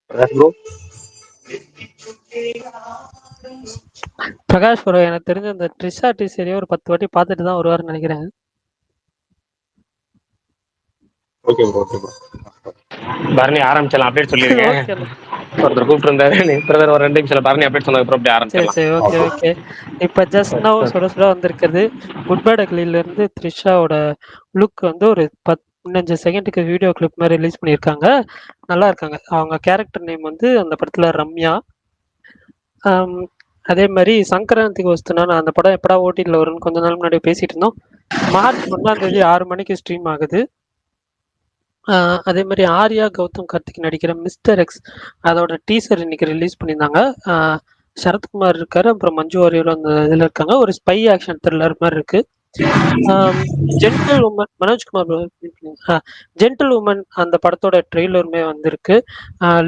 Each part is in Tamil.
ப்ரோ பிரகாஷ் ப்ரோ எனக்கு தெரிஞ்ச அந்த ட்ரிஷா டீசரையே ஒரு 10 வாட்டி பார்த்துட்டு தான் வருவாருன்னு நினைக்கிறேன். ஓகே ப்ரோ பரணி ஆரம்பிச்சலாம் அப்டேட் சொல்லிருங்க. ஓகே ஒருத்தர் கூப்பிட்டு இருந்தாரு பிரதர் ஒரு 2 நிமிஷம் பரணி அப்டேட் சொன்னதுக்கு அப்புறம் அப்படியே சரி ஆரம்பிச்சிடலாம். சரி ஓகே ஓகே. இப்போ ஜஸ்ட் நவ் சுட சுட வந்திருக்கிறது குட் பேட் அக்லில இருந்து த்ரிஷாவோட லுக் வந்து ஒரு 15 செகண்டுக்கு வீடியோ கிளிப் மாதிரி ரிலீஸ் பண்ணியிருக்காங்க. நல்லா இருக்காங்க. அவங்க கேரக்டர் நேம் வந்து அந்த படத்துல ரம்யா. அதே மாதிரி சங்கராந்திக்கு வஸ்துனா நான் அந்த படம் எப்படா ஓடிடியில் வரும்னு கொஞ்ச நாள் முன்னாடி பேசிட்டு இருந்தோம். மார்ச் 1 6 மணிக்கு ஸ்ட்ரீம் ஆகுது. அதே மாதிரி ஆர்யா கௌதம் கார்த்திக் நடிக்கிற மிஸ்டர் எக்ஸ் அதோட டீசர் இன்னைக்கு ரிலீஸ் பண்ணியிருந்தாங்க. சரத்குமார் இருக்காரு, அப்புறம் மஞ்சு வாரியர் அந்த இதில் இருக்காங்க. ஒரு ஸ்பை ஆக்ஷன் த்ரில்லர் மாதிரி இருக்கு. Gentle woman Manojkumar gentle woman அந்த படத்தோட ட்ரெய்லருமே வந்திருக்கு.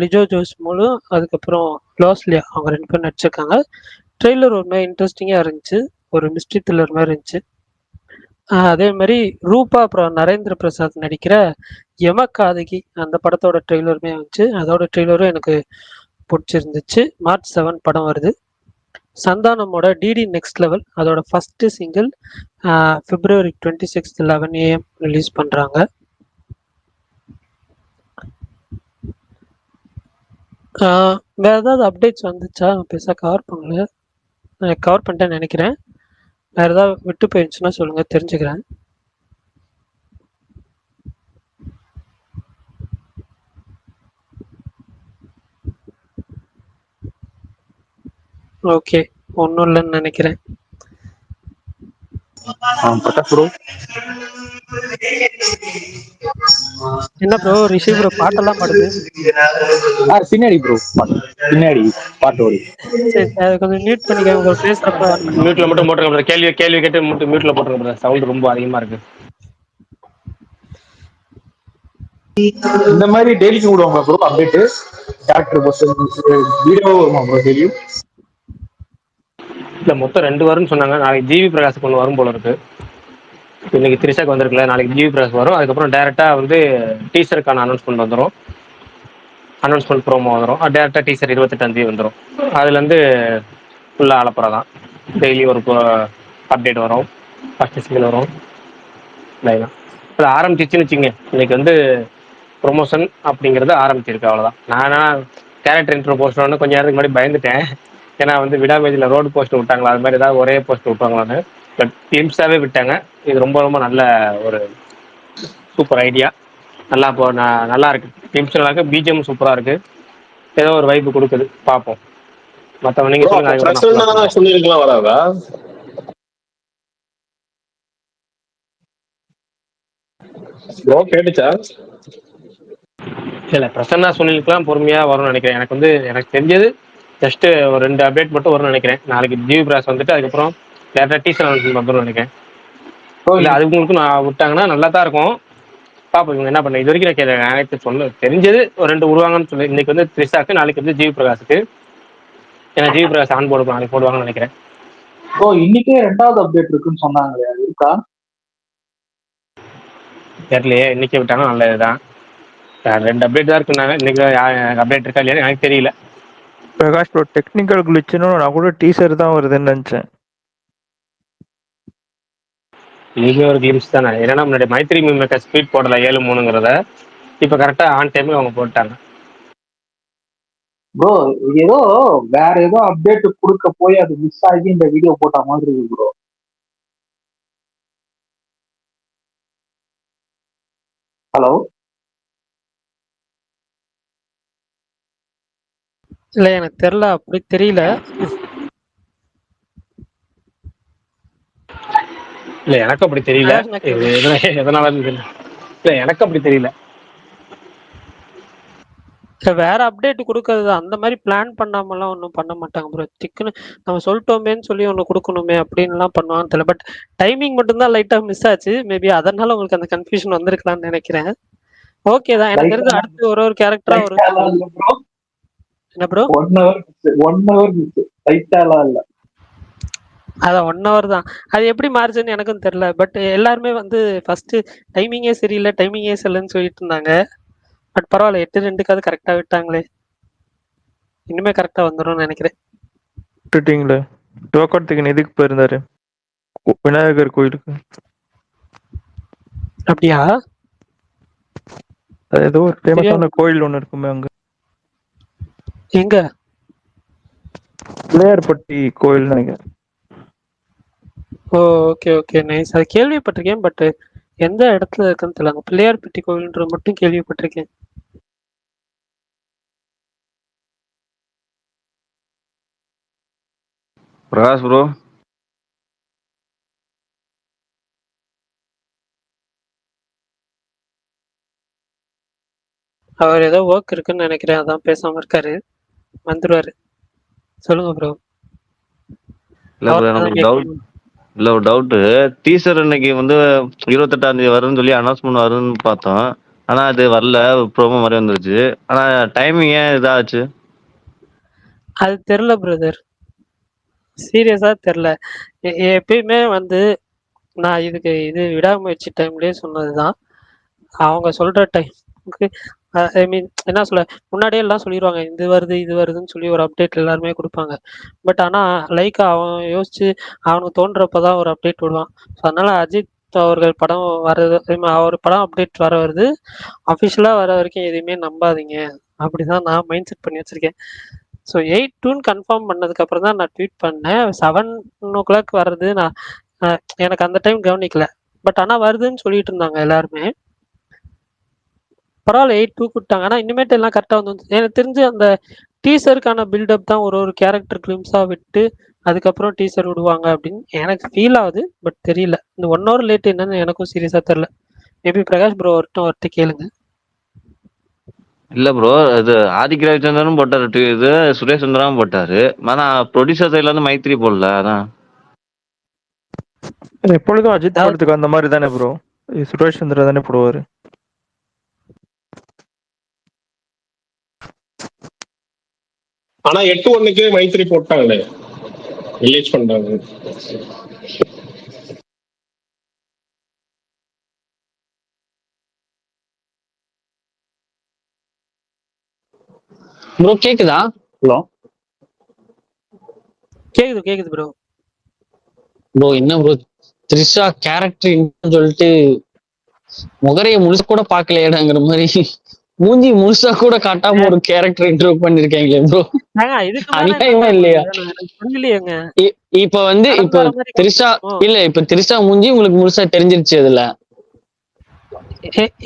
லிஜோ ஜோஸ் மூலம் அதுக்கப்புறம் லாஸ்லியா அவங்க 2 பேரும் நடிச்சிருக்காங்க. ட்ரெய்லர் ஒரு மாதிரி இன்ட்ரெஸ்டிங்காக இருந்துச்சு, ஒரு மிஸ்ட்ரி த்ரில்லர் மாதிரி இருந்துச்சு. அதே மாதிரி ரூபா அப்புறம் நரேந்திர பிரசாத் நடிக்கிற யமகாதகி அந்த படத்தோட ட்ரெய்லருமே வந்துச்சு. அதோட ட்ரெய்லரும் எனக்கு பிடிச்சிருந்துச்சு. மார்ச் 7 படம் வருது. சந்தானமோட டிடி நெக்ஸ்ட் லெவல் அதோட first single February 26 11 AM release பண்றாங்க. வேற ஏதாவது அப்டேட்ஸ் வந்துச்சா? பெருசா கவர் பண்ணல. கவர் பண்ணிட்டேன்னு நினைக்கிறேன். வேற ஏதாவது விட்டு போயிடுச்சுன்னா சொல்லுங்க, தெரிஞ்சுக்கிறேன். ஓகே, ஒன்றும் இல்லைன்னு நினைக்கிறேன். பிரகாஷ் ப்ரோ என்ன ப்ரோ ரிஷி ப்ரோ பாட்டெல்லாம் பாடுது? பின்னாடி ப்ரோ பின்னாடி பாட்டு ஓடி. சரி அதை கொஞ்சம் மியூட் பண்ணிக்கோங்க ப்ரோ, பேசுறப்ப ஆன் பண்ணி. மியூட்ல மட்டும் போட்டுருங்க. கேள்வி கேட்டு மியூட்ல போட்டுருங்க. சவுண்ட் ரொம்ப அதிகமா இருக்கு. இந்த மாதிரி டெய்லிக்கு விடுவாங்க ப்ரோ அப்டேட் கேரக்டர் வீடியோ வருமா ப்ரோ டெய்லியும்? இல்ல மொத்தம் 2 வரும்னு சொன்னாங்க. நாளைக்கு ஜிவி பிரகாஷுக்கு ஒன்று வரும் போல இருக்கு. இன்னைக்கு த்ரிஷாக்கு வந்திருக்குல்ல, நாளைக்கு ஜிவி பிரகாஷ் வரும். அதுக்கப்புறம் டேரக்டா வந்து டீசருக்கான அனௌன்ஸ்மெண்ட் வந்துடும். அனௌன்ஸ்மெண்ட் ப்ரோமோ வந்துடும். டேரக்டா டீசர் 28ஆம் தேதி வந்துடும். அதுல இருந்து ஃபுல்லா அலப்புறதான். டெய்லி ஒரு அப்டேட் வரும், ஃபர்ஸ்ட் சிங்கிள் வரும். அது ஆரம்பிச்சிச்சுன்னு வச்சுங்க. இன்னைக்கு வந்து ப்ரொமோஷன் அப்படிங்கிறது ஆரம்பிச்சிருக்கு, அவ்வளோதான். நான் கேரக்டர் இன்ட்ரோ போஸ்ட் கொஞ்சம் நேரத்துக்கு முன்னாடி பயந்துட்டேன். ஏன்னா வந்து விடாமேஜில் ரோடு போஸ்ட் விட்டாங்களா, அது மாதிரி ஏதாவது ஒரே போஸ்ட் விட்டாங்களான்னு. பட் கிளிம்ஸாகவே விட்டாங்க. இது ரொம்ப ரொம்ப நல்ல ஒரு சூப்பர் ஐடியா. நல்லா இப்போ நல்லா இருக்கு. கிளிம்ஸ் நல்லா இருக்கு, பிஜிஎம் சூப்பராக இருக்கு. ஏதோ ஒரு வைப்பு கொடுக்குது, பார்ப்போம். மற்றவங்க நீங்கள் சொல்லுங்க, அதுக்கப்புறம் நான் ஃபுல்லாக சொல்லிருக்கலாம் வராதா ப்ரோ? கேட்டுச்சா? இல்லை பிரசன்னா சுனிலுக்குலாம் பொறுமையாக வரும்னு நினைக்கிறேன். எனக்கு வந்து எனக்கு தெரிஞ்சது ஜஸ்ட் ஒரு 2 அப்டேட் மட்டும் வரும்னு நினைக்கிறேன். நாளைக்கு ஜிவி பிரகாஷ் வந்துட்டு அதுக்கப்புறம் டேரக்டா டீசர் அனௌன்ஸ்மெண்ட் வந்துடும் நினைக்கிறேன். இல்லை அது உங்களுக்கு நான் விட்டாங்கன்னா நல்லா தான் இருக்கும். பாப்போம் இவங்க என்ன பண்ண. இது வரைக்கும் எனக்கு சொல்ல தெரிஞ்சது ஒரு 2 விடுவாங்கன்னு சொல்லி. இன்னைக்கு வந்து த்ரிஷாக்கு, நாளைக்கு வந்து ஜிவி பிரகாஷுக்கு. ஏன்னா ஜிவி பிரகாஷ் ஆன் போர்டு நாளைக்கு போடுவாங்கன்னு நினைக்கிறேன். இன்னைக்கே 2வது அப்டேட் இருக்குன்னு சொன்னாங்களே, அது இருக்கா? தெரியலையே, இன்னைக்கே விட்டாங்கன்னா நல்லதுதான். 2 அப்டேட் தான் இருக்குன்னாங்க. இன்னைக்கு அப்டேட் இருக்கா இல்லையா எனக்கு தெரியல. பிரகாஷ் ப்ரோ டெக்னிக்கல் கிளிச்சுன்னு நான் கூட டீசர் தான் வருதுன்னு நினைச்சேன். இதுவே ஒரு கிளிம்ஸ் தானே. ஏன்னா முன்னாடி மைத்ரி மேக்கர் ஸ்பீட் போடல 7:3ங்கிறத இப்போ கரெக்டாக ஆன் டைம் அவங்க போட்டாங்க. ப்ரோ ஏதோ வேற ஏதோ அப்டேட் கொடுக்க போய் அது மிஸ் ஆகி இந்த வீடியோ போட்ட மாதிரி இருக்கு ப்ரோ. ஹலோ? இல்லை எனக்கு தெரியல, அப்படி தெரியல. இல்லை எனக்கு அப்படி தெரியல. எதனால தெரியல. இல்லை எனக்கு அப்படி தெரியல. வேற அப்டேட் கொடுக்கறது அந்த மாதிரி பிளான் பண்ணாமலாம் ஒன்றும் பண்ண மாட்டாங்க ப்ரோ. திக்குன்னு நம்ம சொல்லிட்டோமேன்னு சொல்லி ஒன்று கொடுக்கணுமே அப்படின்லாம் பண்ணுவான்னு தெரியல. பட் டைமிங் மட்டும்தான் லைட்டாக மிஸ் ஆச்சு. மேபி அதனால உங்களுக்கு அந்த கன்ஃபியூஷன் வந்திருக்கலாம்னு நினைக்கிறேன். ஓகே தான். எனக்கு தெரிஞ்ச அடுத்து ஒரு கேரக்டரா வரும். என்ன ப்ரோ? 1 hour இல்ல, அதான் 1 hour தான். அது எப்படி மாறுச்சுன்னு எனக்கும் தெரியல. பட் எல்லாருமே வந்து ஃபர்ஸ்ட் டைமிங்கே சரியில்லை, டைமிங்கே சரியில்லைன்னு சொல்லிட்டு இருந்தாங்க. பட் பரவாயில்ல, 8:02க்காவது கரெக்டா விட்டாங்களே. இனிமே கரெக்டா வந்துரும்னு நினைக்கிறேன். விட்டுட்டீங்களே. சிவகார்த்திகேயன் எதுக்கு போயிருந்தாரு? விநாயகர் கோயிலுக்கு. அப்படியா? அது ஏதோ ஒரு சரியா? ஃபேமஸான கோயில் ஒண்ணு இருக்குமே அங்க. எங்க? பிள்ளையார்பட்டி கோயில் நினைக்கிறேன். ஓ, ஓகே ஓகே, நைஸ். அது கேள்விப்பட்டிருக்கேன், பட் எந்த இடத்துல இருக்குன்னு தெரியல. பிள்ளையார்பட்டி கோயில்ன்றது மட்டும் கேள்விப்பட்டிருக்கேன். பிரகாஷ் ப்ரோ, அவர் ஏதோ ஒர்க் இருக்குன்னு நினைக்கிறேன், அதான் பேசாம இருக்காரு. வந்துருவாரு. சொல்லுங்க ப்ரோ. இல்ல ப்ரோ எனக்கு டவுட். இல்ல ஒரு டவுட்டு. டீசர் இன்னைக்கு வந்து 28ஆம் தேதி வரும்னு சொல்லி அனௌன்ஸ்மெண்ட் வரும்னு பார்த்தோம். ஆனா அது வரல, ப்ரோமோ மாதிரி வந்துருச்சு. ஆனா டைமிங் ஏன் இதாச்சு? அது தெரியல பிரதர், சீரியஸா தெரியல. எப்பயுமே வந்து நான் இது விடாமுயற்சி டைம்லயே சொன்னதுதான். அவங்க சொல்ற டைமுக்கு ஐ மீன் என்ன சொல்ல, முன்னாடியே எல்லாம் சொல்லிடுவாங்க இது வருது இது வருதுன்னு சொல்லி ஒரு அப்டேட் எல்லாருமே கொடுப்பாங்க. பட் ஆனால் லைக் அவன் யோசிச்சு அவனுக்கு தோன்றப்பதான் ஒரு அப்டேட் விடுவான். ஸோ அதனால அஜித் அவர்கள் படம் வர்றது, அவர் படம் அப்டேட் வர வருது, அஃபிஷியலாக வர வரைக்கும் எதுவுமே நம்பாதீங்க அப்படிதான் நான் மைண்ட் செட் பண்ணி வச்சிருக்கேன். ஸோ 8/2 கன்ஃபார்ம் பண்ணதுக்கு அப்புறம் தான் நான் ட்வீட் பண்ணேன். 7 o'clock வர்றது நான் எனக்கு அந்த டைம் கவனிக்கல. பட் ஆனால் வருதுன்னு சொல்லிட்டு இருந்தாங்க எல்லாருமே. பரவாயில்ல, 8/2 விட்டாங்க. ஆனால் இனிமேட்டு எல்லாம் கரெக்டாக வந்து எனக்கு தெரிஞ்சு அந்த டீசருக்கான பில்டப் தான் ஒரு கேரக்டர் கிளிம்ஸாக விட்டு அதுக்கப்புறம் டீசர் விடுவாங்க அப்படின்னு எனக்கு ஃபீல் ஆகுது. பட் தெரியல, இந்த 1 hour லேட் என்னன்னு எனக்கும் சீரியஸாக தெரியல. மேபி பிரகாஷ் ப்ரோ ஒருத்த கேளுங்க. இல்ல ப்ரோ, இது ஆதிக் ரவிச்சந்திரனும் போட்டாரு, இது சுரேஷ் சந்திராவும் போட்டாரு. ஆனா ப்ரொடியூசர் சைட்ல இருந்து மைத்திரி போடல. அதான் எப்பொழுதும் அஜித் அதாவது படத்துக்கு அந்த மாதிரி தானே ப்ரோ, சுரேஷ் சந்திரா தானே போடுவாரு. ஆனா 8/1 மைத்திரி போட்டாங்களே, ரிலீஸ் பண்றாங்க. ப்ரோ கேக்குதா? ஹலோ கேக்குது கேக்குது ப்ரோ. ப்ரோ, என்ன ப்ரோ த்ரிஷா கேரக்டர் சொல்லிட்டு முகரைய முழுசா கூட பாக்கலையேடாங்கிற மாதிரி மூஞ்சி முழுசா கூட காட்டாம ஒரு கேரக்டர் இன்டர்வியூ பண்ணிருக்காங்களே ப்ரோ. இதுக்கு மேல அநியாயமா இல்லையா? எனக்கு புரியலையேங்க. இப்ப வந்து இப்ப அலங்கார மாதிரி த்ரிஷா காட்டணும். இல்ல, இப்ப த்ரிஷா மூஞ்சி உங்களுக்கு முழுசா தெரிஞ்சிருச்சு அதுல.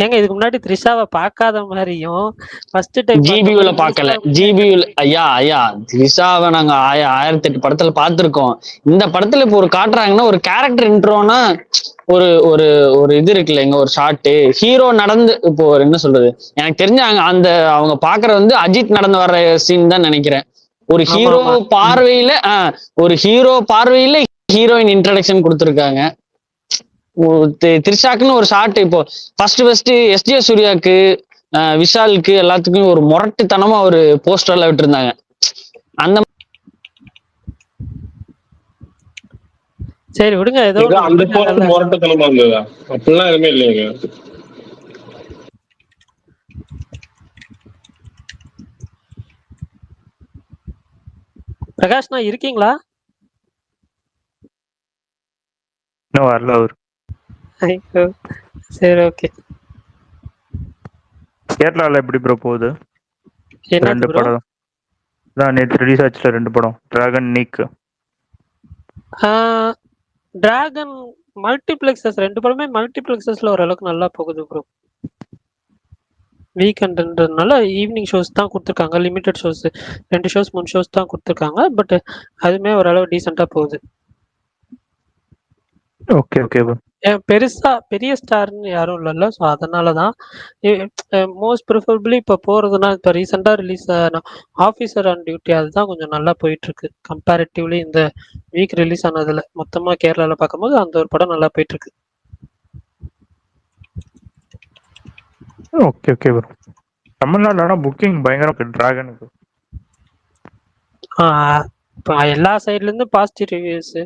ஏங்க இதுக்கு முன்னாடி த்ரிஷாவை பார்க்காத மாதிரியும் ஃபர்ஸ்ட் டைம் பார்த்த ஜிபியூல மாதிரி பாக்கல. முழுசா ஜிபியூல ஐயா த்ரிஷாவை நாங்க 1008 படத்துல பாத்திருக்கோம். இந்த படத்துல இப்ப ஒரு காட்டுறாங்கன்னா ஒரு கேரக்டர் இன்ட்ரோனா ஒரு ஒரு ஒரு இது இருக்குல்ல, இங்க ஒரு ஷார்ட் ஹீரோ நடந்து இப்போ ஒரு என்ன சொல்றது, எனக்கு தெரிஞ்ச அந்த அவங்க பாக்குற வந்து அஜித் நடந்து வர்ற சீன் தான் நினைக்கிறேன். ஒரு ஆமா ஹீரோ ஆமா. பார்வையில ஒரு ஹீரோ பார்வையில ஹீரோயின் இன்ட்ரடக்ஷன் கொடுத்துருக்காங்க. த்ரிஷாக்குன்னு ஒரு ஷார்ட் இப்போ ஃபர்ஸ்ட் எஸ்ஜே சூர்யாக்கு விஷாலுக்கு எல்லாத்துக்கும் ஒரு முரட்டுத்தனமா ஒரு போஸ்டர்ல விட்டுருந்தாங்க. அந்த சரி விடுங்க, ஏதோ ஏதோ ஒண்ணு அந்த போஸ்ட் விட்டுருக்காங்கல்ல. முரட்டுத்தனமா இருந்ததா? அப்படிலாம் எதுவுமே இல்லைங்க. பிரகாஷ்னா இருக்கீங்களா? இன்னும் வரல அவரு. ஐயோ, சரி ஓகே. கேரளால எப்படி ப்ரோ போகுது? என்னது 2 ப்ரோ? படம் தான் நேற்று ரிலீஸ் ஆச்சுல, 2 படம், டிராகன் நீக். டிராகன் மல்டிபிளெக்ஸஸ் 2 படமே மல்டிபிளெக்ஸஸ்ல ஓரளவுக்கு நல்லா போகுது ப்ரோ. வீக்கெண்டுன்றதுனால ஈவினிங் ஷோஸ் தான் கொடுத்துருக்காங்க, லிமிடெட் ஷோஸ் 2 ஷோஸ் 3 ஷோஸ் தான் கொடுத்துருக்காங்க. பட் அதுவுமே ஓரளவு டீசெண்டாக போகுது. Okay okay bro. பெரிய ஸ்டார்னு யாரும் இல்லைல்ல, ஸோ அதனால தான் மோஸ்ட் ப்ரிஃபரபிளி இப்போ போகிறதுனா இப்போ ரீசெண்டாக ரிலீஸ் ஆன ஆஃபீஸர் ஆன் டியூட்டி அதுதான் கொஞ்சம் நல்லா போயிட்டுருக்கு. கம்பேரிட்டிவ்லி இந்த வீக் ரிலீஸ் ஆனதில் மொத்தமாக கேரளாவில் பார்க்கும்போது அந்த ஒரு படம் நல்லா போயிட்டுருக்கு. Okay okay bro. தமிழ்நாட்டில் ஆனால் புக்கிங் பயங்கரம் இருக்கு டிராகனுக்கு. இப்போ எல்லா சைட்லேருந்து பாசிட்டிவ் ரிவ்யூஸு,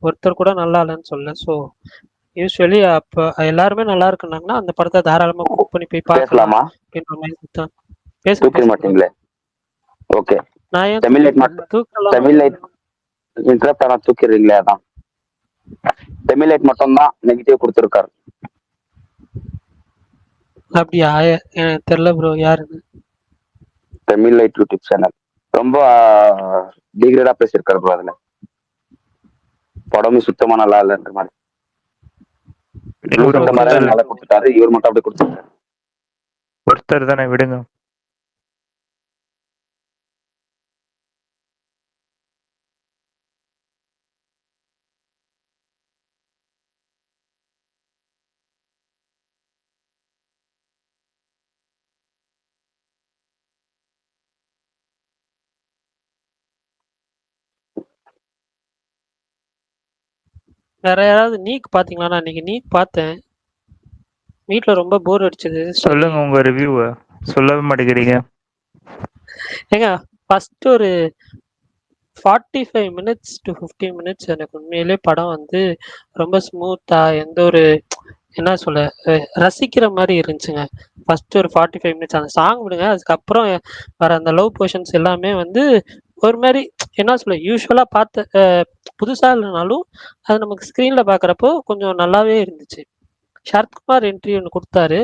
ஒருத்தர் கூட நல்லா இல்லைன்னு சொல்ல. ஸோ யூஸ்வலி அப்போ எல்லாருமே நல்லா இருக்குனாங்கன்னா அந்த படத்தை தாராளமாக புக் பண்ணி போய் பார்க்கலாம் பேசலாமா? அப்படின்ற மாதிரி தான். தூக்க மாட்டீங்களே? ஓகே. நான் ஏன் செமிலைட் மட்டும் தூக்கலாம் செமிலைட் இன்டரப்ட் ஆனா தூக்கிடுறீங்களே அதான். செமிலைட் மட்டும் தான் நெகட்டிவ் கொடுத்துருக்காரு. அப்படியா? எனக்கு தெரியல ப்ரோ யாருன்னு. செமிலைட் யூடியூப் சேனல் ரொம்ப டிகிரேடா பேசியிருக்காரு ப்ரோ. அதுல படமும் சுத்தமா நல்லா இல்லைன்ற மாதிரி இவர் இந்த மாதிரி நல்லா கொடுத்துட்டாரு, இவர் மட்டும் அப்படி கொடுத்துருக்காரு. ஒருத்தர் தானே, விடுங்க. வேற யாராவது நீக் பாத்தீங்களா? நான் இன்னைக்கு நீக் பார்த்தேன், வீட்டுல ரொம்ப போர் அடிச்சது. சொல்லுங்க உங்க ரிவ்யூவை, சொல்லவே மாட்டேங்கிறீங்க. ஏங்க ஃபர்ஸ்ட் ஒரு 45 மினிட்ஸ் டு 50 மினிட்ஸ் எனக்கு உண்மையிலே படம் வந்து ரொம்ப ஸ்மூத்தா, எந்த ஒரு என்ன சொல்ல ரசிக்கிற மாதிரி இருந்துச்சுங்க. ஃபர்ஸ்ட் ஒரு 45 மினிட்ஸ் அந்த சாங் விடுங்க, அதுக்கப்புறம் வர அந்த லவ் போர்ஷன்ஸ் எல்லாமே வந்து ஒரு மாதிரி என்ன சொல்ல யூஸ்வலா பார்த்த புதுசா இல்லைனாலும் அது நமக்கு ஸ்க்ரீன்ல பார்க்குறப்போ கொஞ்சம் நல்லாவே இருந்துச்சு. சரத்குமார் என்ட்ரி ஒன்று கொடுத்தாரு.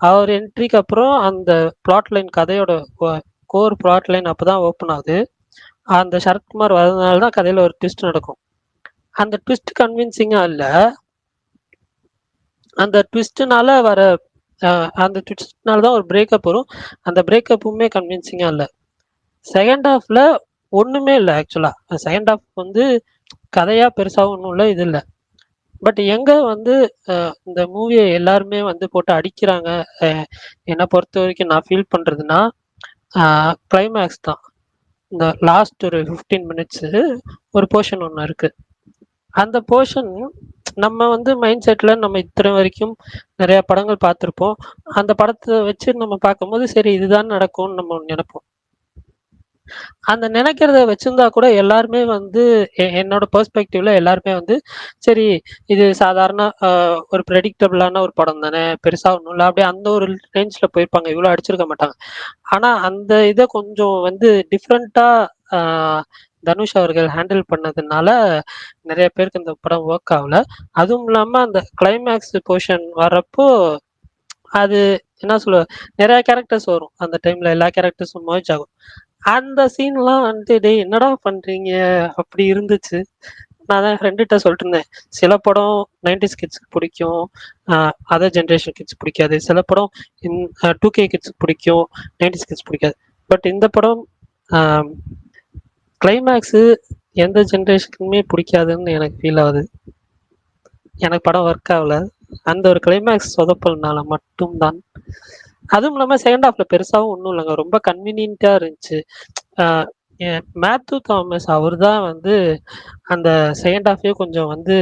அவர் என்ட்ரிக்கு அப்புறம் அந்த பிளாட் லைன், கதையோட கோர் பிளாட் லைன் அப்போதான் ஓப்பன் ஆகுது. அந்த சரத்குமார் வரதுனால தான் கதையில ஒரு ட்விஸ்ட் நடக்கும். அந்த ட்விஸ்ட் கன்வின்சிங்கா இல்ல, அந்த ட்விஸ்ட்னால வர அந்த ட்விஸ்ட்னால தான் ஒரு பிரேக்கப் வரும். அந்த பிரேக்கப்புமே கன்வின்சிங்கா இல்லை. செகண்ட் ஹாஃப்ல ஒண்ணுமே இல்லை. ஆக்சுவலா செகண்ட் ஹாஃப் வந்து கதையா பெருசா ஒன்றும் இல்லை, இது இல்லை. பட் எங்க வந்து இந்த மூவியை எல்லாருமே வந்து போட்டு அடிக்கிறாங்க என்னை பொறுத்த வரைக்கும் நான் ஃபீல் பண்றதுன்னா கிளைமேக்ஸ் தான். இந்த லாஸ்ட் ஒரு 15 மினிட்ஸு ஒரு போர்ஷன் ஒன்று இருக்கு. அந்த போர்ஷன் நம்ம வந்து மைண்ட் செட்ல நம்ம இத்தனை வரைக்கும் நிறைய படங்கள் பார்த்துருப்போம். அந்த படத்தை வச்சு நம்ம பார்க்கும்போது சரி இதுதான் நடக்கும்னு நம்ம நினைப்போம். அந்த நினைக்கிறத வச்சிருந்தா கூட எல்லாருமே வந்து என்னோட பெர்ஸ்பெக்டிவ்ல எல்லாருமே வந்து சரி இது சாதாரண ஒரு ப்ரெடிக்டபிளான ஒரு படம் தானே, பெருசா ஒன்றும் இல்லை, அப்படியே அந்த ஒரு ரேஞ்சில் போயிருப்பாங்க, இவ்வளோ அடிச்சிருக்க மாட்டாங்க. ஆனா அந்த இதை கொஞ்சம் வந்து டிஃப்ரெண்டா தனுஷ் அவர்கள் ஹேண்டில் பண்ணதுனால நிறைய பேருக்கு இந்த படம் ஒர்க் ஆகல. அதுவும் இல்லாம அந்த கிளைமேக்ஸ் போர்ஷன் வர்றப்போ அது என்ன சொல்ல நிறைய கேரக்டர்ஸ் வரும். அந்த டைம்ல எல்லா கேரக்டர்ஸும் மர்ஜ் ஆகும். அந்த சீன்லாம் வந்துட்டு டேய் என்னடா பண்றீங்க அப்படி இருந்துச்சு. நான் தான் ஃப்ரெண்டுகிட்ட சொல்லிட்டு இருந்தேன், சில படம் 90s கிட்ஸ்க்கு பிடிக்கும், அதர் ஜென்ரேஷன் கிட்ஸ் பிடிக்காது. சில படம் 2K கிட்ஸ்க்கு பிடிக்கும், 90s கிட்ஸ் பிடிக்காது. பட் இந்த படம் கிளைமேக்ஸு எந்த ஜென்ரேஷனுக்குமே பிடிக்காதுன்னு எனக்கு ஃபீல் ஆகுது. எனக்கு படம் ஒர்க் ஆகல அந்த ஒரு கிளைமேக்ஸ் சொதப்பல்னால மட்டும்தான். அதுவும் இல்லாமல் செகண்ட் ஹாஃப்ல பெருசாகவும் ஒன்றும் இல்லைங்க, ரொம்ப கன்வீனியன்ட்டா இருந்துச்சு. மேத்யூ தாமஸ் அவர் தான் வந்து அந்த செகண்ட் ஹாஃபே கொஞ்சம் வந்து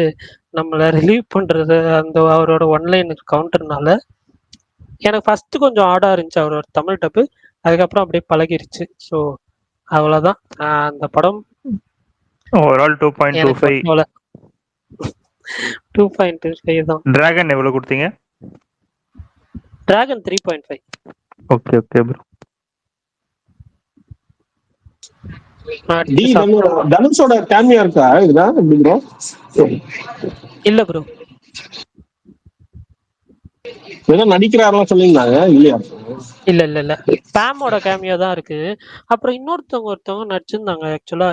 நம்மளை ரிலீவ் பண்றது அந்த அவரோட ஒன்லைன் கவுண்டர்னால எனக்கு ஃபர்ஸ்ட் கொஞ்சம் ஆடா இருந்துச்சு அவரோட தமிழ் டப்பு. அதுக்கப்புறம் அப்படியே பழகிருச்சு. ஸோ அவ்வளோதான் அந்த படம். ஓவரால் 2.25. 2.25 தான். டிராகன் எவ்வளவு கொடுத்தீங்க? டிராகன் 3.5. Okay okay bro. தனுஷோட கேமியா இருக்கா இதுல? இல்ல ப்ரோ, ஏதோ நடிக்கிறாரெல்லாம் சொல்லியிருந்தாங்க, இல்லையா? இல்ல இல்ல இல்ல பேமோட கேமியோ தான் இருக்கு. அப்புறம் ஒருத்தவங்க நடிச்சிருந்தாங்க. ஆக்சுவலா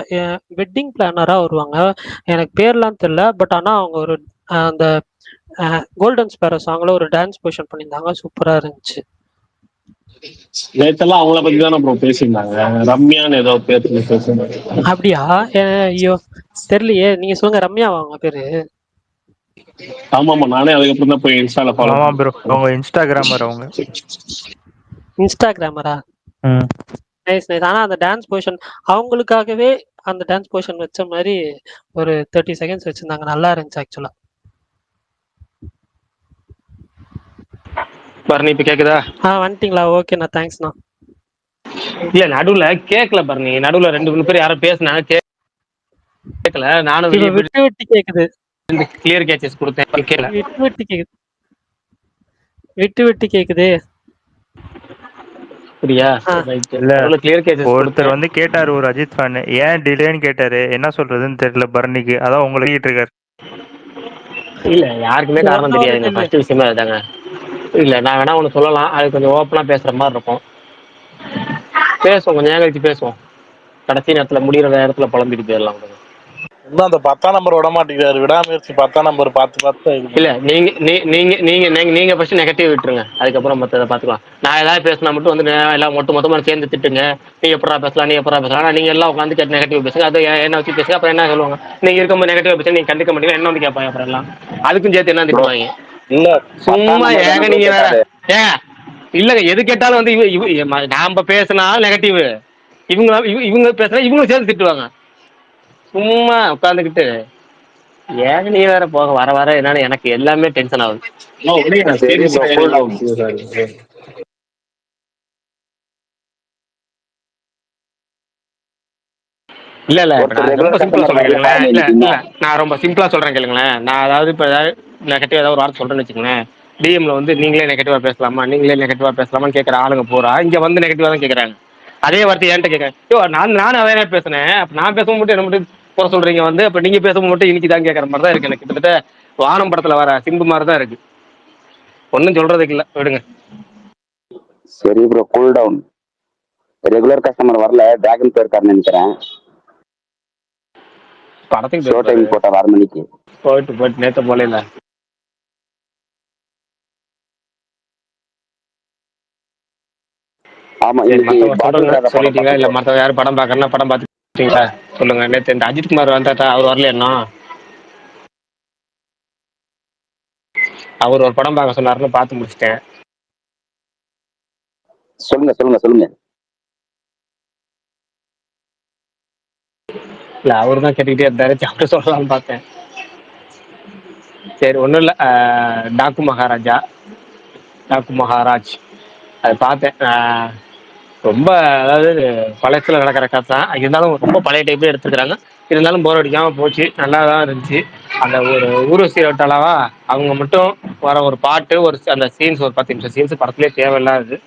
வெட்டிங் பிளானரா வருவாங்க, எனக்கு பேர்லாம் தெரியல. பட் ஆனா அவங்க ஒரு அந்த கோல்டன் ஸ்பேரோ சாங்ல ஒரு டான்ஸ் பொசிஷன் பண்ணியிருந்தாங்க, சூப்பரா இருந்துச்சு. நேத்தெல்லாம் அவங்கள பத்தி தானே ப்ரோ பேசியிருந்தாங்க, ரம்யான்னு ஏதோ பேர் பேசியிருந்தாங்க. அப்படியா? ஐயோ தெரியலையே, நீங்க சொல்லுங்க. ரம்யா அவங்க பேரு? ஆமாமா, நானே அதுக்கப்புறம் தான் போய் இன்ஸ்டால ஃபாலோ. ஆமா ப்ரோ, அவங்க இன்ஸ்டாகிராமர். அவங்க இன்ஸ்டாகிராமரா? Nice nice. ஆனா அந்த டான்ஸ் பொசிஷன் அவங்களுக்காகவே அந்த டான்ஸ் பொசிஷன் வச்ச மாதிரி ஒரு 30 செகண்ட்ஸ் வச்சிருந்தாங்க, நல்லா இருந்துச்சு ஆக்சுவலா. பரணி இப்ப கேக்குதா? வந்துட்டீங்களா? ஓகேண்ணா, தேங்க்ஸ்ண்ணா. இல்ல நடுவுல கேட்கல பரணி, நடுவுல 2-3 பேர் யாரும் பேசினாங்க கேட்கல. நானும் விட்டு விட்டு கேக்குது. கிளியர் கேச்சஸ் கொடுத்தேன், கேட்கல. விட்டு விட்டு கேக்குது. அப்படியா? ஆ. ரைட். இல்ல நடுவுல கிளியர் கேசஸ் ஒருத்தர் கொடுத்தேன். வந்து கேட்டாரு ஒரு அஜித் ஃபேன், ஏன் டிலேன்னு கேட்டாரு. என்ன சொல்றதுன்னு தெரியல பரணிக்கு. அதான் உங்களை கேட்டு இருக்காரு. இல்ல யாருக்குமே காரணம் என்ன ஒரு தெரியாதுங்க. டிலே? ஃபர்ஸ்ட் விஷயமே அதுதாங்க. இல்ல நான் வேணா ஒண்ணு சொல்லலாம். அது கொஞ்சம் ஓப்பனா பேசுற மாதிரி இருக்கும். பேசுவோம், கொஞ்சம் நேரம் கழிச்சு பேசுவோம். கடைசி நேரத்துல முடிகிற நேரத்துல புலம்பிட்டு போயிடலாம். இன்னும் அந்த 10ஆம் நம்பர் விட மாட்டேங்கிறாரு. விடாமுயற்சி 10ஆம் நம்பர் பார்த்து இல்ல நீங்க நீங்க ஃபர்ஸ்ட் நெகட்டிவ் விட்டுருங்க. அதுக்கப்புறம் மத்தத பாத்துக்கலாம். நான் ஏதாவது பேசினா மட்டும் வந்து எல்லாம் மொத்தமா சேர்ந்து திட்டுங்க. நீ எப்படா பேசலாம், நீ எப்படா பேசலாம். ஆனா நீங்க எல்லாம் உட்காந்து கேட்டு நெகட்டிவ் பேசுங்க. அது என்ன வச்சு பேசுங்க. அப்புறம் என்ன சொல்லுவாங்க, நீங்க இருக்கும்போது நெகட்டிவ் பேசுங்க, நீங்க கண்டுக்க மாட்டீங்க, என்ன வந்து கேட்பாங்க. அப்புறம் எல்லாம் அதுக்கும் சேர்த்து என்ன திட்டுவாங்க. இல்ல 10ஆம் சும்மா நம்பர் ஏங்க தானே நீங்க வேற கேட்டாரு. ஏங்க இல்லங்க, எது கேட்டாலும் வந்து நாம பேசினா நெகட்டிவ், இவங்க பேசுனா இவங்க சேர்த்து திட்டுவாங்க. சும்மா உட்காந்துக்கிட்டு ஏங்க நீ வேற போக வர வர என்னன்னு எனக்கு எல்லாமே டென்ஷன் ஆகுது. சரி ப்ரோ, கூல் டவுன். இல்ல இப்ப ஒருத்தர் நான் ரொம்ப ரெகுலர் சிம்பிளா கஸ்டமர் சொல்றேன் வரல கேளுங்களேன். பாருங்க இல்ல இன்னைக்கு இல்ல இன்னும். நான் ரொம்ப சிம்பிளா சொல்றேன் கேளுங்களேன். நான் அதாவது இப்ப ஏதாவது நெகட்டிவ் ஏதாவது ஒரு வார்த்தை சொல்றேன்னு வச்சுக்கோங்களேன். டிஎம்ல வந்து நீங்களே நெகட்டிவா பேசலாமா, நீங்களே நெகட்டிவா பேசலாமான்னு கேட்கற ஆளுங்க போறா இங்க வந்து நெகட்டிவா தான் கேட்கறாங்க. அதே வார்த்தை என்கிட்ட கேட்கறேன். ஐயோ நானும் அதான் பேசுனேன். அப்ப நான் பேச மட்டும் என்ன மட்டும் போற சொல்றீங்க வந்து, அப்ப நீங்க பேச மட்டும் இன்னைக்கு தான் கேட்கற மாதிரி தான் இருக்கு. எனக்கு கிட்டத்தட்ட வானம் படத்துல வர சிம்பு மாதிரி தான் இருக்கு. ஒன்னும் சொல்றதுக்கு இல்ல, விடுங்க. சரி bro, cool down. Regular customer வரல, டிராகன் போயிருக்காருன்னு நினைக்கிறேன். படத்துக்கு ஷோ போயிருப்பாரு. டைம் போட்டார் 6 மணிக்கு. போயிட்டு நேத்த போல இல்ல. ஆமா, சரி இன்னைக்கு மத்தவங்க பாட்டில் சொல்றேங்க, ராஜா படம் சொல்லிட்டீங்களா? இல்ல பார்த்துட்டு. மத்தவங்க யாரும் படம் பார்க்கறனா படம் பார்த்துட்டீங்களா? சொல்லுங்க. நேத்து இந்த அஜித்குமார் வந்தாட்டா, அவர் வரல இன்னும். அவர் ஒரு படம் பார்க்க சொன்னாருன்னு பார்த்து முடிச்சிட்டேன். சொல்லுங்க. இல்ல அவரு தான் கேட்டுக்கிட்டே இருந்தாரு, சாப்பிட்டு சொல்லலாம்னு பார்த்தேன். சரி ஒன்றும் இல்லை. டாக்கு மகாராஜ் அதை பார்த்தேன். ரொம்ப அதாவது பழசில் நடக்கிற கதை தான். இருந்தாலும் ரொம்ப பழைய டைப்ல எடுத்துருக்காங்க. இருந்தாலும் போர் அடிக்காம போச்சு, நல்லா தான் இருந்துச்சு. அந்த ஒரு ஊர்வசி ரோட்டாலாவா அவங்க மட்டும் வர ஒரு பாட்டு, ஒரு அந்த சீன்ஸ், ஒரு 10 நிமிஷம் சீன்ஸ் படத்துலேயே தேவையில்லாது.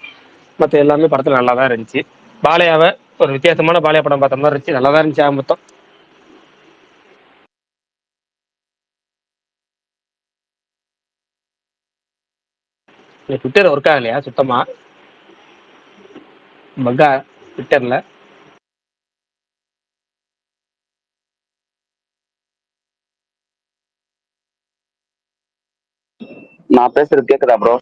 மற்ற எல்லாமே படத்தில் நல்லா தான் இருந்துச்சு. பாலையாவை ஒரு வித்தியாசமான பாலையா படம் பார்த்த மாதிரி இருந்துச்சு, நல்லா தான் இருந்துச்சு. ஆக மொத்தம் ட்விட்டர் ஒர்க் ஆகலையா சுத்தமா? பக்கா ட்விட்டர்ல. நான் பேசுறது கேக்குதா ப்ரோ?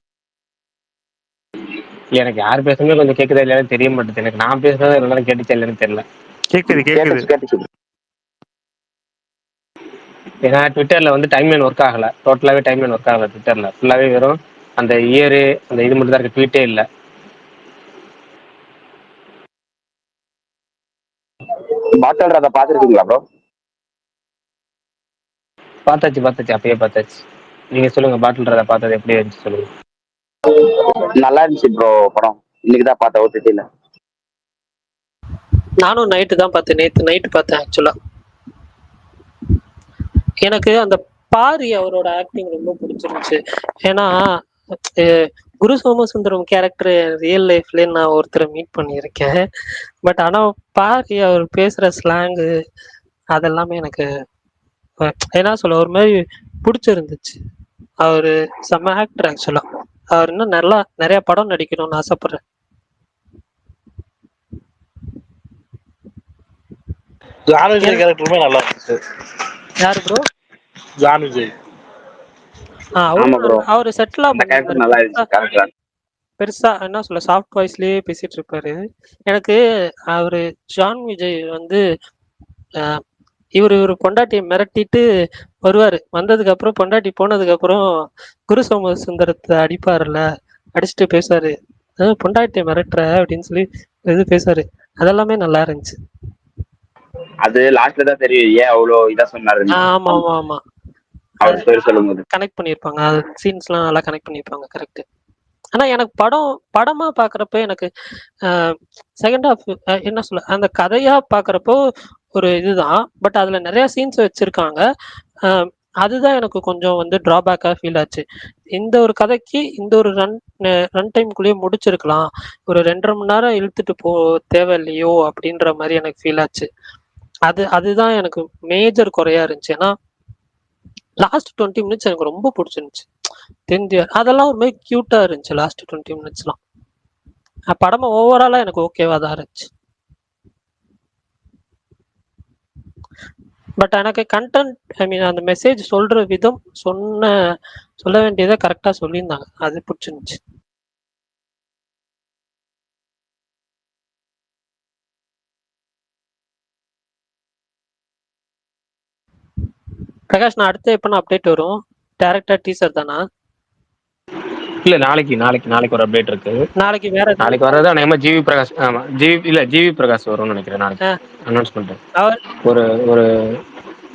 எனக்கு யார் பேசுறதுமே கொஞ்சம் கேட்குதா இல்லையான்னு தெரிய மாட்டேது. எனக்கு நான் பேசுறது எல்லாரும் கேட்டுச்சா இல்லைன்னு தெரியல. கேக்குது. கேட்டுச்சு. ஏன்னா ட்விட்டர்ல வந்து டைம் லைன் ஒர்க் ஆகல, டோட்டலாவே டைம் லைன் ஒர்க் ஆகல. ட்விட்டர்ல ஃபுல்லாவே வெறும் அந்த இயரு, அந்த இது மட்டும் தான் இருக்கு, ட்வீட்டே இல்லை. பாட்டில் ராஜா பாத்துருக்கீங்களா ப்ரோ? பார்த்தாச்சு, அப்பயே பார்த்தாச்சு. நீங்க சொல்லுங்க, பாட்டில் ரதை பார்த்தது எப்படி இருந்துச்சு சொல்லுங்க. நல்லா இருந்துச்சு ப்ரோ படம். இன்னைக்கு தான் பார்த்தேன் ஓடிடில. நானும் நைட்டு தான் பார்த்தேன். நேற்று நைட்டு பார்த்தேன் ஆக்சுவலா. எனக்கு அந்த பாரி அவரோட ஆக்டிங் ரொம்ப பிடிச்சிருந்துச்சு. ஏன்னா குரு சோமசுந்தரம் கேரக்டர் ரியல் லைஃப்ல நான் ஒருத்தரை மீட் பண்ணியிருக்கேன். பட் ஆனா பாரி அவர் பேசுற ஸ்லாங்கு அதெல்லாமே எனக்கு என்ன சொல்ல ஒரு மாதிரி பிடிச்சிருந்துச்சு. அவரு செம்ம ஆக்டர் ஆக்சுவலா. அவர் இன்னும் நல்லா நிறைய படம் நடிக்கணும்னு ஆசைப்படுறேன். ஜான் விஜய் கேரக்டருமே நல்லா இருந்துச்சு. யாரு ப்ரோ? ஜான் விஜய். ஆமா ப்ரோ, அவரு செட்டிலா அந்த கேரக்டர் நல்லா பண்ணிருந்தாரு. இருந்துச்சு. கரெக்ட். பெருசா என்ன சொல்ல சாஃப்ட் வாய்ஸ்லயே பேசிட்டு இருப்பாரு. எனக்கு அவரு ஜான் விஜய் வந்து இவரு பொண்டாட்டியை மிரட்டிட்டு வருவாரு. வந்ததுக்கு அப்புறம் பொண்டாட்டி போனதுக்கு அப்புறம் குரு சோமசுந்தரத்தை அடிப்பாருல்ல, அடிச்சுட்டு பேசுவாரு, பொண்டாட்டியை மிரட்டுற அப்படின்னு சொல்லி இது பேசுவாரு. அதெல்லாமே நல்லா இருந்துச்சு. அது லாஸ்ட்ல தான் தெரியும் ஏன் அவ்வளோ இதா சொன்னாரு. ஆமா அவர் பேர் சொல்லும்போது கனெக்ட் பண்ணியிருப்பாங்க. சீன்ஸ் எல்லாம் நல்லா கனெக்ட் பண்ணியிருப்பாங்க. கரெக்ட். ஆனா எனக்கு படமா பாக்குறப்ப எனக்கு செகண்ட் ஹாஃப் என்ன சொல்ல அந்த கதையா பாக்குறப்போ ஒரு இதுதான். பட் அதுல நிறைய சீன்ஸ் வச்சிருக்காங்க. அதுதான் எனக்கு கொஞ்சம் வந்து டிராபேக்கா ஃபீல் ஆச்சு. இந்த ஒரு கதைக்கு இந்த ஒரு ரன் டைம்குள்ளேயே முடிச்சிருக்கலாம். ஒரு 2 1/2 மணி நேரம் இழுத்துட்டு தேவையில்லையோ அப்படின்ற மாரி எனக்கு ஃபீல் ஆச்சு. அதுதான் எனக்கு மேஜர் குறையா இருந்துச்சு. ஏன்னா லாஸ்ட் 20 மினிட்ஸ் எனக்கு ரொம்ப பிடிச்சிருந்துச்சு. அதெல்லாம் ஒரு மாரி கியூட்டா இருந்துச்சு லாஸ்ட் 20 மினிட்ஸ்லாம். படமா ஓவராலா எனக்கு ஓகேவா தான் இருந்துச்சு. பட் எனக்கு கண்டென்ட் அந்த மெசேஜ் சொல்ற விதம் சொல்ல வேண்டியதை கரெக்டா சொல்லியிருந்தாங்க. அது பிடிச்சிருந்துச்சு. பிரகாஷ், நான் அடுத்து எப்ப அப்டேட் வரும்? டைரக்டா டீசர் தானா? இல்ல நாளைக்கு ஒரு அப்டேட் இருக்கு. நாளைக்கு வேற நாளைக்கு வர்றது அநேகமா ஜிவி பிரகாஷ். ஆமா ஜிவி பிரகாஷ் வரும்னு நினைக்கிறேன் நாளைக்கு அனௌன்ஸ்மெண்ட். ஒரு ஒரு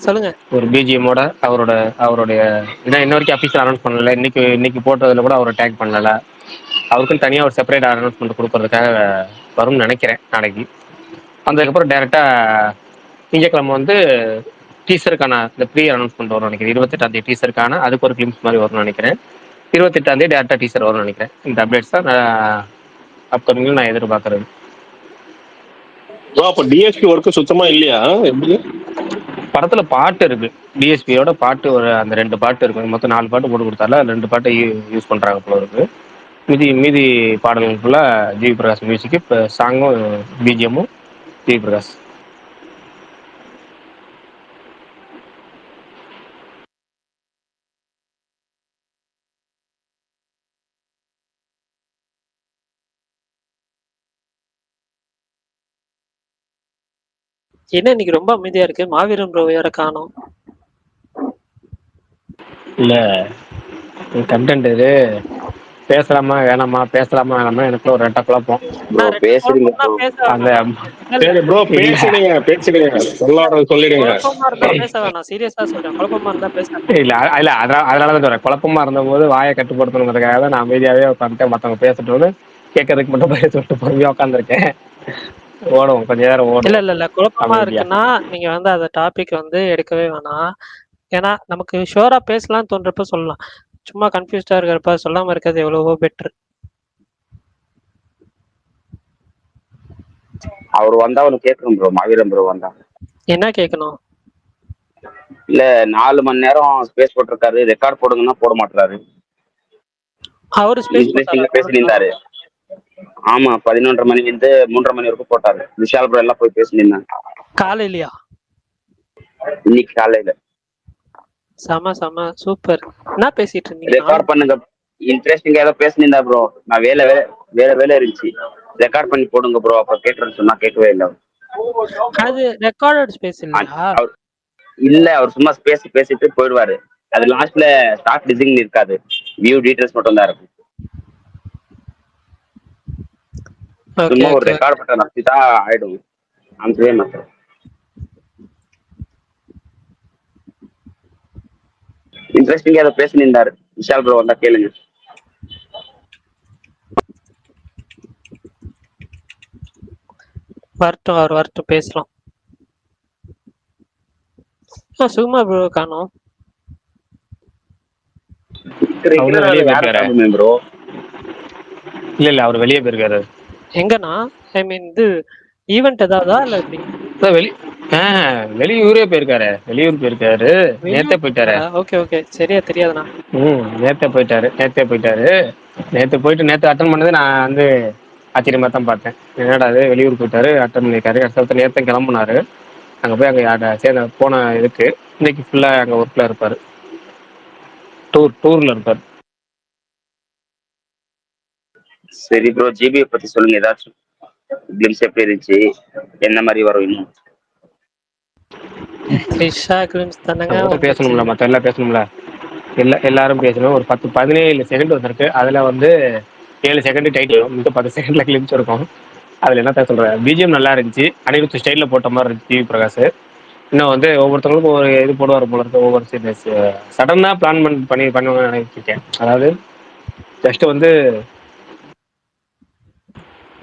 சொல்லுங்க. ஒரு பிஜிஎம்மோட அவருடைய இன்ன வரைக்கும் அஃபிஷியல் அனௌன்ஸ் பண்ணல. இன்னைக்கு போட்டதுல கூட அவரை டேக் பண்ணல. அவருக்குன்னு தனியாக ஒரு செப்பரேட் அனௌன்ஸ்மெண்ட் கொடுக்கறதுக்காக வரும்னு நினைக்கிறேன் நாளைக்கு. வந்ததுக்கப்புறம் டைரெக்டா திங்கக்கிழமை வந்து டீசருக்கான இந்த ப்ரீ அனௌன்ஸ்மெண்ட் வரும்னு நினைக்கிறேன். 28ஆம் டீசருக்கான அதுக்கு ஒரு கிளிம்ஸ் மாதிரி வரும்னு நினைக்கிறேன். 28ஆம் டேரக்டா டீசர் வரும்னு நினைக்கிறேன். இந்த அப்டேட்ஸ் தான் அப்கமிங்ல நான் எதிர்பார்க்கறது. அப்ப டிஎஸ்பி ஒர்க் சுத்தமா இல்லையா? எப்படி படத்துல பாட்டு இருக்கு, டிஎஸ்பியோட பாட்டு ஒரு அந்த 2 பாட்டு இருக்கு. மொத்தம் 4 பாட்டு போட்டு கொடுத்தால 2 பாட்டை யூஸ் பண்றாங்க போல இருக்கு. மீதி பாடல்கள் ஃபுல்லா ஜிவி பிரகாஷ் மியூசிக். இப்போ சாங்கும் பிஜிஎம்மும் ஜிவி பிரகாஷ். என்ன இன்னைக்கு ரொம்ப அமைதியா இருக்கு? மாவீரன் ப்ரோ வேற காணோம். இல்ல கண்டென்ட் இது பேசலாமா வேணாமா எனக்கு ஒரு ரெட்ட குழப்பம். பேச வேணாம், சீரியஸா சொல்றேன். குழப்பமா இருந்தா பேச இல்ல அதனாலதான் சொல்றேன். குழப்பமா இருந்த போது வாயை கட்டுப்படுத்தணுங்கிறதுக்காக தான் நான் அமைதியாவே உட்காந்துட்டு மத்தவங்க பேசிட்டு கேட்கறதுக்கு மட்டும் பேச சொல்லிட்டு பொறுமையா உட்காந்துருக்கேன். ஓடும் கொஞ்ச நேரம் ஓடும். இல்ல குழப்பமா இருக்குன்னா நீங்க வந்து அந்த டாபிக் வந்து எடுக்கவே வேணாம். ஏன்னா நமக்கு ஷோரா பேசலாம் தோன்றப்ப சொல்லலாம். சும்மா கன்ஃபியூஸ்டா இருக்கிறப்ப சொல்லாம இருக்கிறது எவ்வளவோ பெட்டர். அவர் வந்தா அவனு கேட்கணும் ப்ரோ. மாவீரன் ப்ரோ வந்தா என்ன கேட்கணும்? இல்ல 4 மணி நேரம் ஸ்பேஸ் போட்டிருக்காரு, ரெக்கார்ட் போடுங்கன்னா போட மாட்டாரு. அவரு பேசினிருந்தாரு. ஆமா 11:30 மணிலிருந்து 3:30 மணி வரைக்கும் போட்டாரு. விஷால் ப்ரோ எல்லாம் போய் பேசினிருந்தாங்க. காலையிலயா? இன்னைக்கு காலையில. செம சூப்பர். என்ன பேசிட்டு இருந்தீங்க? ரெக்கார்ட் பண்ணுங்க, இன்ட்ரெஸ்டிங்கா ஏதோ பேசினிருந்தா ப்ரோ. நான் வேலை இருந்துச்சு, ரெக்கார்ட் பண்ணி போடுங்க ப்ரோ. அப்ப கேட்டுறேன்னு சொன்னா கேட்கவே இல்லை. அது ரெக்கார்டட் ஸ்பேஸ் இல்லையா? இல்ல, அவர் சும்மா பேசிட்டு போயிடுவாரு. அது லாஸ்ட்ல ஸ்டார்ட் டிசிங் இருக்காது, வியூ டீடைல்ஸ் மட்டும் தான் இருக்கும். சும்மா ஒரு ரெக்கார்ட் பட்டன் நம்பிட்டா ஆயிடும், அனுப்பவே மாட்டேன். இன்ட்ரெஸ்டிங்கா அதை பேசினிருந்தாரு. விஷால் ப்ரோ வந்தா கேளுங்க. வரட்டும் பேசலாம். சும்மா ப்ரோ காணோம். இல்ல அவர் வெளியே போயிருக்காரு. எங்கண்ணா? ஐ மீன் இது ஈவென்ட் ஏதாவதா இல்ல எப்படி? வெளியூரே போயிருக்காரு. நேத்தே போயிட்டாரு. ஓகே சரியா தெரியாதுண்ணா. நேத்தே போயிட்டாரு. நேத்து அட்டன் பண்ணது நான் வந்து ஆச்சரியமா தான் பார்த்தேன். என்னடா அது வெளியூர் போயிட்டாரு, அட்டன் பண்ணிருக்காரு. அடுத்த நேரத்தை கிளம்புனாரு. அங்க போய் அங்க சேர்ந்த போன இதுக்கு இன்னைக்கு ஃபுல்லா அங்க ஒர்க்ல இருப்பாரு. டூர்ல இருப்பாரு. சரி ப்ரோ, ஜிபி பத்தி சொல்லுங்க. ஏதாச்சும் கிளிம்ஸ் எப்படி இருந்துச்சு, என்ன மாதிரி வரும் இன்னும்? பேசணும்ல, மத்த எல்லாம் பேசணும்ல. எல்லாரும் பேசணும். ஒரு 17 செகண்ட் வந்திருக்கு. அதுல வந்து 7 செகண்ட் டைட்டில், மிக 10 செகண்ட்ல கிளிம்ஸ் இருக்கும். அதுல என்ன சொல்றேன், பிஜிஎம் நல்லா இருந்துச்சு. அனிருத் ஸ்டைல்ல போட்ட மாதிரி இருந்துச்சு ஜிவி பிரகாஷ். இன்னும் வந்து ஒவ்வொருத்தவங்களுக்கும் ஒரு இது போடுவார் போல இருக்கு. ஒவ்வொரு சீரியஸ் சடனா பிளான் பண்ணுவாங்க நினைச்சிருக்கேன். அதாவது ஜஸ்ட் வந்து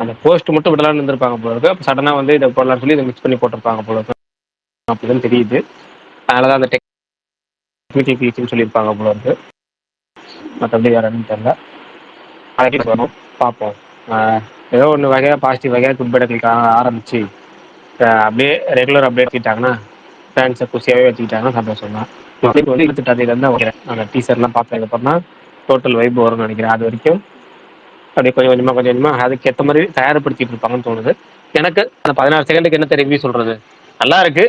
அந்த போஸ்ட் மட்டும் விடலான்னு இருந்திருப்பாங்க போல இருக்கு. அப்போ சடனா வந்து இதை போடலாம்னு சொல்லி இதை மிக்ஸ் பண்ணி போட்டிருப்பாங்க போல இருக்கு. அப்படிதான் தெரியுது. அதனாலதான் அந்த டெக்னிக்கல் சொல்லியிருப்பாங்க போல இருக்கு. மற்றபடி வேற என்னன்னு தெரியல. நாளைக்கு வரும் பார்ப்போம். ஏதோ ஒன்று வகையாக பாசிட்டிவ் வகையாக குட் பை ஆரம்பிச்சு அப்படியே ரெகுலர் அப்டேட் வச்சுக்கிட்டாங்கன்னா ஃபேன்ஸை குசியாகவே வச்சுக்கிட்டாங்கன்னா சந்தோஷம் தான். வந்து 28 தான் வைக்கிறேன். அந்த டீசர்லாம் பார்த்ததுக்கப்புறம் தான் டோட்டல் வைப் வரும்னு நினைக்கிறேன். அது வரைக்கும் அப்படியே கொஞ்சம் கொஞ்சமாக அதுக்கேற்ற மாதிரி தயார்படுத்திட்டு இருப்பாங்கன்னு தோணுது எனக்கு. அந்த 16 செகண்டுக்கு என்னத்த ரிவ்யூ சொல்கிறது, நல்லா இருக்கு.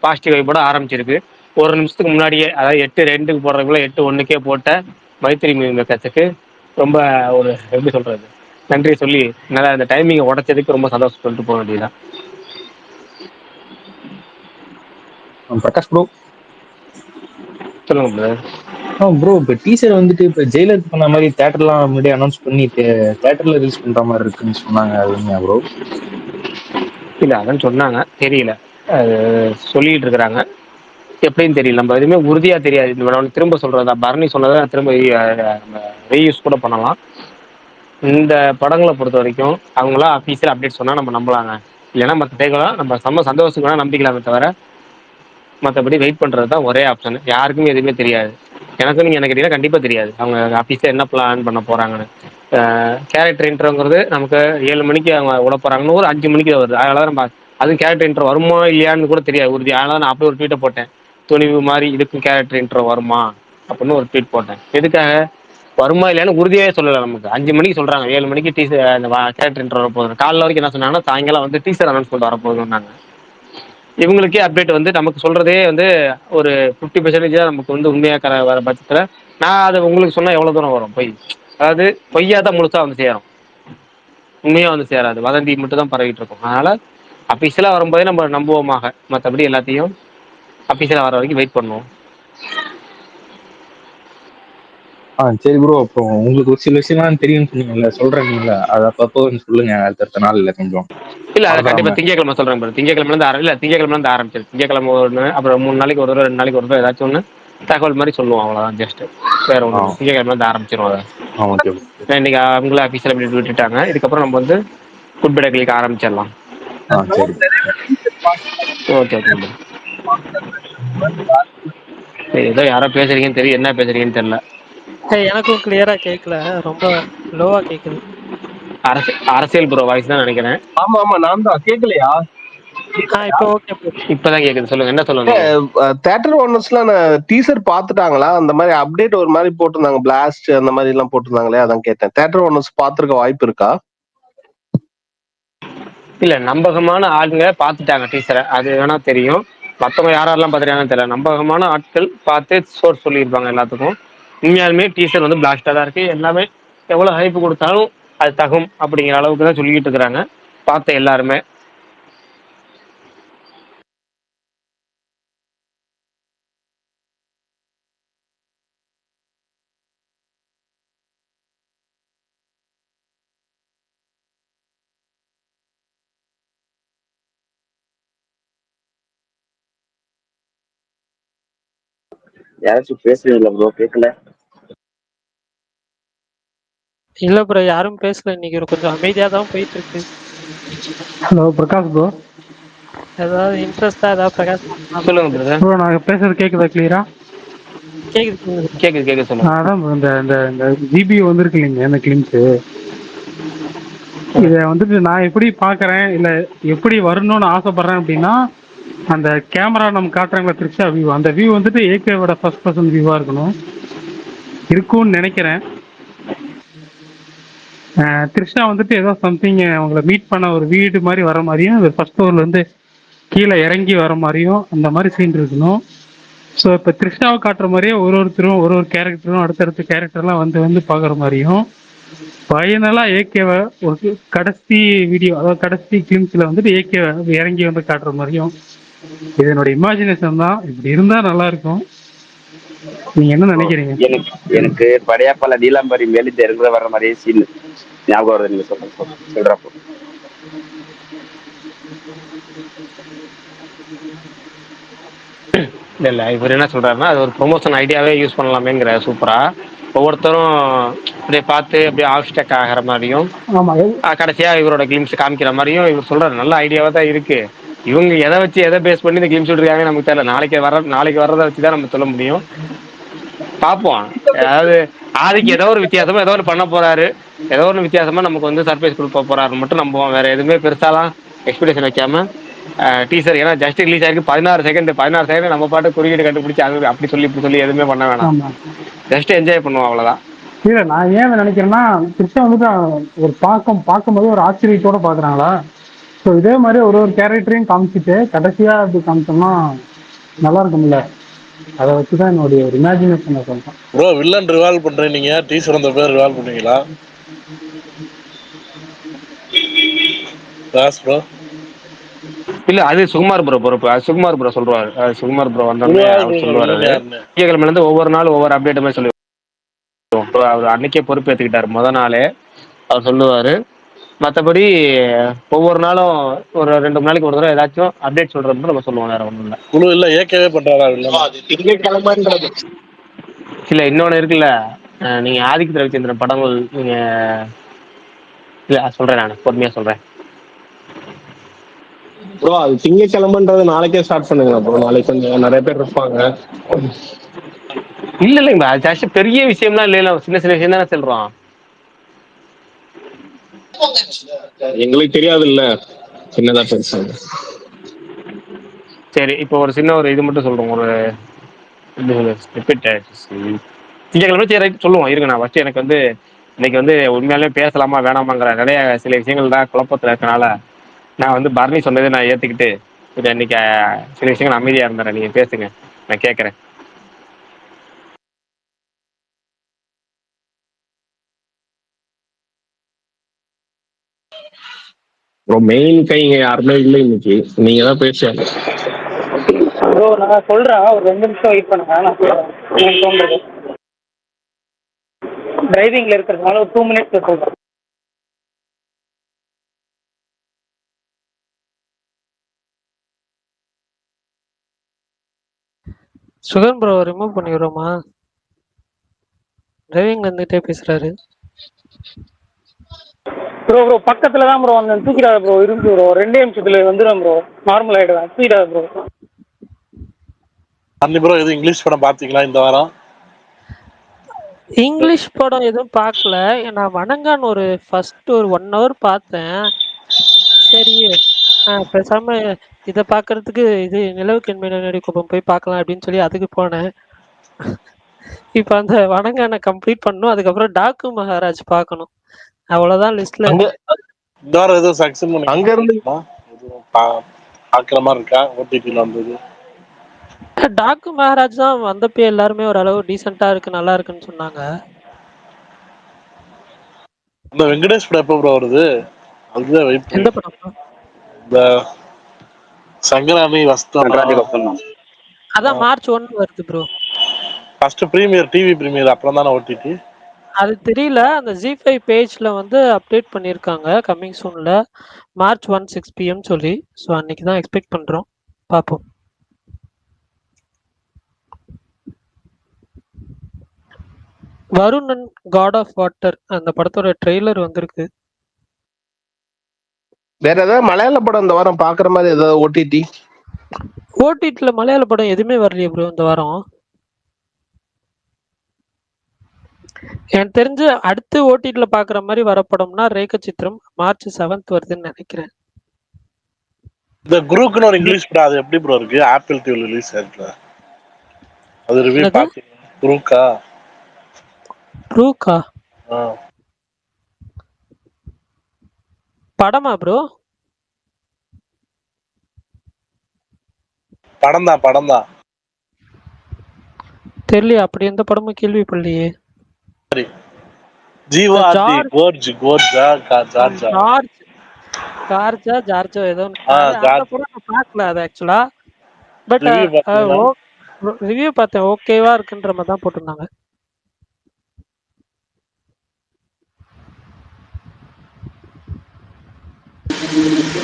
பாசிட்டிவ் வைப்போட ஆரம்பிச்சிருக்கு. ஒரு நிமிஷத்துக்கு முன்னாடியே, அதாவது 8:02 போடுறதுக்குள்ள 8:01 போட்ட மைத்திரி மேக்கர்ஸுக்கு ரொம்ப ஒரு எப்படி சொல்கிறது, நன்றி சொல்லி நல்லா இந்த டைமிங்கை உடச்சதுக்கு ரொம்ப சந்தோஷம் சொல்லிட்டு போக வேண்டியதுதான். பிரகாஷ் ப்ரோ சொல்லுங்க பிரதர். ப்ரோ இப்போ டீசர் வந்துட்டு இப்போ ஜெயிலருக்கு பண்ண மாதிரி தேட்டர்லாம் முன்னாடி அனௌன்ஸ் பண்ணி தேட்டர்ல ரிலீஸ் பண்ற மாதிரி இருக்குன்னு சொன்னாங்க. அது உண்மையா ப்ரோ? இல்லை அதான் சொன்னாங்க, தெரியல. அது சொல்லிட்டு இருக்கிறாங்க, எப்படின்னு தெரியல. நம்ம எதுவுமே உறுதியா தெரியாது. இந்த திரும்ப சொல்றதா பரணி சொன்னதை திரும்ப ரீயூஸ் கூட பண்ணலாம். இந்த படங்களை பொறுத்த வரைக்கும் அவங்களா அஃபீஷியல் அப்டேட் சொன்னா நம்ம நம்பலாங்க. இல்லைன்னா மற்ற டைம்லாம் நம்ம சந்தோஷத்துக்கு வேணா நம்பிக்கலாமே தவிர மற்றபடி வெயிட் பண்ணுறது தான் ஒரே ஆப்ஷன். யாருக்குமே எதுவுமே தெரியாது. எனக்கும் நீங்கள் என்ன கேட்டீங்கன்னா கண்டிப்பாக தெரியாது அவங்க ஆஃபீஸில் என்ன பிளான் பண்ண போகிறாங்கன்னு. கேரக்டர் இன்ட்ரோங்கிறது நமக்கு 7 மணிக்கு அவங்க விட போகிறாங்கன்னு ஒரு 5 மணிக்கு வருது. அதனால நம்ம அதுவும் கேரக்டர் இன்ட்ரோ வருமா இல்லையான்னு கூட தெரியாது உறுதி. அதனால நான் அப்படியே ஒரு ட்வீட்டை போட்டேன், துணிவு மாதிரி இதுக்கும் கேரக்டர் இன்ட்ரோ வருமா அப்படின்னு ஒரு ட்வீட் போட்டேன். எதுக்காக வருமா இல்லையான்னு உறுதியாகவே சொல்லலை. நமக்கு 5 மணிக்கு சொல்கிறாங்க, 7 மணிக்கு டீசர் அந்த கேரக்டர் இன்ட்ரோ வரப்போகுது. காலைல வரைக்கும் என்ன சொன்னாங்கன்னா சாயங்காலம் வந்து டீசர் அனௌன்ஸ்மெண்ட் வரப்போகுதுன்னாங்க. இவங்களுக்கே அப்டேட் வந்து நமக்கு சொல்றதே வந்து ஒரு 50% தான் நமக்கு வந்து உண்மையாக வர பட்சத்தில் நான் அதை உங்களுக்கு சொன்னால் எவ்வளோ தூரம் வரும் பொய். அதாவது பொய்யா தான் முழுசாக வந்து சேரும், உண்மையாக வந்து சேராது. வதந்தி மட்டும் தான் பரவிட்டு இருக்கும். அதனால அஃபீஷியலாக வரும்போதே நம்ம நம்புவோமாக, மற்றபடி எல்லாத்தையும் அஃபீஷியலாக வர வரைக்கும் வெயிட் பண்ணுவோம். சரி ப்ரோ. அப்போ உங்களுக்கு ஒரு சில விஷயம்லாம் தெரியும்னு சொன்னீங்கல்ல, சொல்றீங்கல்ல, அதை அப்பப்போ சொல்லுங்க அடுத்தடுத்த நாள் இல்லை கொஞ்சம். இல்லை அதை கண்டிப்பாக திங்கக்கிழமை சொல்கிறேன் ப்ரோ. திங்கக்கிழமைலேருந்து ஆரம்பிச்சிரு. திங்கக்கிழமை ஒன்று, அப்புறம் 3 நாளைக்கு ஒரு தடவை 2 நாளைக்கு ஒரு தடவை ஏதாச்சும் ஒன்று தகவல் மாதிரி சொல்லுவோம், அவ்வளோதான். ஜஸ்ட் வேற ஒன்று. திங்கக்கிழமைலேருந்து ஆரம்பிச்சிரும் அதை. ஓகே. இன்னைக்கு அவங்களே அஃபீஷியல் அப்டேட் விட்டுட்டாங்க. இதுக்கப்புறம் நம்ம வந்து குட் பை கிளிக் ஆரம்பிச்சிடலாம். சரி ஓகே ஓகே. ஏதோ யாரோ பேசுறீங்கன்னு தெரியும், என்ன பேசுறீங்கன்னு தெரியல. எனக்கும் கிளியரா கேட்கல, ரொம்ப லோவா கேக்குது. அரசியல் ப்ரோ வாய்ஸ் தான் நினைக்கிறேன். ஆமா ஆமா, நான் தான். கேட்கலையா? இப்போ ஓகே. இப்பதான் கேக்குது. சொல்லுங்க, என்ன சொல்லுங்க. தியேட்டர் ஓனர்ஸ்லாம் டீசர் பாத்துட்டாங்களா? அந்த மாதிரி அப்டேட் ஒரு மாதிரி போட்டிருந்தாங்க, பிளாஸ்ட் அந்த மாதிரி எல்லாம் போட்டிருந்தாங்களே, அதான் கேட்டேன். தியேட்டர் ஓனர்ஸ் பாத்துருக்க வாய்ப்பு இருக்கா? இல்ல, நம்பகமான ஆளுங்க பாத்துட்டாங்க டீசரை, அது வேணா தெரியும். மத்தவங்க யாரெல்லாம் பாத்துட்டாங்கன்னு தெரியல. நம்பகமான ஆட்கள் பார்த்து சோர்ஸ் சொல்லியிருப்பாங்க எல்லாத்துக்கும். உண்மையாலுமே டீசர் வந்து பிளாஸ்டா தான் இருக்கு. எல்லாமே எவ்வளவு ஹைப்பு கொடுத்தாலும் அது தகும் அப்படிங்கிற அளவுக்கு தான் சொல்லிக்கிட்டு இருக்கிறாங்க பார்த்த எல்லாருமே. யாராச்சும் பேசுறீங்களா ப்ரோ? கேட்கல. இல்ல ப்ரோ, யாரும் பேசல. இன்னைக்கு கொஞ்சம் அமைதியா தான் போயிட்டு இருக்கு. ஹலோ பிரகாஷ் ப்ரோ, ஏதாவது இன்ட்ரெஸ்டா ஏதாவது பிரகாஷ் சொல்லுங்க பிரதர். ப்ரோ நாங்க பேசுறது கேக்குதா கிளியரா? கேக்குது சொல்லுங்க. அதான் ப்ரோ, இந்த ஜிபி வந்திருக்கு இல்லைங்க, இந்த கிளிம்ஸ், இதை வந்துட்டு நான் எப்படி பாக்குறேன், இல்ல எப்படி வரணும்னு ஆசைப்படுறேன் அப்படின்னா, அந்த கேமரா நம்ம காட்டுறாங்களா த்ரிஷா வியூ, அந்த வியூ வந்துட்டு ஏகேவோட ஃபர்ஸ்ட் பர்சன் வியூவா இருக்கணும், இருக்கும்னு நினைக்கிறேன். த்ரிஷா வந்துட்டு ஏதோ சம்திங் அவங்கள மீட் பண்ண ஒரு வீடு மாதிரி வர மாதிரியும், ஃபர்ஸ்ட் ஃப்ளோர்ல இருந்து கீழே இறங்கி வர மாதிரியும் அந்த மாதிரி சீன் இருக்கணும். ஸோ இப்போ த்ரிஷாவை காட்டுற மாதிரியே ஒருத்தரும் ஒரு கேரக்டரும் அடுத்தடுத்த கேரக்டர்லாம் வந்து பார்க்குற மாதிரியும், ஃபைனலாக ஏகேவை ஒரு கடைசி வீடியோ, அதாவது கடைசி கிளிம்ஸில் வந்துட்டு ஏகேவை இறங்கி வந்து காட்டுற மாதிரியும், இது என்னோட இமேஜினேஷன் தான். இப்படி இருந்தால் நல்லா இருக்கும். நீங்க என்ன நினைக்கிறீங்க? எனக்கு படையாப்பால நீலாம்பரி மேலிட்டு இறங்குற வர்ற மாதிரியே சீன் ஞாபகம் வருது நீங்க சொல்றப்போ. இல்ல இவர் என்ன சொல்றாருன்னா, அது ஒரு ப்ரொமோஷன் ஐடியாவே யூஸ் பண்ணலாமேங்கிற. சூப்பரா ஒவ்வொருத்தரும் அப்படியே பார்த்து அப்படியே ஆப்ஸ்டெக் ஆகிற மாதிரியும், கடைசியா இவரோட கிளிம்ஸ் காமிக்கிற மாதிரியும் இவர் சொல்றாரு. நல்ல ஐடியாவா தான் இருக்கு. இவங்க எதை வச்சு எதை பேஸ் பண்ணி இந்த கேம் சொல்லிருக்காங்க நமக்கு தெரியல. நாளைக்கு வர்றதை வச்சுதான் நம்ம சொல்ல முடியும். பார்ப்போம். அதாவது ஆதிக்கு ஏதோ ஒரு வித்தியாசமா ஏதோ ஒரு பண்ண போறாரு, ஏதோ ஒரு வித்தியாசமா நமக்கு வந்து சர்ப்ரைஸ் கொடுக்க போறாரு மட்டும் நம்புவோம். வேற எதுவுமே பெருசாலாம் எக்ஸ்பெக்டேஷன் வைக்காம டீசர் ஏன்னா ஜஸ்ட் ரிலீஸ் ஆயிருக்கு 16 செகண்ட் நம்ம பாட்டு குறியீடு கண்டுபிடிச்சு அது அப்படி சொல்லி இப்படி சொல்லி எதுவுமே பண்ண வேணாம். ஆமா. ஜஸ்ட் என்ஜாய் பண்ணுவோம் அவ்வளவுதான். இல்ல நான் ஏன் நினைக்கிறேன்னா கிருஷ்ணா வந்துட்டு ஒரு பார்க்கும்போது ஒரு ஆச்சரியத்தோட பாக்குறாங்களா. ஸோ இதே மாதிரி ஒரு கேரக்டரையும் காமிச்சிட்டு கடைசியா அப்படி காமிச்சோம்னா நல்லா இருக்கும்ல. அதை வச்சுதான் என்னுடைய ஒரு இமேஜினேஷன் சொல்றேன். ப்ரோ வில்லன் ரிவால்வ் பண்றேன், நீங்க டீசர் அந்த பேர் ரிவால்வ் பண்ணுவீங்களா? ப்ரோ இல்ல அது சுகுமார் ப்ரோ பொறுப்பு. அது சுகுமார் ப்ரோ சொல்லுவாரு. சுகுமார் ப்ரோ வந்தோடனே அவர் சொல்லுவாரு. திங்கக்கிழமைல இருந்து ஒவ்வொரு நாள் ஒவ்வொரு அப்டேட் மாதிரி சொல்லுவார். அவர் அன்னைக்கே பொறுப்பு ஏற்றுக்கிட்டாரு. முத நாளே அவர் சொல்லுவாரு. மற்றபடி ஒவ்வொரு நாளும் ஒரு 2 மணி நாளைக்கு ஒரு தடவை ஏதாச்சும் அப்டேட் சொல்றது நம்ம சொல்லுவோம். வேற ஒன்றும் இல்லை. குழு இல்ல ஏற்கனவே பண்றாரா? இல்ல இன்னொன்னு இருக்குல்ல, நீங்க ஆதித்ய ரவிச்சந்திரன் படங்கள் நீங்க இல்ல சொல்றேன், நான் பொறுமையா சொல்றேன் ப்ரோ. அது திங்கக்கிழமைன்றது நாளைக்கே ஸ்டார்ட் பண்ணுங்க ப்ரோ. நாளைக்கு கொஞ்சம் நிறைய பேர் இருப்பாங்க. இல்லைங்க அது ஆக்சுவலி பெரிய விஷயம்லாம் இல்ல, சின்ன சின்ன விஷயம் தானே சொல்றோம். எங்களுக்கு தெரியாது இல்ல, சின்னதா பேசுறாங்க. சரி இப்போ ஒரு சின்ன ஒரு இது மட்டும் சொல்றோம். ஒரு திங்கக்கிழமை சரி ரைட் சொல்லுவோம். இருங்க நான் ஃபர்ஸ்ட் எனக்கு வந்து இன்னைக்கு வந்து உண்மையாலே பேசலாமா வேணாமாங்கிற நிறைய சில விஷயங்கள் தான் குழப்பத்தில் இருக்கனால நான் வந்து பரணி சொன்னதை நான் ஏற்றுக்கிட்டு இன்னைக்கு சில விஷயங்கள் அமைதியாக இருந்தேன். நீங்கள் பேசுங்க, நான் கேட்குறேன். மெயின் கை இங்க யாருமே இல்லை இன்னைக்கு, நீங்க தான் பேசுவாங்க. ப்ரோ நான் சொல்றேன், ஒரு 2 நிமிஷம் வெயிட் பண்ணுங்க. நான் சொல்றேன். டிரைவிங்ல இருக்கிறதுனால ஒரு 2 மினிட்ஸ் சொல்றேன். சுகன் ப்ரோ ரிமூவ் பண்ணிடுறோமா? டிரைவிங்ல இருந்துகிட்டே பேசுறாரு. ப்ரோ பக்கத்துல தான் ப்ரோ வந்து தூக்கிடாத ப்ரோ. இருந்து ப்ரோ 2 நிமிஷத்துல வந்துடும் ப்ரோ. நார்மல் ஆயிடுவேன். தூக்கிடாத ப்ரோ. அன்னி ப்ரோ எதுவும் இங்கிலீஷ் படம் பாத்தீங்களா இந்த வாரம்? இங்கிலீஷ் படம் எதுவும் பார்க்கல. நான் வணங்கான் ஒரு ஃபர்ஸ்ட் ஒரு 1 hour பார்த்தேன். சரி பேசாம இதை பார்க்கறதுக்கு இது நிலவுக்கு என்மை கோபம் போய் பார்க்கலாம் அப்படின்னு சொல்லி அதுக்கு போனேன். இப்ப அந்த வணங்கான கம்ப்ளீட் பண்ணும். அதுக்கப்புறம் டாக்கு மகாராஜ் பார்க்கணும். அவ்வளவுதான் லிஸ்ட்ல. இந்த வாரம் எதுவும் சக்சஸ் அங்க இருந்து பாக்குற மாதிரி இருக்கா? ஓடிடில வந்தது டாக்கு மகாராஜ் தான் வந்தப்போ எல்லாருமே ஓரளவு டீசெண்டா இருக்கு, நல்லா இருக்குன்னு சொன்னாங்க. இந்த வெங்கடேஷ் படம் எப்போ ப்ரோ வருது? அதுதான் வெயிட். எந்த படம்? இந்த சங்கராமி வஸ்தம். அதான் மார்ச் 1 வருது bro. First premier, TV premier, அப்புறம் தானே ஓடிடி. அது தெரியல. அந்த G5 பேஜ்ல வந்து அப்டேட் பண்ணிருக்காங்க கம்மிங் சூன்ல மார்ச் 1 6 PM சொல்லி. ஸோ அன்னைக்கு தான் எக்ஸ்பெக்ட் பண்றோம். பார்ப்போம். வருணன் காட் ஆஃப் வாட்டர் அந்த படத்தோட ட்ரெய்லர் வந்திருக்கு. வேற ஏதாவது மலையாள படம் இந்த வாரம் பாக்குற மாதிரி ஏதாவது ஓடிடி? ஓடிடில மலையாள படம் எதுவுமே வரலையே ப்ரோ இந்த வாரம். எனக்கு தெரிஞ்சு அடுத்து ஓடிடில பாக்குற மாதிரி வர படம்னா ரேக சித்திரம் மார்ச் 7 வருதுன்னு நினைக்கிறேன். இந்த குரூக்குன்னு ஒரு இங்கிலீஷ் படம், அது எப்படி ப்ரோ இருக்கு? ஆப்பிள் டிவில ரிலீஸ் ஆயிருக்கு. அது ரிவ்யூ பாத்தீங்க? குரூக்கா ப்ரூக்கா படமா ப்ரோ? படம் தான் தெரியல. அப்படி எந்த படமும் கேள்விப்படலையே. ஜார்ஜா ஏதோ அந்த படம் நான் பார்க்கல அது ஆக்சுவலா. பட் ரிவ்யூ பார்த்தேன், ஓகேவா இருக்குன்ற மாதிரி தான் போட்டிருந்தாங்க.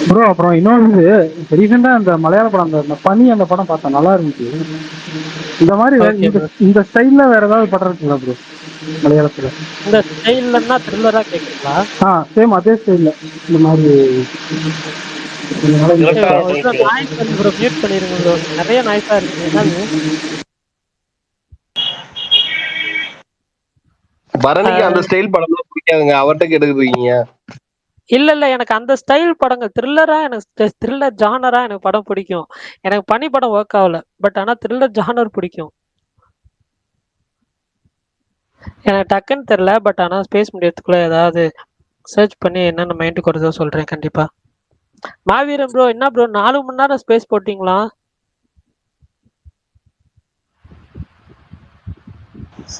ப்ரோ அப்புறம் இன்னொன்று ரீசெண்டா அந்த மலையாள படம் அந்த பனி அந்த படம் பார்த்தேன், நல்லா இருந்துச்சு. இந்த மாதிரி இந்த ஸ்டைல்ல வேற ஏதாவது படம் இருக்குங்களா ப்ரோ மலையாளத்துல? இந்த ஸ்டைல்னா த்ரில்லரா கேக்குறீங்களா? சேம் அதே ஸ்டைல்ல இந்த மாதிரி நாய்ஸ் வருது ப்ரோ, மியூட் பண்ணிருங்க ப்ரோ. நிறைய நாய்ஸா இருக்கு. என்னது? பரணிக்கு அந்த ஸ்டைல் படம் பிடிக்காதுங்க, அவர்கிட்ட கேட்டுக்கிறீங்க. இல்ல எனக்கு அந்த ஸ்டைல் படங்கள் த்ரில்லரா, எனக்கு த்ரில்லர் ஜானரா எனக்கு படம் பிடிக்கும். எனக்கு பனி படம் ஒர்க் ஆகல, பட் ஆனா த்ரில்லர் ஜானர் பிடிக்கும். எனக்கு டக்குன்னு தெரியல, பட் ஆனா ஸ்பேஸ் மீடியத்துக்குள்ள ஏதாவது சர்ச் பண்ணி என்னென்ன மைண்டுக்கு வருதோ சொல்றேன் கண்டிப்பா. மாவீரன் ப்ரோ, என்ன ப்ரோ 4 மணி நேரம் ஸ்பேஸ் போட்டீங்களா?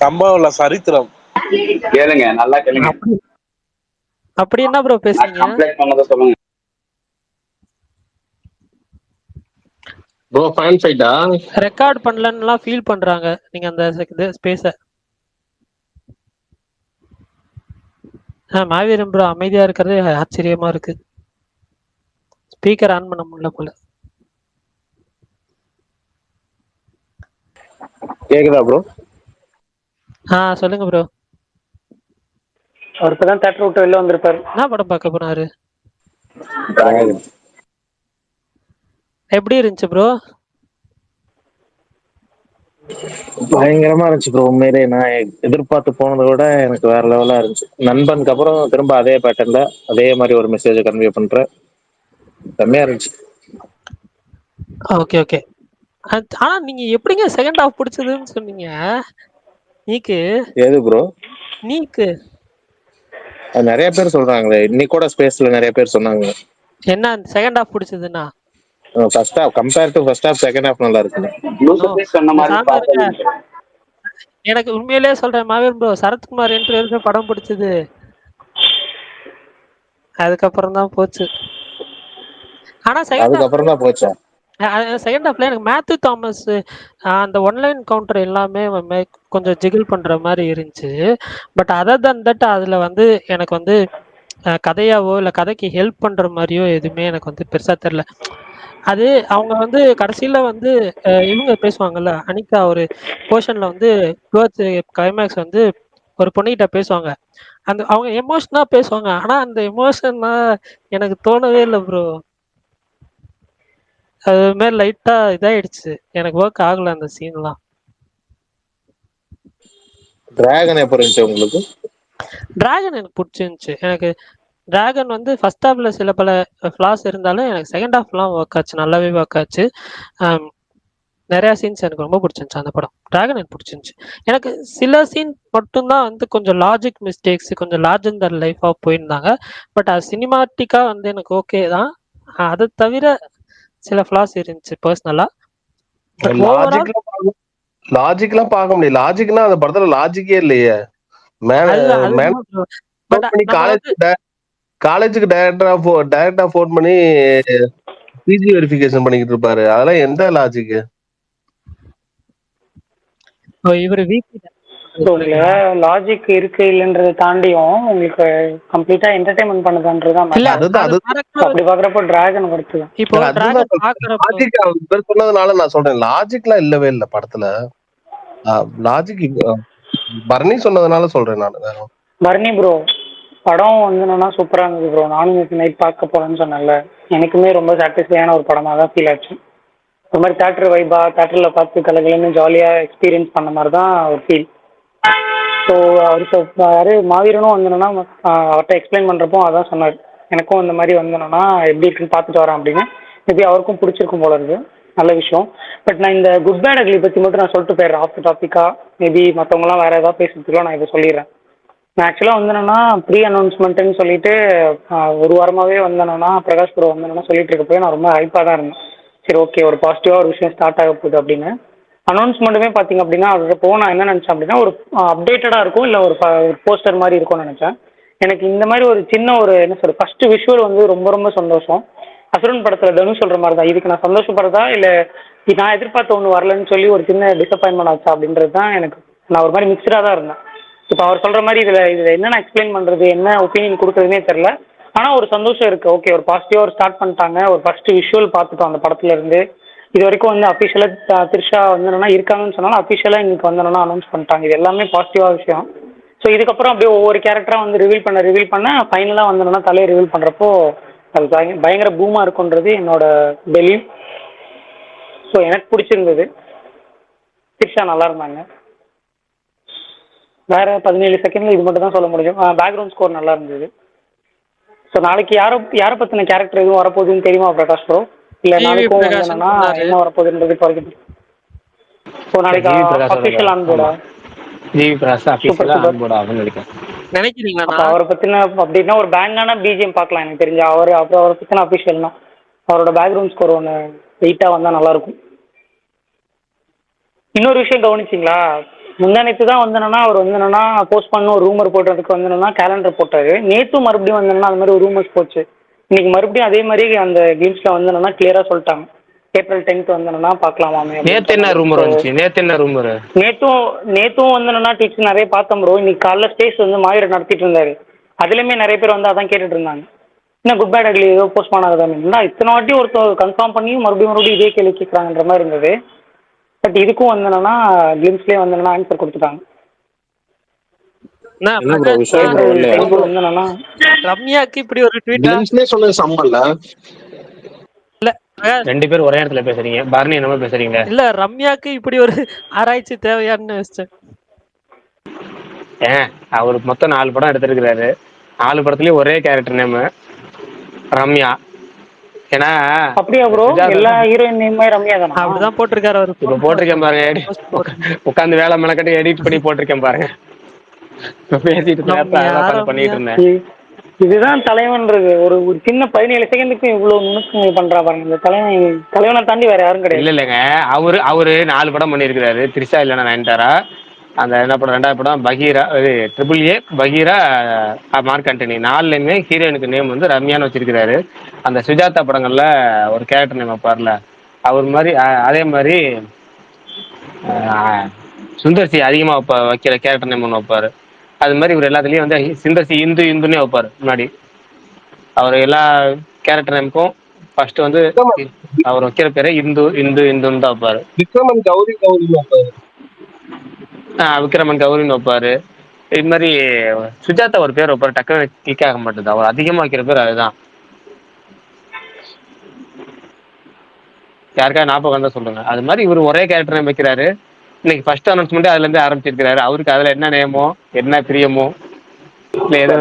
சம்பவம் இல்ல, சரித்திரம். கேளுங்க, நல்லா கேளுங்க. அப்படி என்ன ப்ரோ பேசுறீங்க? கம்ப்ளைண்ட் பண்ணதை சொல்லுங்க ப்ரோ. ஃபேன் ஃபைட்டா? ரெக்கார்ட் பண்ணலன்னுலாம் ஃபீல் பண்றாங்க நீங்க அந்த ஸ்பேஸ. மாவீரன் ப்ரோ அமைதியா இருக்கிறது ஆச்சரியமா இருக்கு. ஸ்பீக்கர் ஆன் பண்ண முடியல போல. கேக்குதா ப்ரோ? சொல்லுங்க ப்ரோ. அவர் இப்பதான் தேட்டர் விட்டு வெளில வந்திருப்பாரு. என்ன படம் பார்க்க போனாரு? எப்படி இருந்துச்சு ப்ரோ? பயங்கரமா இருந்துச்சு ப்ரோ. உண்மையிலே நான் எதிர்பார்த்து போனதை விட எனக்கு வேற லெவலா இருந்துச்சு. நண்பனுக்கு அப்புறம் திரும்ப அதே பேட்டர்ன்ல அதே மாதிரி ஒரு மெசேஜை கன்வே பண்ற செம்மையா இருந்துச்சு. Okay okay. ஆனா நீங்க எப்படிங்க செகண்ட் ஹாஃப் பிடிச்சதுன்னு சொன்னீங்க? நீக்கு எது ப்ரோ? நீக்கு அது நிறைய பேர் சொல்றாங்களே, இன்னைக்கு கூட ஸ்பேஸ்ல நிறைய பேர் சொன்னாங்க. என்ன செகண்ட் ஹாஃப் பிடிச்சதுன்னா? First half compare to first half second half நல்லா இருக்கு. எனக்கு உண்மையிலேயே சொல்றேன் மாவீரன் ப்ரோ, சரத்குமார் என்ட்ரி படம் பிடிச்சது. அதுக்கப்புறம் தான் போச்சு. ஆனா செகண்ட் ஹாஃப்ல எனக்கு மேத்யூ தாமஸ் அந்த ஒன்லைன் கவுண்டர் எல்லாமே கொஞ்சம் ஜிகிள் பண்ற மாதிரி இருந்துச்சு. பட் அதர் தன் தட் அதுல வந்து எனக்கு வந்து கதையாவோ இல்லை கதைக்கு ஹெல்ப் பண்ற மாதிரியோ எதுவுமே எனக்கு வந்து பெருசா தெரியல. அது அவங்க வந்து கடைசியில வந்து இவங்க பேசுவாங்கல்ல, அனிகா ஒரு போர்ஷன்ல வந்து கிளைமேக்ஸ் வந்து ஒரு பொண்ணுகிட்ட பேசுவாங்க. அந்த அவங்க எமோஷனா பேசுவாங்க. ஆனா அந்த எமோஷனா எனக்கு தோணவே இல்லை ப்ரோ. அது மாதிரி லைட்டா இதாயிடுச்சு, எனக்கு ஒர்க் ஆகல அந்த சீன்லாம். டிராகன் எப்போ இருந்துச்சு உங்களுக்கு? டிராகன் எனக்கு பிடிச்சிருந்துச்சு. எனக்கு டிராகன் வந்து ஃபர்ஸ்ட் ஹாஃப்ல சில பல ஃபிளாஸ் இருந்தாலும் எனக்கு செகண்ட் ஹாஃப்லாம் ஒர்க் ஆச்சு, நல்லாவே ஒர்க் ஆச்சு. நிறைய சீன்ஸ் எனக்கு ரொம்ப பிடிச்சிருந்துச்சு அந்த படம். டிராகன் எனக்கு பிடிச்சிருந்துச்சு. எனக்கு சில சீன் மட்டும்தான் வந்து கொஞ்சம் லாஜிக் மிஸ்டேக்ஸ், கொஞ்சம் லார்ஜர் தன் லைஃபா போயிருந்தாங்க. பட் அது சினிமாட்டிக்கா வந்து எனக்கு ஓகே தான். அதை தவிர சில ஃபிளாஸ் இருந்துச்சு பர்சனலா. லாஜிக்லாம் பார்க்க முடியாது. லாஜிக்னா அந்த படத்துல லாஜிக்கே இல்லையே. காலேஜுக்கு டைரக்டா ஃபோன் பண்ணி பிஜி வெரிஃபிகேஷன் பண்ணிக்கிட்டு இருப்பாரு. அதெல்லாம் எந்த லாஜிக்? இவரு லாஜிக் இருக்கு இல்லன்றதை தாண்டியும் உங்களுக்கு கம்ப்ளீட்டா என்டர்டைன்மெண்ட் பண்ணுதுன்றதுதான். அப்படி பாக்குறப்போ டிராகன் கொடுத்துதான். இப்போ லாஜிக் சொன்னதுனால நான் சொல்றேன், லாஜிக்லாம் இல்லவே இல்லை படத்துல. லாஜிக் பரணி சொன்னதுனால சொல்றேன் நான். பரணி ப்ரோ படம் வந்து என்னன்னா சூப்பரா இருந்தது ப்ரோ. நானும் நேற்று நைட் பார்க்க போறேன்னு சொன்னேன்ல, எனக்குமே ரொம்ப சாட்டிஸ்ஃபையான ஒரு படமா தான் ஃபீல் ஆச்சு. ஒரு மாதிரி தேட்டர் வைபா, தேட்டர்ல பார்த்து கலகலன்னு ஜாலியா எக்ஸ்பீரியன்ஸ் பண்ண மாதிரி தான் ஒரு ஃபீல். ஸோ அவருக்கு யாரு மாவீரனும் வந்தோன்னா அவர்கிட்ட எக்ஸ்பிளைன் பண்றப்போ அதான் சொன்னார், எனக்கும் இந்த மாதிரி வந்தோன்னா எப்படி இருக்குன்னு பார்த்துட்டு வரேன் அப்படின்னு. மேபி அவருக்கும் பிடிச்சிருக்கும் போல இருக்கு, நல்ல விஷயம். பட் நான் இந்த குட் பேட் அக்லி பத்தி மட்டும் நான் சொல்லிட்டு போயிடுறேன் ஆஃப் த டாபிக்கா. மேபி மற்றவங்களாம் வேற ஏதாவது பேசுறதுக்குலாம் நான் இதை சொல்லிடுறேன். நான் ஆக்சுவலாக வந்தேன்னா ப்ரீ அனௌன்ஸ்மெண்ட்டுன்னு சொல்லிட்டு ஒரு வாரமாகவே வந்தேன்னா பிரகாஷ் ப்ரோ வந்தேன்னா சொல்லிட்டு இருக்கப்போ நான் ரொம்ப ஹைப்பாக தான் இருந்தேன். சரி ஓகே, ஒரு பாசிட்டிவாக ஒரு விஷயம் ஸ்டார்ட் ஆக போகுது அப்படின்னு. அனௌன்ஸ்மெண்ட்டுமே பார்த்தீங்க அப்படின்னா அதுக்கு நான் என்ன நினச்சேன் அப்படின்னா ஒரு அப்டேட்டடாக இருக்கும், இல்லை ஒரு போஸ்டர் மாதிரி இருக்கும்னு நினச்சேன். எனக்கு இந்த மாதிரி ஒரு சின்ன ஒரு என்ன சொல்ற ஃபர்ஸ்ட் விஷுவல் வந்து ரொம்ப ரொம்ப சந்தோஷம். அசுரன் படத்தில் தனுஷ் சொல்கிற மாதிரி தான், இதுக்கு நான் சந்தோஷப்படுறதா இல்லை நான் எதிர்பார்த்த ஒன்று வரலன்னு சொல்லி ஒரு சின்ன டிசப்பாயின்மெண்ட் ஆச்சா அப்படின்றது தான் எனக்கு. நான் ஒரு மாதிரி மிக்சடாக தான் இருந்தேன். இப்போ அவர் சொல்கிற மாதிரி இதில் என்னென்ன எக்ஸ்பிளைன் பண்ணுறது, என்ன ஒப்பீனியன் கொடுக்குறதுனே தெரில. ஆனால் ஒரு சந்தோஷம் இருக்குது. ஓகே, ஒரு பாசிட்டிவாக ஒரு ஸ்டார்ட் பண்ணிட்டாங்க. ஒரு ஃபர்ஸ்ட் விஷுவல் பார்த்துட்டோம் அந்த படத்துலேருந்து. இது வரைக்கும் வந்து அஃபிஷியலாக த்ரிஷா வந்து இருக்காங்கன்னு சொன்னாலும் அஃபிஷியலாக இன்னைக்கு வந்து அனௌன்ஸ் பண்ணிட்டாங்க. இது எல்லாமே பாசிட்டிவாக விஷயம். ஸோ இதுக்கப்புறம் அப்படியே ஒவ்வொரு கேரக்டராக வந்து ரிவீல் பண்ண ஃபைனலாக வந்து தலையை ரிவீல் பண்ணுறப்போ அது பயங்கர பூமா இருக்குன்றது என்னோட பிலீவ். ஸோ எனக்கு பிடிச்சிருந்தது. த்ரிஷா நல்லா இருந்தாங்க. வேற 17 செகண்ட்ல இது மட்டும் தான் சொல்ல முடியும். பேக்ரவுண்ட் ஸ்கோர் நல்லா இருந்தது. ஸோ நாளைக்கு யாரை பத்தின கேரக்டர் எதுவும் வரப்போகுதுன்னு தெரியுமா பிரகாஷ் ப்ரோ? இல்ல நாளைக்கும் வந்து என்னன்னா என்ன வரப்போகுதுன்றது குறைக்குது. ஸோ நாளைக்கு அஃபிஷியல் ஆன் போர்டா? ஜிவி பிரகாஷ் அஃபிஷியலா ஆன் போர்டா அப்படின்னு நினைக்கிறீங்களா? அப்போ அவரை பத்தின அப்படின்னா ஒரு பேங்கான பிஜிஎம் பார்க்கலாம் எனக்கு தெரிஞ்ச. அப்புறம் அவரை பத்தின அஃபிஷியல்னா அவரோட பேக்ரவுண்ட் ஸ்கோர் ஒன்று வெயிட்டா வந்தா நல்லா இருக்கும். இன்னொரு விஷயம் கவனிச்சிங்களா? முந்தானத்து தான் வந்தனா அவர் வந்து போஸ்ட் பண்ண ஒரு ரூமர் போடுறதுக்கு வந்து கேலண்டர் போட்டாரு. நேற்றும் மறுபடியும் வந்தனா அது மாதிரி ஒரு ரூமர்ஸ் போச்சு. இன்னைக்கு மறுபடியும் அதே மாதிரி அந்த கேம்ஸ்ல வந்து கிளியரா சொல்லிட்டாங்க April 10th வந்து பார்க்கலாமாமே. நேத்து என்ன ரூமர் வந்துச்சு? நேத்தும் வந்து டிப்ஸ் நிறைய பார்த்தோம் ப்ரோ. இன்னைக்கு காலைல ஸ்டேஜ் வந்து மாவீரர் நடத்திட்டு இருந்தாரு. அதுலயுமே நிறைய பேர் வந்து அதான் கேட்டுட்டு இருந்தாங்க, என்ன குட் பேட் அக்லி ஏதோ போஸ்ட் பண்ணாதான் இத்தனை வாட்டி ஒருத்தர் கன்ஃபார்ம் பண்ணி மறுபடியும் இதே கேள்வி கேட்கறாங்கன்ற மாதிரி இருந்தது. பட் இதுக்கும் வந்து கேம்ஸ்லயே வந்து ஆன்சர் கொடுத்துட்டாங்க. ரம்யாக்கு இப்படி ஒரு ட்வீட் சொன்னது சம்பள இல்ல, ரெண்டு பேரும் ஒரே இடத்துல பேசுறீங்க. பரணி என்னமா பேசுறீங்க? இல்ல, ரம்யாக்கு இப்படி ஒரு ஆராய்ச்சி தேவையான்னு யோசிச்சேன். அவர் மொத்தம் 4 படம் எடுத்திருக்கிறாரு. 4 படத்துலயும் ஒரே கேரக்டர் நேம் ரம்யா. ஏன்னா அப்படியா ப்ரோ? எல்லா ஹீரோயின் நேமே ரம்யா தானா? அப்படிதான் போட்டிருக்காரு அவரு. இப்ப போட்டிருக்கேன் பாருங்க, உட்காந்து வேலை மெனக்கட்டி எடிட் பண்ணி போட்டிருக்கேன் பாருங்க. பேசிட்டு பண்ணிட்டு இருந்தேன். இதுதான் தலைவன்றது. ஒரு சின்ன 17 செகண்டுக்கு இவ்வளவு நுணுக்கங்கள் பண்றா பாருங்க. இந்த தலைவனை தாண்டி வேற யாரும் கிடையாது. இல்லைங்க, அவரு 4 படம் பண்ணியிருக்கிறாரு. த்ரிஷா இல்லைன்னா நயன்தாரா. அந்த என்ன படம், 2வது படம் Bagheera, AAA, Bagheera, Mark Antony. 4லையுமே ஹீரோயினுக்கு நேம் வந்து ரம்யான்னு வச்சிருக்கிறாரு. அந்த சுஜாதா படங்கள்ல ஒரு கேரக்டர் நேம் வைப்பார்ல அவர் மாதிரி. அதே மாதிரி சுந்தர்சி அதிகமா வைக்கிற கேரக்டர் நேம் ஒன்று வைப்பாரு. அது மாதிரி இவர் எல்லாத்துலயும் வந்து சுந்தர்சி இந்துன்னே வைப்பாரு. முன்னாடி அவர் எல்லா கேரக்டர் நேமுக்கும் ஃபர்ஸ்ட் வந்து அவர் வைக்கிற பேரை இந்துன்னு தான் வைப்பாரு. விக்ரமன் கௌரின்னு வைப்பாரு. இது மாதிரி சுஜாதா ஒரு பேர் வைப்பாரு, டக்குனு கிளிக் ஆக மாட்டேது. அவர் அதிகமா வைக்கிற பேர் அதுதான். யாருக்காவது ஞாபகம் தான் சொல்லுங்க. அது மாதிரி இவர் ஒரே கேரக்டர் நேம் வைக்கிறாரு. இன்னைக்கு ஃபர்ஸ்ட் அனௌன்ஸ்மெண்ட் அதுல இருந்து ஆரம்பிச்சிருக்கிறாரு. அவருக்கு அதுல என்ன நேமோ என்ன பிரியமோ இல்ல ஏதோ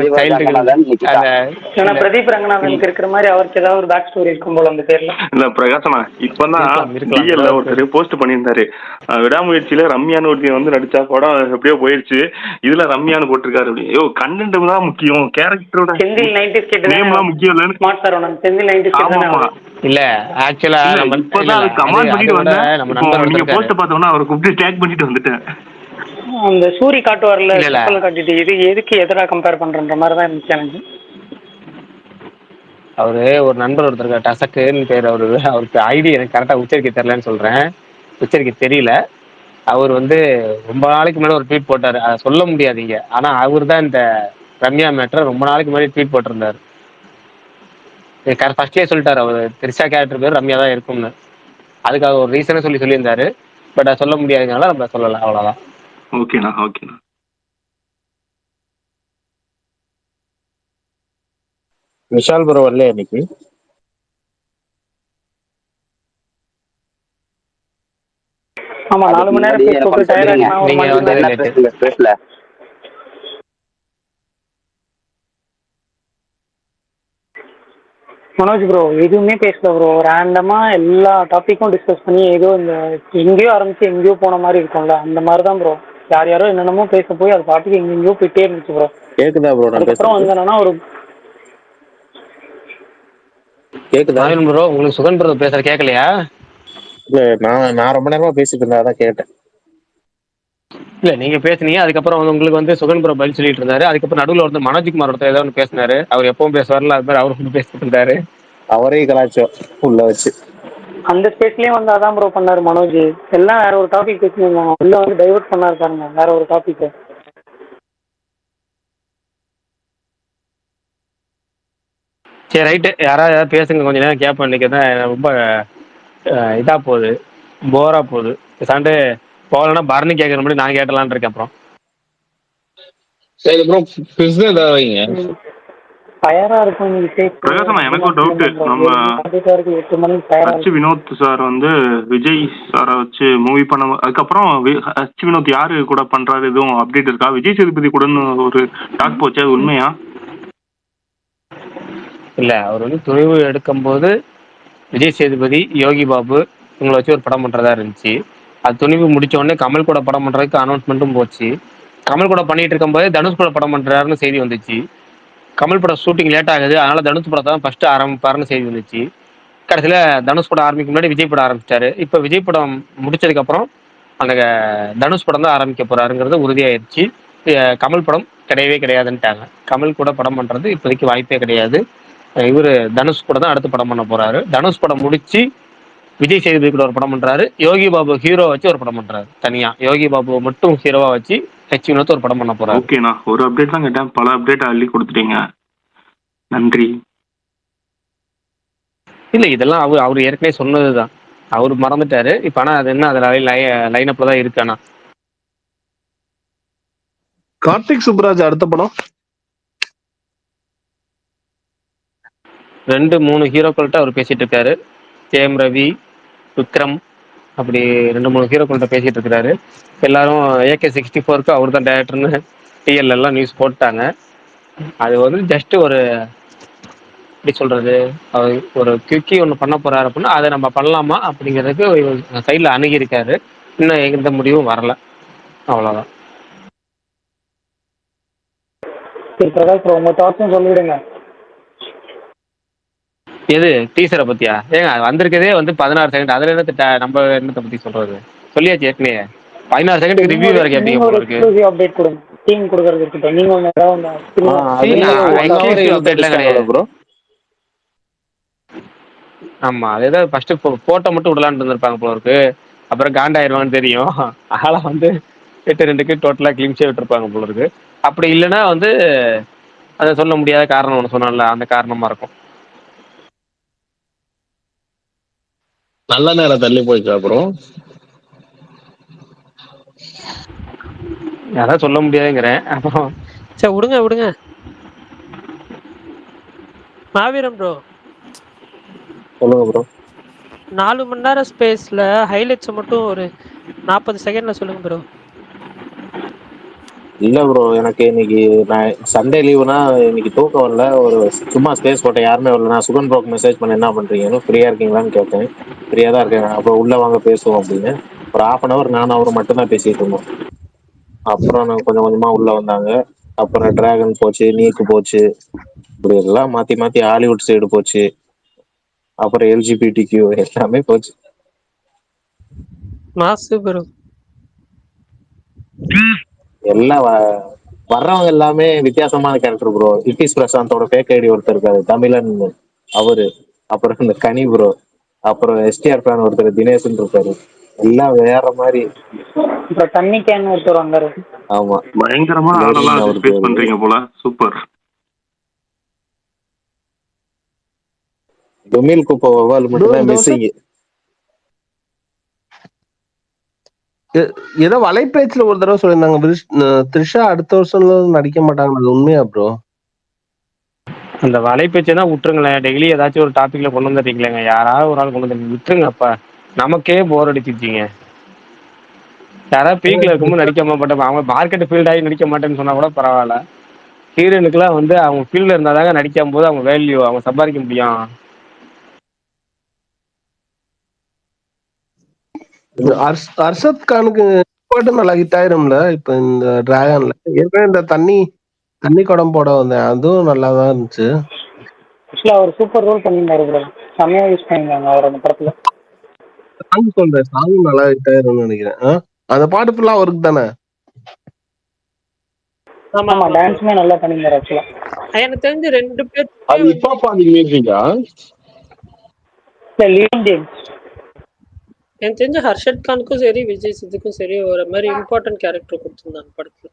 பிரதீப் ரங்கநாதனுக்கு இருக்கிற மாதிரி அவருக்கு ஏதாவது ஒரு பேக் ஸ்டோரி இருக்கும் போல அந்த பேர்ல. இல்ல பிரகாசனா, இப்பதான் டிஎல்ல ஒருத்தர் போஸ்ட் பண்ணியிருந்தாரு, விடாமுயற்சியில ரம்யான்னு ஒருத்தர் வந்து நடிச்சா படம் எப்படியோ போயிடுச்சு, இதுல ரம்யான்னு போட்டிருக்காரு. அப்படி கண்டென்ட் தான் முக்கியம், கேரக்டரோட நேம்லாம் முக்கியம் இல்ல. இல்ல ஆக்சுவலா இப்பதான் கமெண்ட் பண்ணிட்டு வந்தேன். நீங்க போஸ்ட் பார்த்தோம்னா அவரை கூப்பிட்டு டேக் பண்ணிட்டு வந்துட்டேன். அந்த சூரி காட்டுவார்ல, காட்டிட்டு இது எதுக்கு எதிராக கம்பேர் பண்ற மாதிரி தான் இருந்துச்சு எனக்கு. அவரு ஒரு நண்பர் ஒருத்தர் டசக்குன்னு பேர். அவருக்கு ஐடி எனக்கு கரெக்டா உச்சரிக்க தெரியலன்னு சொல்றேன், உச்சரிக்க தெரியல. அவர் வந்து ரொம்ப நாளைக்கு முன்னாடி ஒரு ட்வீட் போட்டாரு, அதை சொல்ல முடியாதீங்க. ஆனா அவர் தான் இந்த ரம்யா மேட்டர் ரொம்ப நாளைக்கு முன்னாடி ட்வீட் போட்டிருந்தாரு. ஃபர்ஸ்ட்லேயே சொல்லிட்டாரு அவர் த்ரிஷா கேரக்டர் பேர் ரம்யா தான் இருக்கும்னு. அதுக்காக ஒரு ரீசனை சொல்லியிருந்தாரு. பட் அதை சொல்ல முடியாதுனால நம்ம சொல்லலாம், அவ்வளவுதான். ஓகேண்ணா, ஓகேண்ணா. விஷால் ப்ரோ வரல இன்னைக்கு. ஆமா, 4 மணி நேரம் பேசல. மனோஜ் ப்ரோ எதுவுமே பேசல ப்ரோ. ரேண்டமா எல்லா டாபிக்கும் டிஸ்கஸ் பண்ணி ஏதோ இந்த எங்கேயோ ஆரம்பிச்சு எங்கேயோ போன மாதிரி இருக்கும்ல, அந்த மாதிரி தான் ப்ரோ. யாரோ என்னென்னமோ பேச போய் அது பாட்டுக்கு எங்கெங்கயோ போயிட்டே இருந்துச்சு ப்ரோ. கேக்குதா ப்ரோ? அதுக்கப்புறம் வந்தேன்னா ஒரு கேக்குதா ப்ரோ? உங்களுக்கு சுகன் ப்ரோ பேசுற கேட்கலையா? இல்ல, நான் ரொம்ப நேரமா பேசிட்டு இருந்தேன், அதான் கேட்டேன். இல்ல நீங்க பேசுனீங்க, அதுக்கப்புறம் வந்து உங்களுக்கு வந்து சுகன் ப்ரோ பதில் சொல்லிட்டு இருந்தாரு. அதுக்கப்புறம் நடுவில் வந்து மனோஜ்குமார் ஒருத்தர் ஏதோ ஒன்று பேசினாரு. அவர் எப்பவும் பேசுவார்ல, அது மாதிரி அவரு பேசிட்டு இருந்தாரு. அவரே கலாச்சோம் உள்ள வச்சு. அந்த ஸ்பேஸ்லயும் வந்து அதான் ப்ரோ பண்ணாரு மனோஜ். எல்லாம் வேற ஒரு டாபிக் பேசினாங்க, உள்ள வந்து டைவர்ட் பண்ணாரு பாருங்க வேற ஒரு டாபிக். சரி ரைட்டு, யாராவது பேசுங்க, கொஞ்ச நேரம் கேட்பேன். இன்னைக்கு தான் ரொம்ப இதா போகுது, போரா போகுது. சாண்டு போகலன்னா பரணி கேட்கற மாதிரி நான் கேட்டலான்னு இருக்கேன். அப்புறம் சரி ப்ரோ, பிஸ் ஏதாவது வைங்க. ஃபயரா இருக்கும் விஜய். பிரகாசனா எனக்கு ஒரு டவுட். நம்ம எட்டு மணிக்கு ஃபயரா ஹச் வினோத் சார் வந்து விஜய் சாரை வச்சு மூவி பண்ண அதுக்கப்புறம் ஹச் வினோத் யாரு கூட பண்றாரு எதுவும் அப்டேட் இருக்கா? விஜய் சேதுபதி கூட ஒரு டாக் போச்சு, அது உண்மையா? இல்ல, அவர் வந்து துணிவு எடுக்கும்போது விஜய் சேதுபதி, யோகி பாபு இவங்களை வச்சு ஒரு படம் பண்றதா இருந்துச்சு. அது துணிவு முடிச்ச உடனே கமல் கூட படம் பண்றதுக்கு அனௌன்ஸ்மெண்ட்டும் போச்சு. கமல் கூட பண்ணிட்டு இருக்கும்போது தனுஷ் கூட படம் பண்றாருன்னு செய்தி வந்துச்சு. கமல் படம் ஷூட்டிங் லேட் ஆகுது, அதனால தனுஷ் படத்தை தான் ஃபர்ஸ்ட் ஆரம்பிப்பாருன்னு செய்தி வந்துச்சு. கடைசியில தனுஷ் படம் ஆரம்பிக்க முன்னாடி விஜய் படம் ஆரம்பிச்சிட்டாரு. இப்ப விஜய் படம் முடிச்சதுக்கு அப்புறம் அந்த தனுஷ் படம் தான் ஆரம்பிக்க போறாருங்கிறது உறுதியாயிருச்சு. கமல் படம் கிடையவே கிடையாதுன்ட்டாங்க. கமல் கூட படம் பண்றது இப்போதைக்கு வாய்ப்பே கிடையாது. இவரு தனுஷ் கூட தான் அடுத்து படம் பண்ண போறாரு. தனுஷ் படம் முடிச்சு விஜய் சேதுபதி கூட ஒரு படம் பண்றாரு. யோகி பாபு ஹீரோ வச்சு ஒரு படம் பண்றாரு தனியா. யோகி பாபு மட்டும் ஹீரோவா வச்சு ஹெச் வினோத் ஒரு படம் பண்ண போறாரு. ஓகேண்ணா, ஒரு அப்டேட் தான் கேட்டேன், பல அப்டேட் அள்ளி கொடுத்துட்டீங்க, நன்றி. இல்ல, இதெல்லாம் அவரு ஏற்கனவே சொன்னதுதான். அவரு மறந்துட்டாரு இப்ப. ஆனா அது என்ன, அதுல லைன் அப்ல தான் இருக்கு. ஆனா கார்த்திக் சுப்ராஜ் அடுத்த படம் 2-3 ஹீரோக்கள்கிட்ட அவர் பேசிட்டு இருக்காரு. கேஎம் ரவி, விக்ரம், அப்படி 2-3 ஹீரோக்கள்கிட்ட பேசிட்டு இருக்காரு. எல்லாரும் AK-64க்கு அவர் தான் டேரக்டர்னு டிஎல் எல்லாம் நியூஸ் போட்டாங்க. அது வந்து ஜஸ்ட் ஒரு எப்படி சொல்றது, ஒரு கியூக்கி ஒன்று பண்ண போறாரு அப்படின்னா அதை நம்ம பண்ணலாமா அப்படிங்கிறதுக்கு சைடில் அணுகியிருக்காரு. இன்னும் எந்த முடிவும் வரல, அவ்வளோதான். பிரகாஷ் உங்க தாட்ஸும் சொல்லிவிடுங்க. எது டீசரை பத்தியா? ஏங்க வந்திருக்கதே வந்து 16 செகண்ட். அதுல என்ன நம்ம என்னத்தை பத்தி சொல்றது? சொல்லியாச்சு ஏற்கனவே. 16 செகண்டுக்கு ரிவ்யூ வேற கேட்பீங்க போல இருக்கு. அப்டேட் கொடுங்க, டீம் கொடுக்கறது இருக்கட்டும். நீங்க ஒன்று அப்டேட்லாம் கிடையாது. ஆமா, அதேதான் ஃபர்ஸ்ட் போட்டோ மட்டும் விடலான்னு இருந்திருப்பாங்க போல இருக்கு. அப்புறம் காண்டாயிருவான்னு தெரியும், ஆளா வந்து 8-2க்கு டோட்டலா கிளீன்ஸே விட்டுருப்பாங்க போல இருக்கு. அப்படி இல்லைன்னா வந்து அதை சொல்ல முடியாத காரணம் ஒன்று சொன்னால, அந்த காரணமா இருக்கும். நல்ல நேரம் தள்ளி போயிடுச்சு. அப்புறம் அதான் சொல்ல முடியாதுங்கிறேன். அப்புறம் சரி விடுங்க. மாவீரம் ப்ரோ சொல்லுங்க ப்ரோ. 4 மணி நேரம் ஸ்பேஸ்ல ஹைலைட்ஸ் மட்டும் ஒரு 40 செகண்ட்ல சொல்லுங்க ப்ரோ. இல்ல ப்ரோ, எனக்கு இன்னைக்கு நான் சண்டே லீவுனா இன்னைக்கு தூக்கம் வரல. ஒரு சும்மா ஸ்பேஸ் போட்டேன், யாருமே வரல. நான் சுகன் ப்ரோக்கு மெசேஜ் பண்ண என்ன பண்றீங்கன்னு, ஃப்ரீயா இருக்கீங்களான்னு கேட்டேன். ஃப்ரீயா தான் இருக்கேன், அப்புறம் உள்ள வாங்க பேசுவோம் அப்படின்னு. ஒரு 1/2 hour நானும் அவரும் மட்டும் தான் பேசிட்டு இருந்தோம். அப்புறம் நான் கொஞ்சம் கொஞ்சமா உள்ள வந்தாங்க. அப்புறம் டிராகன் போச்சு, நீக்கு போச்சு, இப்படி எல்லாம் மாத்தி மாத்தி ஹாலிவுட் சைடு போச்சு. அப்புறம் LGBTQ எல்லாமே போச்சு. மாசு ப்ரோ. எல்லாம் வர்றவங்க எல்லாமே வித்தியாசமான கேரக்டர் ப்ரோ. இட்டிஸ் பிரசாந்தோட ஃபேக் ஐடி ஒருத்தர் இருக்காரு, தமிழன் அவரு. அப்புறம் இந்த கனி ப்ரோ, அப்புறம் STR ஃபேன் ஒருத்தர் தினேஷ்ன்னு இருக்காரு. எல்லாம் வேற மாதிரி. அப்புறம் தண்ணி கேன் ஒருத்தர் வந்தாரு. ஆமா, பயங்கரமா ஆளெல்லாம் வச்சு ஸ்பேஸ் பண்றீங்க போல, சூப்பர். டொமில் குப்பை வவால் மட்டும்தான் மிஸ்ஸிங். ஏதோ வலைபேச்சுல ஒரு தடவை சொல்லியிருந்தாங்க த்ரிஷா அடுத்த வருஷம் நடிக்க மாட்டாங்க, அது உண்மையா ப்ரோ? அந்த வலைப்பேச்சை தான் விட்டுருங்களேன். டெய்லி ஏதாச்சும் ஒரு டாபிக்ல கொண்டு வந்துட்டீங்களேங்க. யாராவது ஒரு ஆள் கொண்டு வந்து விட்டுருங்க. அப்ப நமக்கே போர் அடிச்சிருச்சீங்க. யாராவது பீக்ல இருக்கும்போது நடிக்க மாட்டேன், அவங்க மார்க்கெட் ஃபீல்ட் ஆகி நடிக்க மாட்டேன்னு சொன்னா கூட பரவாயில்ல. ஹீரோயினுக்குலாம் வந்து அவங்க ஃபீல்ட்ல இருந்தாதாங்க நடிக்கும் போது அவங்க வேல்யூ, அவங்க சம்பாதிக்க முடியும். அர்ஷத் கானுக்கு பாட்டு நல்லா ஹிட் ஆயிரும்ல இப்ப இந்த டிராகன்ல. ஏற்கனவே இந்த தண்ணி குடம் போட வந்தேன், அதுவும் நல்லா தான் இருந்துச்சு. ஆக்சுவலா அவர் சூப்பர் ரோல் பண்ணியிருந்தாரு ப்ரோ, செம்மையா யூஸ் பண்ணியிருந்தாங்க அவர் அந்த படத்துல. சாங் நல்லா ஹிட் ஆயிரும்னு நினைக்கிறேன். அந்த பாட்டு ஃபுல்லா அவருக்கு தானே? ஆமா, டான்ஸுமே நல்லா பண்ணியிருந்தாரு ஆக்சுவலா. எனக்கு தெரிஞ்சு 2 பேர் அது இப்போ பாதி மியூசிக்கா இல்ல லியோன் ஜேம்ஸ். எனக்கு தெரிஞ்ச ஹர்ஷத் கானுக்கும் சரி விஜய் சித்துக்கும் சரி ஒரு மாதிரி இம்பார்ட்டன்ட் கேரக்டர் கொடுத்துருந்தாங்க படத்துல.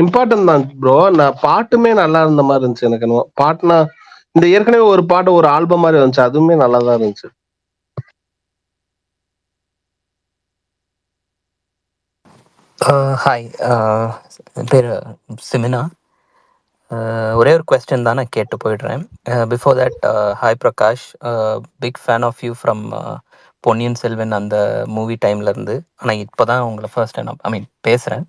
இம்பார்ட்டன்ட் தான் ப்ரோ. நான் பாட்டுமே நல்லா இருந்த மாதிரி இருந்துச்சு எனக்கு. பாட்டுனா இந்த ஏற்கனவே ஒரு பாட்டு ஒரு ஆல்பம் மாதிரி இருந்துச்சு, அதுவுமே நல்லா தான் இருந்துச்சு. ஹாய், என் பேர் சிமினா. ஒரே ஒரு கொஸ்டின் தான் நான் கேட்டு போயிடுறேன். Before that, hi Prakash, big fan of you from Ponniyin Selvan அந்த மூவி டைம்லேருந்து. ஆனால் இப்போ தான் உங்களை ஃபர்ஸ்ட் டைம் பேசுகிறேன்.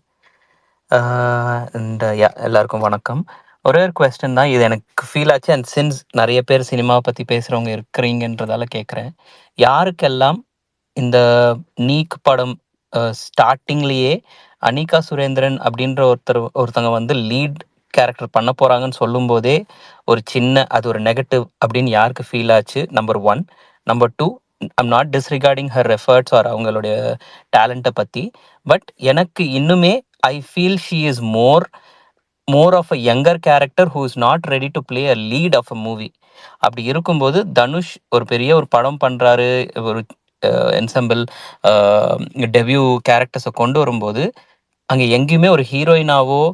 அண்ட் எல்லாருக்கும் வணக்கம். ஒரே ஒரு கொஸ்டின் தான், இது எனக்கு ஃபீல் ஆச்சு. அண்ட் சின்ஸ் நிறைய பேர் சினிமாவை பற்றி பேசுகிறவங்க இருக்கிறீங்கன்றதால கேட்குறேன். யாருக்கெல்லாம் இந்த நீக் படம் ஸ்டார்டிங்லேயே அனிகா சுரேந்திரன் அப்படின்ற ஒருத்தங்க வந்து லீட் கேரக்டர் பண்ண போகிறாங்கன்னு சொல்லும்போதே ஒரு சின்ன அது ஒரு நெகட்டிவ் அப்படின்னு யாருக்கு ஃபீல் ஆச்சு? Number 1. Number 2, I'm not disregarding her efforts or அவங்களுடைய டேலண்ட்டை பற்றி. பட் எனக்கு இன்னுமே I feel she is more of a younger character who is not ready to play a lead of a movie. அப்படி இருக்கும்போது தனுஷ் ஒரு பெரிய ஒரு படம் பண்ணுறாரு, ஒரு என்சம்பிள் டெபியூ கேரக்டர்ஸை கொண்டு வரும்போது அங்கே எங்கேயுமே ஒரு ஹீரோயினாவோ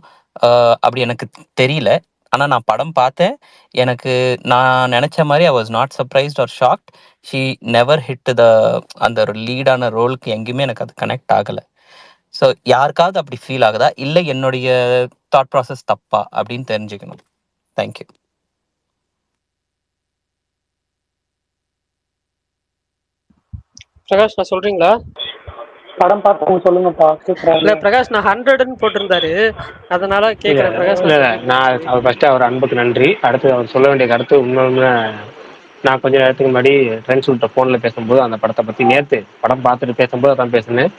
அப்படி எனக்கு தெரியல. ஆனால் நான் படம் பார்த்தேன். எனக்கு நான் நினச்ச மாதிரி I was not surprised or shocked. She never hit அந்த ஒரு லீடான ரோலுக்கு எங்கேயுமே எனக்கு அது கனெக்ட் ஆகலை. ஸோ யாருக்காவது அப்படி ஃபீல் ஆகுதா, இல்லை என்னுடைய தாட் ப்ராசஸ் தப்பா அப்படின்னு தெரிஞ்சுக்கணும். தேங்க்யூ. பிரகாஷ், நான் சொல்றீங்களா? படம் பார்த்தவங்க சொல்லுங்கப்பா. இல்ல பிரகாஷ், நான் 100ன்னு போட்டிருந்தாரு, அதனால கேக்குறேன். பிரகாஷ், நான் அவர் ஃபர்ஸ்ட் அவர் அன்புக்கு நன்றி. அடுத்து அவர் சொல்ல வேண்டிய கருத்து இன்னொன்று. நான் கொஞ்சம் நேரத்துக்கு முன்னாடி ஃப்ரெண்ட்ஸ் கிட்ட ஃபோனில் பேசும்போது அந்த படத்தை பற்றி நேற்று படம் பார்த்துட்டு பேசும்போது அதான் பேசினேன்.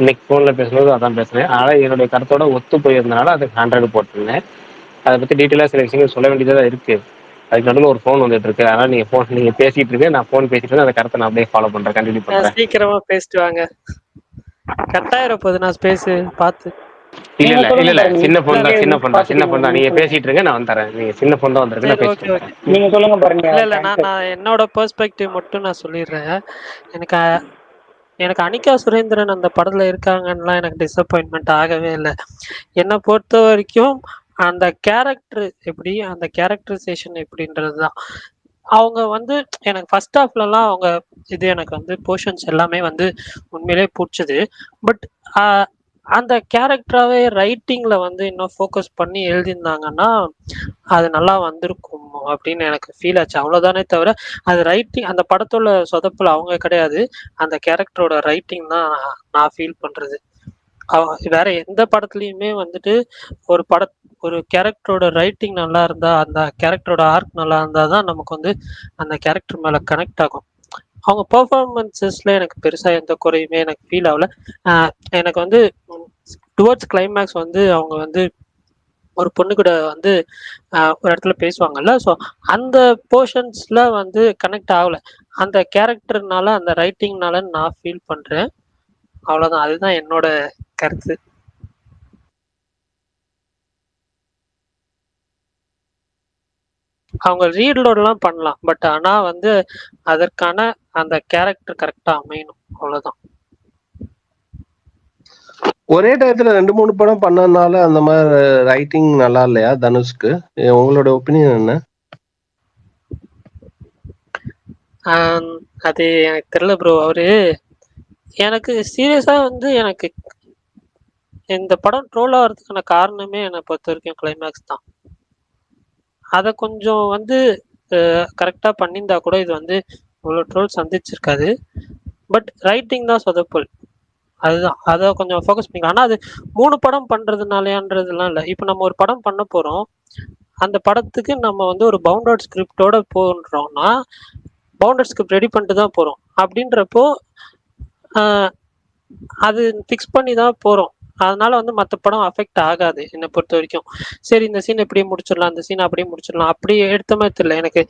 இன்னைக்கு ஃபோனில் பேசும்போது அதான் பேசினேன். அதனால் என்னுடைய கருத்தோட ஒத்து போயிருந்தனால அதுக்கு 100 போட்டிருந்தேன். அதை பற்றி டீட்டெயிலாக சில விஷயங்கள் சொல்ல வேண்டியதாக இருக்குது. அதுக்கு நடுவில் ஒரு ஃபோன் வந்துட்டு இருக்கு. அதனால் நீங்கள் பேசிட்டு இருக்கு, நான் ஃபோன் பேசிட்டு இருக்கேன். அந்த கருத்தை நான் அப்படியே ஃபாலோ பண்ணுறேன், கண்டினியூ பண்ணுறேன். சீக்கிரமா பேசிட்டு வாங்க. கட்டாயிரம் போகுது நான் பேசு பார்த்து. இல்ல சின்ன பொண்ணு தான். நீங்க பேசிட்டு இருங்க, நான் வந்துறேன். நீங்க சின்ன பொண்ணு தான் வந்திருக்கு. நீங்க சொல்லுங்க பாருங்க. இல்ல நான் என்னோட பெர்ஸ்பெக்டிவ் மட்டும் நான் சொல்லிடுறேன். எனக்கு அனிகா சுரேந்திரன் அந்த படத்துல இருக்காங்கன்னா எனக்கு டிசப்பாயின்மெண்ட் ஆகவே இல்லை. என்னை பொறுத்த வரைக்கும் அந்த கேரக்டர் எப்படி, அந்த கேரக்டரைசேஷன் எப்படின்றது தான். அவங்க வந்து எனக்கு ஃபர்ஸ்ட் ஹாஃப்லலாம் அவங்க இது எனக்கு வந்து போர்ஷன்ஸ் எல்லாமே வந்து உண்மையிலே பிடிச்சது. பட் அந்த கேரக்டராகவே ரைட்டிங்கில் வந்து இன்னும் ஃபோக்கஸ் பண்ணி எழுதியிருந்தாங்கன்னா அது நல்லா வந்திருக்கும் அப்படின்னு எனக்கு ஃபீல் ஆச்சு. அவ்வளோதானே தவிர அது ரைட்டிங், அந்த படத்தோட சொதப்பில் அவங்க கிடையாது, அந்த கேரக்டரோட ரைட்டிங் தான் நான் ஃபீல் பண்ணுறது. வேற எந்த படத்துலையுமே வந்துட்டு ஒரு கேரக்டரோட ரைட்டிங் நல்லா இருந்தா, அந்த கேரக்டரோட ஆர்க் நல்லா இருந்தா தான் நமக்கு வந்து அந்த கேரக்டர் மேலே கனெக்ட் ஆகும். அவங்க பெர்ஃபார்மன்ஸஸ்ல எனக்கு பெருசா எந்த குறையுமே எனக்கு ஃபீல் ஆகல. எனக்கு வந்து டுவர்ட்ஸ் கிளைமேக்ஸ் வந்து அவங்க வந்து ஒரு பொண்ணு கூட வந்து ஒரு இடத்துல பேசுவாங்கல்ல, ஸோ அந்த போர்ஷன்ஸ்ல வந்து கனெக்ட் ஆகல. அந்த கேரக்டர்னால, அந்த ரைட்டிங்னால நான் ஃபீல் பண்றேன். அவ்வளவுதான், அதுதான் என்னோட கருத்து. அவங்க ரீலோடலாம் பண்ணலாம், பட் ஆனா வந்து அதற்கான அந்த கேரக்டர் கரெக்டா அமையணும், அவ்வளவுதான். ஒரே டயத்துல 2-3 படம் பண்ணதுனால அந்த மாதிரி ரைட்டிங் நல்லா இல்லையா தனுஷ்க்கு? உங்களோட ஒப்பீனியன் என்ன? அது எனக்கு தெரியல ப்ரோ. அவரு எனக்கு சீரியஸா வந்து எனக்கு இந்த படம் ட்ரோல் ஆகிறதுக்கான காரணமே என்னை பொறுத்த வரைக்கும் கிளைமேக்ஸ் தான். அதை கொஞ்சம் வந்து கரெக்டாக பண்ணியிருந்தா கூட இது வந்து இவ்வளோ ட்ரோல் சந்திச்சிருக்காது. பட் ரைட்டிங் தான் சொதப்பல், அதுதான். அதை கொஞ்சம் ஃபோக்கஸ் பண்ணிக்கலாம். ஆனால் அது 3 படம் பண்ணுறதுனாலன்றதுலாம் இல்லை. இப்போ நம்ம ஒரு படம் பண்ண போகிறோம், அந்த படத்துக்கு நம்ம வந்து ஒரு பவுண்டட் ஸ்கிரிப்டோட போன்றோம்னா பவுண்டட் ஸ்கிரிப்ட் ரெடி பண்ணிட்டு தான் போகிறோம். அப்படின்றப்போ அது ஃபிக்ஸ் பண்ணி தான் போகிறோம். அதனால வந்து மற்ற படம் அஃபெக்ட் ஆகாது என்னை பொறுத்த வரைக்கும். சரி, இந்த சீன் எப்படியே முடிச்சிடலாம், இந்த சீன் அப்படியே முடிச்சிடலாம், அப்படி எடுத்த மாதிரி தெரியல எனக்கு.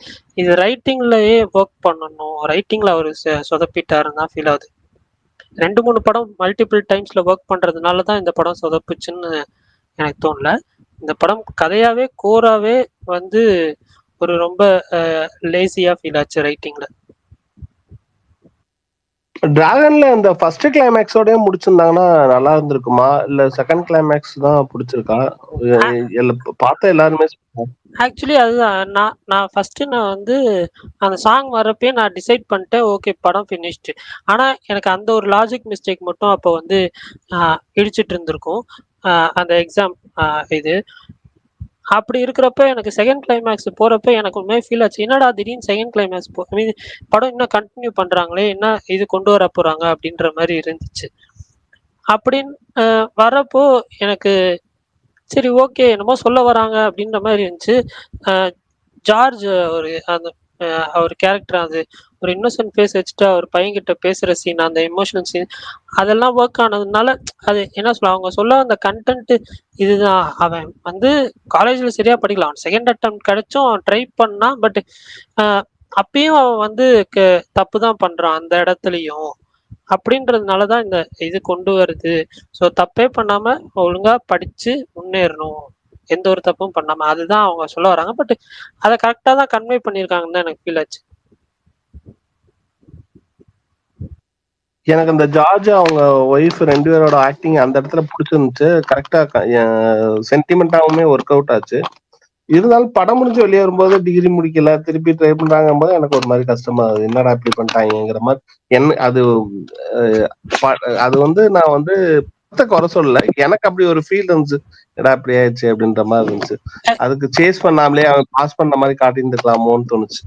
இது ரைட்டிங்லயே ஒர்க் பண்ணணும், ரைட்டிங்ல அவர் சொதப்பிட்டாருன்னு தான் ஃபீல் ஆகுது. 2-3 படம் மல்டிபிள் டைம்ஸ்ல ஒர்க் பண்றதுனால தான் இந்த படம் சொதப்புச்சுன்னு எனக்கு தோணல. இந்த படம் கதையாவே கோராவே வந்து ஒரு ரொம்ப லேசியா ஃபீல் ஆச்சு ரைட்டிங்ல. டிராகன்ல இந்த ஃபர்ஸ்ட் கிளைமேக்ஸோடய முடிச்சிருந்தாங்கன்னா நல்லா இருந்திருக்குமா, இல்ல செகண்ட் கிளைமேக்ஸ் தான் பிடிச்சிருக்கா? பார்த்த எல்லாருமே ஆக்சுவலி அதுதான் நான் ஃபர்ஸ்ட் வந்து அந்த சாங் வர்றப்பே நான் டிசைட் பண்ணிட்டேன், ஓகே படம் ஃபினிஷ்டு. ஆனா எனக்கு அந்த ஒரு லாஜிக் மிஸ்டேக் மட்டும் அப்போ வந்து இடிச்சிட்டு இருந்திருக்கும். அந்த எக்ஸாம் இது அப்படி இருக்கிறப்ப எனக்கு செகண்ட் கிளைமேக்ஸ் போறப்ப எனக்கு உண்மையாக ஃபீல் ஆச்சு, என்னடா திடீர்னு செகண்ட் கிளைமேக்ஸ் படம் இன்னும் கண்டினியூ பண்றாங்களே, என்ன இது கொண்டு வர போறாங்க அப்படின்ற மாதிரி இருந்துச்சு. அப்படின்னு வரப்போ எனக்கு சரி ஓகே என்னமோ சொல்ல வராங்க அப்படின்ற மாதிரி இருந்துச்சு. ஜார்ஜ் ஒரு அந்த அவர் கேரக்டர் அது ஒரு இன்னோசன்ட் ஃபேஸ் வச்சுட்டு அவர் பையன்கிட்ட பேசுற சீன், அந்த எமோஷனல் சீன் அதெல்லாம் ஒர்க் ஆனதுனால அது என்ன சொல்ல அவங்க சொல்ல அந்த கண்டென்ட் இதுதான். அவன் காலேஜ்ல சரியா படிக்கலாம், அவன் செகண்ட் அட்டம் கிடைச்சும் அவன் ட்ரை பண்ணான். பட் அப்பயும் அவன் தப்பு தான் பண்றான் அந்த இடத்துலயும். அப்படின்றதுனாலதான் இந்த இது கொண்டு வருது. ஸோ தப்பே பண்ணாம ஒழுங்கா படிச்சு முன்னேறணும், எந்த ஒரு தப்பும் பண்ணாம, அதுதான் அவங்க சொல்ல வராங்க. பட் அதை கரெக்டா தான் கன்வே பண்ணியிருக்காங்கன்னு தான் எனக்கு ஃபீல் ஆச்சு. எனக்கு அந்த ஜார்ஜ் அவங்க ஒய்ஃப் 2 பேரோட ஆக்டிங் அந்த இடத்துல பிடிச்சிருந்துச்சு. கரெக்டா சென்டிமெண்டாவுமே ஒர்க் அவுட் ஆச்சு. இருந்தாலும் படம் முடிஞ்சு வெளியே வரும்போது டிகிரி முடிக்கல, திருப்பி ட்ரை பண்றாங்க போது எனக்கு ஒரு மாதிரி கஷ்டமா ஆகுது, என்னடா இப்படி பண்ணிட்டாங்கிற மாதிரி. என்ன அது அது நான் குறை சொல்லல, எனக்கு அப்படி ஒரு ஃபீல் இருந்துச்சு, என்னடா இப்படி ஆயிடுச்சு அப்படின்ற மாதிரி இருந்துச்சு. அதுக்கு சேஸ் பண்ணாமலே அவன் பாஸ் பண்ண மாதிரி காட்டியிருந்துக்கலாமோன்னு தோணுச்சு.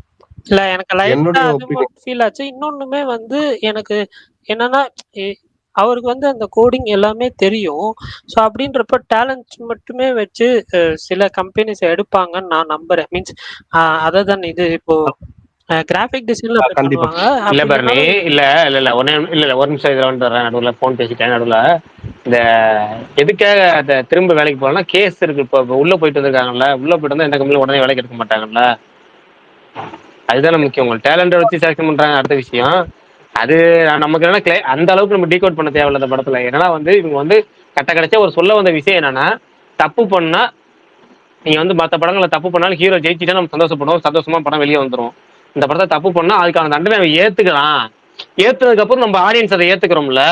இல்ல எனக்கு லைட்டா அது ஃபீல் ஆச்சு. இன்னொன்னுமே எனக்கு என்னன்னா அவருக்கு அந்த கோடிங் எல்லாமே தெரியும். ஸோ அப்படின்றப்ப டேலண்ட்ஸ் மட்டுமே வச்சு சில கம்பெனிஸ் எடுப்பாங்கன்னு நான் நம்புறேன். மீன்ஸ் அதை தான் இது இப்போ கிராஃபிக் டிசைன்ல பண்ணுவாங்க. இல்ல பரணி, இல்ல இல்ல இல்ல ஒன்னே இல்ல ஒரு நிமிஷம் இதுல வந்துடுறேன். நடுவுல போன் பேசிட்டேன். நடுவுல இந்த எதுக்காக அந்த திரும்ப வேலைக்கு போனா கேஸ் இருக்கு. இப்போ உள்ள போயிட்டு வந்திருக்காங்கல்ல, உள்ள போயிட்டு வந்தா எந்த கம்பெனியும் உடனே வேலைக்கு எடுக்க மாட்டாங்கல்ல. அதுதானே முக்கியம். உங்களுக்கு டேலண்ட வச்சு செலக்ஷன் பண்றாங்க அடுத்த விஷயம். அது நமக்கு என்னன்னா அந்த அளவுக்கு நம்ம டீகோட் பண்ண தேவையில்ல அந்த படத்துல. ஏன்னா இவங்க கட்ட கடைசியா ஒரு சொல்ல வந்த விஷயம் என்னன்னா, தப்பு பண்ணா நீங்க மற்ற படங்களை தப்பு பண்ணாலும் ஹீரோ ஜெயிச்சுட்டா நம்ம சந்தோஷப்படுவோம், சந்தோஷமா படம் வெளியே வந்துடும். இந்த படத்தை தப்பு பண்ணா அதுக்கான தண்டனை அவன் ஏத்துக்கலாம். ஏத்துனதுக்கு அப்புறம் நம்ம ஆடியன்ஸ் அதை ஏத்துக்கிறோம்ல.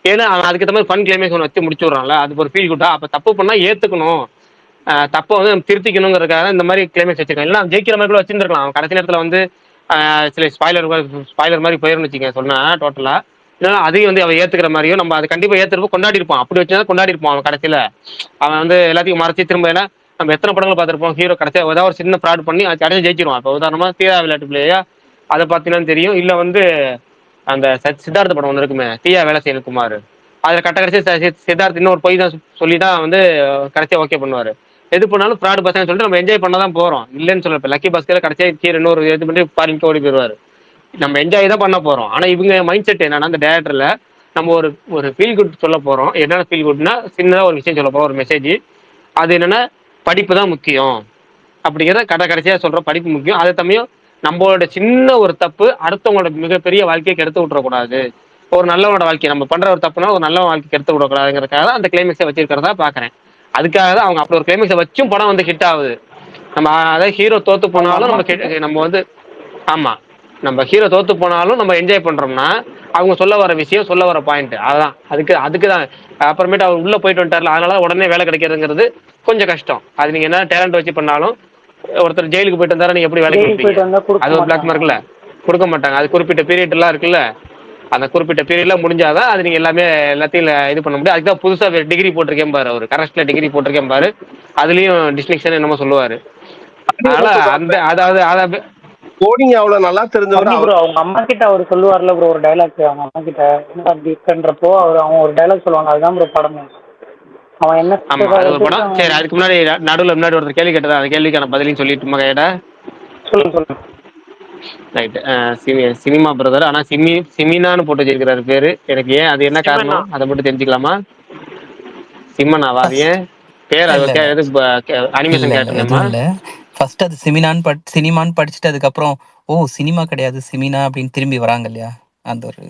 ஏன்னா அவன் அதுக்கேற்ற மாதிரி ஃபன் கிளைமேக்ஸ் ஒன்று வச்சு முடிச்சு விடுறான்ல, அது ஒரு ஃபீல் குட்டா. அப்ப தப்பு பண்ணா ஏத்துக்கணும், தப்பை நம்ம திருத்திக்கணுங்கிறதுக்காக இந்த மாதிரி கிளைமேக்ஸ் வச்சிருக்கான். இல்லை ஜெயிக்கிற மாதிரி கூட வச்சிருந்துருக்கலாம். அவன் கடைசி நேரத்தில் சில ஸ்பாய்லர் மாதிரி போயிருந்து வச்சுக்க சொன்னா டோட்டலா. இல்லைன்னா அதையும் அவன் ஏத்துக்கிற மாதிரியும் நம்ம அதை கண்டிப்பா ஏத்துறப்போ கொண்டாடி இருப்பான். அப்படி வச்சுதான் கொண்டாடி இருப்பான். அவன் கடைசியில அவன் எல்லாத்தையும் மறைச்சி திரும்ப, ஏன்னா நம்ம எத்தனை படங்கள் பார்த்துருப்போம், ஹீரோ கடைசியா ஏதாவது ஒரு சின்ன ஃப்ராட் பண்ணி கடைசி ஜெயிச்சிருவான். இப்போ உதாரணமா தீரா விளையாட்டு பிள்ளையா அதை பார்த்தீங்கன்னா தெரியும். இல்லை அந்த சித்தார்த்த படம் ஒன்று இருக்குமே, தீயா வேலை செய்யணும் குமார், அதில் கட்ட கடைசி சித்தார்த் இன்னொரு பொய் தான் சொல்லி தான் கடைசியா ஓகே பண்ணுவாரு. எது பண்ணாலும் ஃப்ராட் பசங்க சொல்லிட்டு நம்ம என்ஜாய் பண்ண தான் போறோம், இல்லைன்னு சொல்ல. இப்போ லக்கி பாஸ்கர் கடைசியா கீழே இன்னொரு இது பண்ணி பாருங்க ஓடி போயிடுவாரு. நம்ம என்ஜாய் தான் பண்ண போறோம். ஆனா இவங்க மைண்ட் செட் என்னன்னா, அந்த டேரக்டர்ல நம்ம ஒரு ஃபீல் குட் சொல்ல போறோம். என்னென்ன ஃபீல் குட்னா சின்னதா ஒரு விஷயம் சொல்ல போறோம், ஒரு மெசேஜ். அது என்னன்னா படிப்பு தான் முக்கியம் அப்படிங்கிறத கடைசியா சொல்ற, படிப்பு முக்கியம். அதே சமயம் நம்மளோட சின்ன ஒரு தப்பு அடுத்தவங்களோட மிகப்பெரிய வாழ்க்கையை கெடுத்து விட்டுறக்கூடாது. ஒரு நல்லவனோட வாழ்க்கை நம்ம பண்ற ஒரு தப்புனா ஒரு நல்ல வாழ்க்கை கெடுத்து விடக்கூடாதுங்கிறதுக்காக அந்த கிளைமேக்ஸை வச்சிருக்கிறதா பாக்குறேன். அதுக்காக தான் அவங்க அப்படி ஒரு கிளைமேக்ஸை வச்சும் படம் ஹிட் ஆகுது. நம்ம அதாவது ஹீரோ தோத்து போனாலும் நம்ம ஆமா, நம்ம ஹீரோ தோத்து போனாலும் நம்ம என்ஜாய் பண்றோம்னா அவங்க சொல்ல வர விஷயம், சொல்ல வர பாயிண்ட் அதான். அதுக்குதான் அப்புறமேட்டு அவர் உள்ள போயிட்டு வந்துட்டார்ல, அதனால உடனே வேலை கிடைக்கிறதுங்கிறது கொஞ்சம் கஷ்டம். அது நீங்க என்ன டேலண்ட் வச்சு பண்ணாலும், ஒருத்தர் ஜெயிலுக்கு போயிட்டு வந்தாரா நீங்க எப்படி வேலைக்கு கொடுப்பீங்க? அது ஒரு பிளாக் மார்க்ல கொடுக்க மாட்டாங்க. அது குறிப்பிட்ட பீரியட் எல்லாம் இருக்குல்ல, அந்த குறிப்பிட்ட பீரியட்ல முடிஞ்சாதான் அது நீங்க எல்லாத்தையும் இது பண்ண முடியும். அதுக்குதான் புதுசா டிகிரி போட்டிருக்கேன் பாரு, அவர் கரஸ்ட்ல டிகிரி போட்டிருக்கேன் பாரு, அதுலயும் டிஸ்டிங்ஷன் என்னமோ சொல்லுவாரு. அதனால அதாவது கோடிங் அவ்வளவு நல்லா தெரிஞ்சவர். ப்ரோ அவங்க அம்மா கிட்ட அவர் சொல்லுவார்ல ப்ரோ ஒரு டைலாக், அவங்க அம்மா கிட்ட என்ன அப்படி இருக்குன்றப்போ அவங்க ஒரு டைலாக் சொல்லுவாங்க, அதுதான் ப்ரோ படமே. அவன் என்ன படம். சரி, அதுக்கு முன்னாடி முன்னாடி ஒருத்தர் கேள்வி கேட்டதா, அந்த கேள்விக்கான பதிலையும் சொல்லிட்டு கேட்ட சொல்லுங்க. Right, cinema brother. ஆனா சிமினான்னு போட்டு வச்சிருக்கிறாரு பேரு. எனக்கு ஏன், அது என்ன காரணம் அதை மட்டும் தெரிஞ்சுக்கலாமா? சிம்மனாவா? அது ஏன் பேர்? அது அனிமேஷன் கேட்டேன். ஃபர்ஸ்ட் அது சினிமான்னு படிச்சுட்டு அதுக்கப்புறம் சினிமா கிடையாது சிமினா அப்படின்னு திரும்பி வராங்க இல்லையா, அந்த ஒரு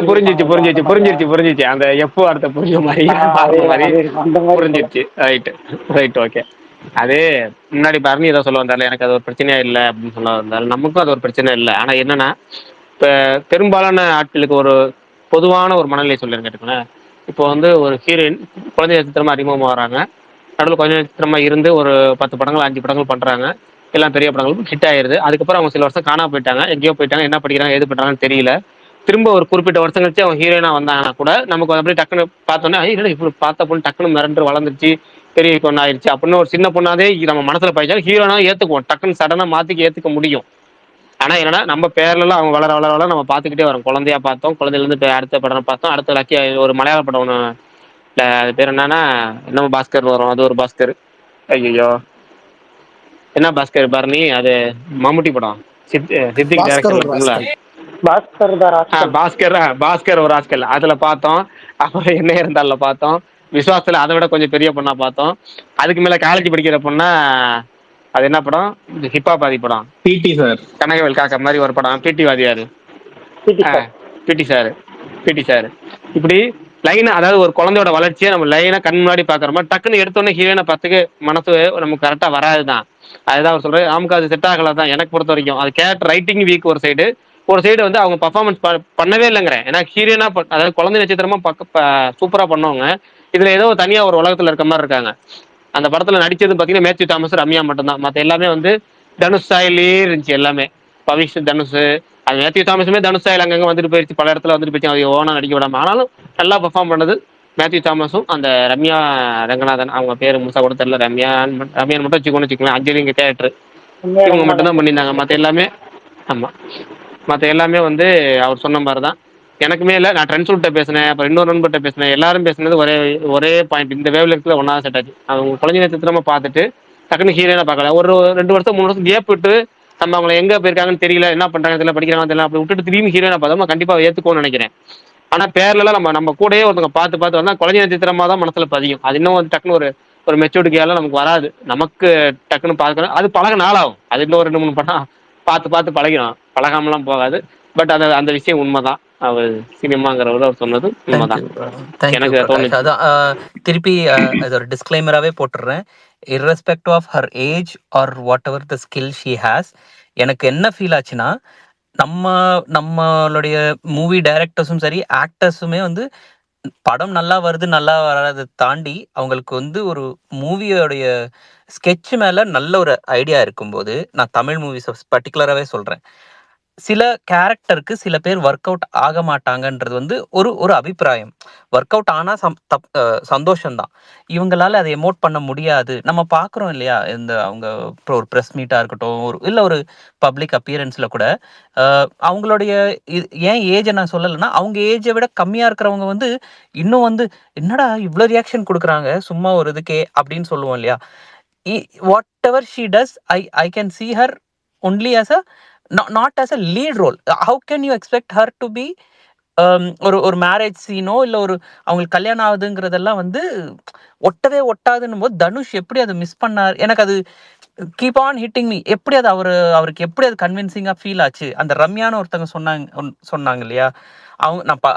புரிஞ்சிருச்சு. அந்த எப்போ அடுத்த புரிஞ்ச மாதிரி புரிஞ்சிருச்சு. Right okay. அது முன்னாடி பரணி ஏதோ சொல்ல வந்தாரு, எனக்கு அது ஒரு பிரச்சனையா இல்லை அப்படின்னு சொல்ல வந்தாரு. நமக்கும் அது ஒரு பிரச்சனை இல்லை. ஆனா என்னன்னா, இப்ப பெரும்பாலான ஆட்களுக்கு ஒரு பொதுவான ஒரு மனநிலை சொல்லுங்க கேட்டுக்கோங்களேன். இப்போ ஒரு ஹீரோயின் குழந்தை நட்சத்திரமா அறிமுகமா வராங்க, நடுவில் குழந்தை நட்சத்திரமா இருந்து ஒரு 10 படங்கள் 5 படங்கள் பண்றாங்க, எல்லாம் பெரிய படங்களும் ஹிட் ஆயிருது. அதுக்கப்புறம் அவங்க சில வருஷம் காணாம போயிட்டாங்க, எங்கேயோ போயிட்டாங்க, என்ன படிக்கிறாங்க எது பண்றாங்கன்னு தெரியல. திரும்ப ஒரு குறிப்பிட்ட வருஷம் கழிச்சு அவங்க ஹீரோயினா வந்தாங்கன்னா கூட நமக்கு அப்படியே டக்குன்னு பார்த்தோன்னே ஐயோ இப்படி பார்த்த பொண்ணு டக்குன்னு மிரண்டு வளர்ந்துருச்சு பெரிய பொண்ணு ஆயிடுச்சு அப்படின்னு ஒரு சின்ன பொண்ணாதே நம்ம மனசுல பாய்ச்சாலும் ஹீரோனா ஏத்துக்குவோம், டக்குன்னு சடனா மாத்திக்க ஏத்துக்க முடியும். ஆனா என்னன்னா நம்ம பேர்ல அவங்க வளர வளர வளர நம்ம பார்த்துக்கிட்டே வரோம். குழந்தையா பார்த்தோம், குழந்தையில இருந்து அடுத்த படம் பார்த்தோம், அடுத்த லக்கி ஒரு மலையாள படம் ஒன்று, அது பேர் என்னன்னா என்னமோ பாஸ்கர் வரும், அது ஒரு பாஸ்கர், ஐயோ என்ன பாஸ்கர் பரணி, அது மம்முட்டி படம், சித்திக் டைரக்ஷன்ல இருக்கும்ல, பாஸ்கர் ஒரு ஆஸ்கல் அதுல பார்த்தோம். அப்புறம் என்ன இருந்தால பார்த்தோம், விசுவாசத்துல அதை விட கொஞ்சம் பெரிய பொண்ணா பார்த்தோம். அதுக்கு மேல காலேஜ் படிக்கிற பொண்ணா அது என்ன படம், ஹிப்பாபாதி படம், பிடி சார், கனகவேல் காக்க மாதிரி ஒரு படம், பிடி வாதியாரு, பிடி சார் இப்படி லைனா, அதாவது ஒரு குழந்தையோட வளர்ச்சியை நம்ம லைனா கண் முன்னாடி பாக்குற மாதிரி டக்குன்னு எடுத்தோடனே ஹீரோயினை பார்த்துக்கு மனசு நமக்கு கரெக்டா வராதுதான். அதுதான் அவர் சொல்றாரு, நமக்கு அது செட் ஆகல தான் எனக்கு பொறுத்த வரைக்கும். அது கேரக்டர் ரைட்டிங் வீக் ஒரு சைடு வந்து அவங்க பர்ஃபார்மன்ஸ் பண்ணவே இல்லைங்கிறேன். ஏன்னா ஹீரோயினா அதாவது குழந்தை நட்சத்திரமா சூப்பரா பண்ணவங்க இதுல ஏதோ தனியா ஒரு உலகத்துல இருக்க மாதிரி இருக்காங்க. அந்த படத்துல நடிச்சது பாத்தீங்கன்னா மேத்யூ தாமஸ், ரம்யா மட்டும்தான். மத்த எல்லாமே வந்து தனுஷ் ஸ்டைலே இருந்துச்சு எல்லாமே. பவிஷ், தனுஷ், அது மேத்யூ தாமஸுமே தனுஷ் ஸ்டைல் அங்கங்க வந்துட்டு போயிடுச்சு, பல இடத்துல வந்துட்டு போயிடுச்சு, அது ஓனா நடிக்க விடாம. ஆனாலும் நல்லா பெர்ஃபார்ம் பண்ணது மேத்யூ தாமஸும் அந்த ரம்யா ரங்கநாதன், அவங்க பேரு முழுசா கூட தெரியல, ரம்யான் மட்டும் வச்சுக்கோங்களேன், அஞ்சலி கேரக்டர் இவங்க மட்டும் தான் பண்ணியிருந்தாங்க. மற்ற எல்லாமே ஆமா, மற்ற எல்லாமே வந்து அவர் சொன்ன மாதிரி தான். எனக்குமே இல்லை, நான் ட்ரெண்ட்ஸ்கிட்ட பேசினேன், அப்புறம் இன்னொரு நண்பர்கிட்ட பேசினேன், எல்லாரும் பேசினது ஒரே பாயிண்ட், இந்த வேவ் லெக்ல ஒன்றா செட் ஆச்சு. அவங்க குழந்தை நட்சத்திரமா பார்த்துட்டு டக்குன்னு ஹீரோயினா பார்க்கல, ஒரு 2 வருஷம் 3 வருஷம் கேப் விட்டு நம்ம அவங்க எங்க போயிருக்காங்கன்னு தெரியல, என்ன பண்றாங்க தெரியல, படிக்கிறாங்க தெரியல, அப்படி விட்டுட்டு திரும்பி ஹீரோயினா பார்த்தோம்னா கண்டிப்பா ஏத்துக்கோன்னு நினைக்கிறேன். ஆனா பேர்லாம் நம்ம கூடயே ஒருத்தவங்க பார்த்து வந்தா குழந்தை நட்சத்திரமா தான் மனசுல பதியும். அது இன்னும் வந்து டக்குன்னு ஒரு மெச்சூரிட்டியால நமக்கு வராது. நமக்கு டக்குன்னு பார்க்கணும், அது பழக நாளாகும். அது இன்னும் 2-3 படம் பார்த்து பழகிடும், பழகாமலாம் போகாது. பட் அந்த விஷயம் உண்மைதான். அவர் சினிமாங்கிறவர் அவர் சொன்னது உண்மைதான். எனக்கு தோணுச்சு. அதான் திருப்பி அது ஒரு டிஸ்க்ளைமராகவே போட்டுடுறேன். irrespective of her age or whatever the skill she has, எனக்கு என்ன ஃபீல் ஆச்சுன்னா, நம்மளுடைய மூவி டைரக்டர்ஸும் சரி ஆக்டர்ஸுமே வந்து படம் நல்லா வருது நல்லா வராதை தாண்டி அவங்களுக்கு வந்து ஒரு மூவியோடைய ஸ்கெட்ச் மேல நல்ல ஒரு ஐடியா இருக்கும்போது, நான் தமிழ் மூவிஸ் பர்டிகுலராகவே சொல்றேன், சில கேரக்டருக்கு சில பேர் ஒர்க் அவுட் ஆக மாட்டாங்கன்றது வந்து ஒரு அபிப்பிராயம். ஒர்க் அவுட் ஆனா சந்தோஷம்தான். இவங்களால அதை எமோட் பண்ண முடியாது. நம்ம பார்க்குறோம் இல்லையா, இந்த அவங்க ஒரு ப்ரெஸ் மீட்டா இருக்கட்டும், இல்லை ஒரு பப்ளிக் அப்பியரன்ஸ்ல கூட அவங்களுடைய ஏன் ஏஜை நான் சொல்லலைன்னா, அவங்க ஏஜை விட கம்மியா இருக்கிறவங்க வந்து இன்னும் வந்து என்னடா இவ்வளோ ரியாக்ஷன் கொடுக்குறாங்க சும்மா ஒரு இதுக்கே அப்படின்னு சொல்லுவோம் இல்லையா. What ever she does, I can see her only as a not as a lead role. How can you expect her to be ஒரு மேரேஜ் சீனோ இல்லை ஒரு அவங்களுக்கு கல்யாணம் ஆகுதுங்கிறதெல்லாம் வந்து ஒட்டவே ஒட்டாதுன்னும் போது தனுஷ் எப்படி அதை மிஸ் பண்ணார், எனக்கு அது கீப் ஆன் ஹிட்டிங் மீ. எப்படி அது அவருக்கு எப்படி அது கன்வின்சிங்கா ஃபீல் ஆச்சு. அந்த ரம்யான்னு ஒருத்தவங்க சொன்னாங்க இல்லையா,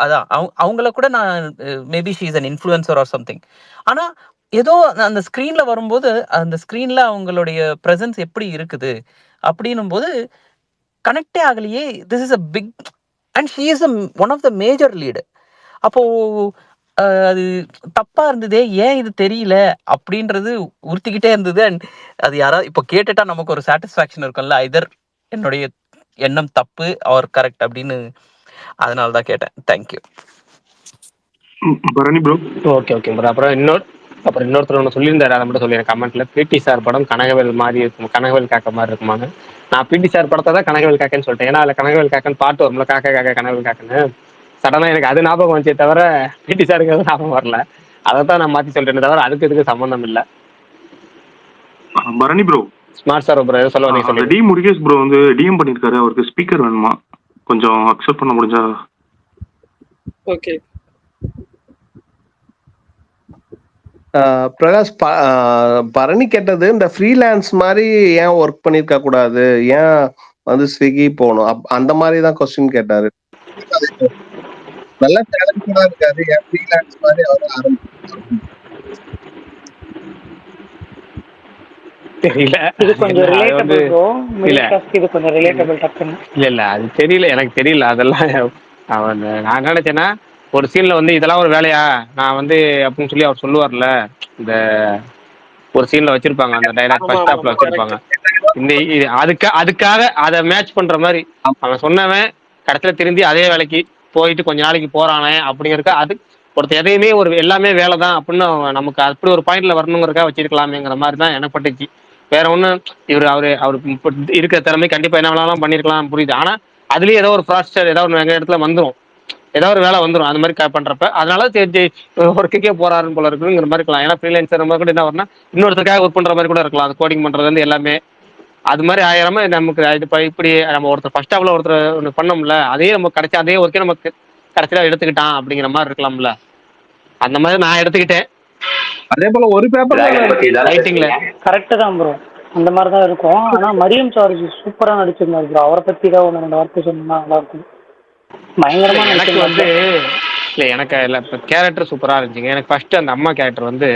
அதான் அவங்கள கூட நான் maybe she is an influencer or something. ஆனா ஏதோ அந்த ஸ்க்ரீன்ல வரும்போது அந்த ஸ்க்ரீன்ல அவங்களுடைய ப்ரெசன்ஸ் எப்படி இருக்குது அப்படின்னும் போது கனெக்டே ஆகலையே. This is a big and she is one of the major lead. அப்போ அது தப்பா இருந்ததே, ஏன் இது தெரியல அப்படின்றது உறுத்திக்கிட்டே இருந்தது. அண்ட் அது யாராவது இப்போ கேட்டுட்டா நமக்கு ஒரு சாட்டிஸ்ஃபேக்ஷன் இருக்கும்ல, ஐதர் என்னுடைய எண்ணம் தப்பு ஆர் கரெக்ட் அப்படின்னு. அதனால தான் கேட்டேன். Thank you. Bharani bro. Okay bro. அப்புறம் இன்னொருத்தர் ஒன்று சொல்லியிருந்தாரு, அதை மட்டும் சொல்லிடுறேன் கமெண்ட்ல. பிடி சார் படம் கனகவேல் மாதிரி இருக்கும், கனகவேல் காக்க மாதிரி இருக்குமான்னு. நான் பிடி சார் படத்தை தான் கனகவேல் காக்கன்னு சொல்லிட்டேன். ஏன்னா அதில் கனகவேல் காக்கன்னு பாட்டு வரும்ல, காக்கா கனகவேல் காக்கன்னு. சடனாக எனக்கு அது ஞாபகம் வந்துச்சே தவிர பிடி சாருக்கு அது ஞாபகம் வரல. அதை தான் நான் மாற்றி சொல்லிட்டேன் தவிர அதுக்கு இதுக்கு சம்மந்தம் இல்லை. Bharani bro, smart sir bro சொல்ல வந்தீங்க. டி முருகேஷ் ப்ரோ வந்து டிஎம் பண்ணியிருக்காரு, அவருக்கு ஸ்பீக்கர் வேணுமா, கொஞ்சம் அக்செப்ட் பண்ண முடிஞ்சா. ஓகே பிரகாஷ், பரணி கேட்டது இந்த ஃப்ரீலான்ஸ் மாதிரி ஏன் ஒர்க் பண்ணிருக்க கூடாது, ஏன் வந்து ஸ்விக்கி போகணும், அந்த மாதிரி தான் கொஸ்டின் கேட்டாரு. நல்ல டேலண்டா இருக்காரு, ஏன் ஃப்ரீலான்ஸ் மாதிரி அவர் தெரியல. இல்ல அது தெரியல, எனக்கு தெரியல அதெல்லாம். அவன் நான் நினைச்சேன்னா ஒரு சீன்ல வந்து இதெல்லாம் ஒரு வேலையா நான் வந்து அப்படின்னு சொல்லி அவர் சொல்லுவார்ல, இந்த ஒரு சீன்ல வச்சிருப்பாங்க அந்த டைலாக் ஃபர்ஸ்ட் ஸ்டாப்ல வச்சிருப்பாங்க. இந்த அதுக்காக அதை மேட்ச் பண்ற மாதிரி அவன் சொன்னவன் கடைசியில் திரும்பி அதே வேலைக்கு போயிட்டு கொஞ்ச நாளைக்கு போறானே அப்படிங்கிறக்க அது ஒருத்தர் எதையுமே ஒரு எல்லாமே வேலை தான் அப்படின்னு நமக்கு அப்படி ஒரு பாயிண்ட்ல வரணுங்கிறக்கா வச்சிருக்கலாமேங்கிற மாதிரி தான் எனக்கு பட்டுச்சு. வேற ஒன்றும் அவருக்கு இப்போ இருக்கிற திறமை கண்டிப்பா என்ன வேணாலும் பண்ணிருக்கலாம் புரியுது. ஆனா அதுலயே ஏதோ ஒரு ப்ராசஸர் ஏதோ ஒரு எங்க இடத்துல வந்துடும், ஏதோ ஒரு வேலை வந்துடும் அந்த மாதிரி பண்றப்ப அதனால சரி ஒர்க்குக்கே போறாருன்னு போல இருக்குங்கிற மாதிரி இருக்கலாம். ஏன்னா ஃப்ரீலான்சர் மாதிரி கூட என்ன வரணும் இன்னொருத்தருக்காக ஒர்க் பண்ற மாதிரி கூட இருக்கலாம். அது கோடிங் பண்றது வந்து எல்லாமே அது மாதிரி ஆயிரமா நமக்கு இது இப்படி நம்ம ஒருத்தர் ஃபர்ஸ்ட் ஆஃப்ல ஒருத்தர் ஒன்று பண்ணோம்ல அதே நம்ம கடைசி அதே ஒர்க்கே நமக்கு கடைசியில எடுத்துக்கிட்டான் அப்படிங்கிற மாதிரி இருக்கலாம்ல. அந்த மாதிரி நான் எடுத்துக்கிட்டேன். அதே போல ஒரு பேப்பர் ரைட்டிங்ல கரெக்டு தான் ப்ரோ, அந்த மாதிரி தான் இருக்கும். ஆனால் மரியம் சார்ஜ் சூப்பராக நடிச்சிருந்தாரு ப்ரோ. அவரை பற்றி தான் ஒன்று 2 வார்த்தை சொன்னா நல்லா இருக்கும். பயங்கரமா எனக்கு வந்து நடிச்சிருந்தாரு. எனக்கு இப்போ கேரக்டர் சூப்பரா இருந்துச்சுங்க. எனக்கு ஃபர்ஸ்ட் அந்த அம்மா கேரக்டர் வந்து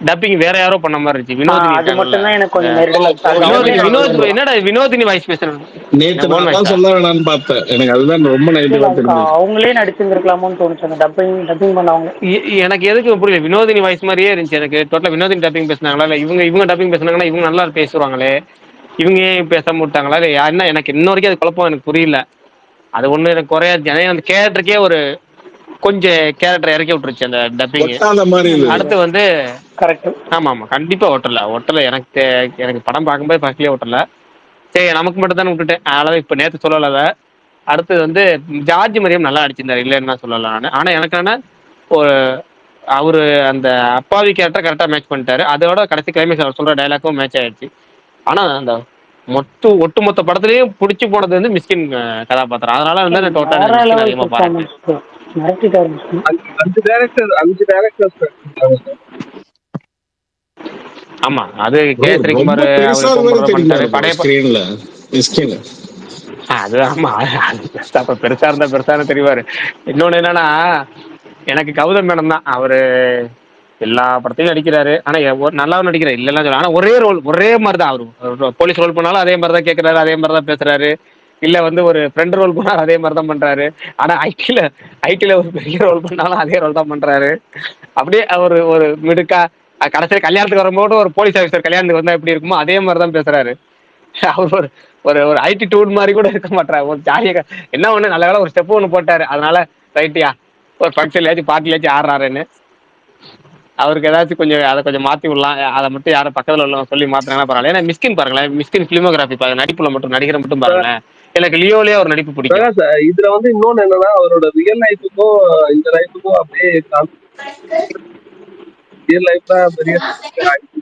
டப்பிங் வேற யாரோ பண்ண மாதிரி இருந்துச்சு. வினோதினி அது மட்டும் தான் எனக்கு கொஞ்சம் நெருடல். என்னடா வினோதினி வாய்ஸ் பேசுறேன் நேத்து நான் சொல்ல வேணாம்னு பார்த்தேன். எனக்கு அதுதான் ரொம்ப நெகட்டிவா தெரிஞ்சது. அவங்களே நடிச்சிருந்திருக்கலாமோன்னு தோணுச்சு அந்த டப்பிங் பண்ணவங்க. எனக்கு எதுக்கு புரியல, வினோதினி வாய்ஸ் மாதிரியே இருந்துச்சு எனக்கு. டோட்டலா வினோதினி டப்பிங் பேசினாங்களா இல்ல இவங்க டப்பிங் பேசினாங்கன்னா இவங்க நல்லா பேசுவாங்களே, இவங்க ஏன் பேச மாட்டாங்களா இல்ல யாருன்னா எனக்கு இன்ன வரைக்கும் அது குழப்பம் எனக்கு புரியல. அது ஒண்ணு எனக்கு குறையா அந்த கேரக்டருக்கே ஒரு கொஞ்சம் கேரக்டர் இறக்கி விட்டுருச்சு அந்த டப்பிங். அடுத்து வந்து கரெக்ட். ஆமா கண்டிப்பா ஒட்டல எனக்கு படம் பார்க்கும்போது ஃபர்ஸ்ட்லயே ஒட்டல. சரி நமக்கு மட்டும் தானே விட்டுட்டேன், அதனால இப்ப நேற்று சொல்லல. அடுத்தது வந்து ஜார்ஜ் மரியம் நல்லா அடிச்சிருந்தாரு, இல்லைன்னு தான் சொல்லலாம் நான். ஆனா எனக்கான ஒரு அவரு அந்த அப்பாவி கேரக்டர் கரெக்டா மேட்ச் பண்ணிட்டாரு. அதோட கடைசி கிளைமேக்ஸ் அவர் சொல்ற டைலாக்கும் மேட்ச் ஆயிடுச்சு. ஆனா அந்த ஒட்டுமொத்த படத்துலயும் பிடிச்சி போனது வந்து மிஸ்கின் கதாபாத்திரம். அதனால வந்து டோட்டலா அதிகமா பாருங்க. 5 டைரக்டர்ஸ். ஆமா அது கேசரி குமார் அது ஆமா பெருசா இருந்தா பெருசான்னு தெரிவாரு. இன்னொன்னு என்னன்னா எனக்கு கௌதம் மேனன் தான். அவரு எல்லா படத்தையும் நடிக்கிறாரு, ஆனா நல்லாவும் நடிக்கிறாரு இல்லைன்னா சொல்ல. ஆனா ஒரே மாதிரி தான் அவரு போலீஸ் ரோல் பண்ணாலும் அதே மாதிரி தான் கேட்கறாரு, அதே மாதிரி தான் பேசுறாரு. இல்ல வந்து ஒரு ஃப்ரெண்ட் ரோல் பண்ணாலும் அதே மாதிரி தான் பண்றாரு. ஆனா ஐடில ஒரு பெரிய ரோல் பண்ணாலும் அதே ரோல் தான் பண்றாரு. அப்படியே ஒரு மிடுக்கா கடைசியில் கல்யாணத்துக்கு வரும்போது ஒரு போலீஸ் ஆஃபீஸர் கல்யாணத்துக்கு வந்தா எப்படி இருக்குமோ அதே மாதிரி தான் பேசுறாரு. அவர் ஒரு ஐடி டூட் மாதிரி கூட இருக்க மாட்டாரு. ஒரு ஜாலியாக என்ன ஒண்ணு நல்ல வேலை ஒரு ஸ்டெப் ஒன்று போட்டாரு, அதனால ரைட்டியா ஒரு ஃபங்க்ஷன்லயாச்சும் பார்ட்டிலாச்சும் ஆடுறாருன்னு. அவருக்கு ஏதாச்சும் கொஞ்சம் அதை கொஞ்சம் மாற்றி விடலாம், அதை மட்டும் யாரும் பக்கத்தில் உள்ள சொல்லி மாத்தினாங்கன்னா பரவாயில்ல. ஏன்னா மிஸ்கின் பாருங்களேன், மிஸ்கின் ஃபிலிமோகிராஃபி பாருங்க, நடிப்புல மட்டும் நடிகரை மட்டும் பாருங்களேன். எனக்கு லியோலயே ஒரு நடிப்பு பிடிக்கும். இதுல வந்து இன்னொன்னு என்னன்னா அவரோட ரியல் லைஃபுக்கும் இந்த லைஃபுக்கும் அப்படியே ரியல் லைஃப்ல பெரிய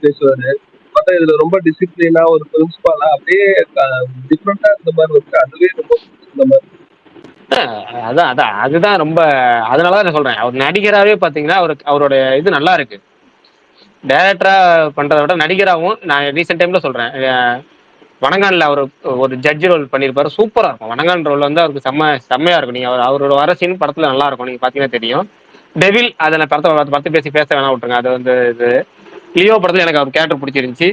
பேசுவாரு. பார்த்தா இதுல ரொம்ப டிசிப்ளினா ஒரு பிரின்சிபாலா அப்படியே டிஃப்ரெண்டா இருந்த மாதிரி இருக்கு. அதுவே ரொம்ப இந்த மாதிரி அதுதான் ரொம்ப. அதனாலதான் நான் சொல்றேன், அவர் நடிகராகவே பாத்தீங்கன்னா அவரோட இது நல்லா இருக்கு. டைரக்டரா பண்றதை விட நடிகராகவும் நான் ரீசெண்ட் டைம்ல சொல்றேன், வணங்கான்ல அவர் ஒரு ஜட்ஜ் ரோல் பண்ணியிருப்பாரு, சூப்பரா இருக்கும். வணங்கான் ரோல் வந்து அவருக்கு செம்மையா இருக்கும். நீங்க அவரோட வர சீன் படத்துல நல்லா இருக்கும், நீங்க பாத்தீங்கன்னா தெரியும். டெவில் அதை நான் படத்தை பேச வேணா விட்டுருங்க. அது வந்து இது லியோ படத்துல எனக்கு அவர் கேரக்டர் பிடிச்சிருந்துச்சு.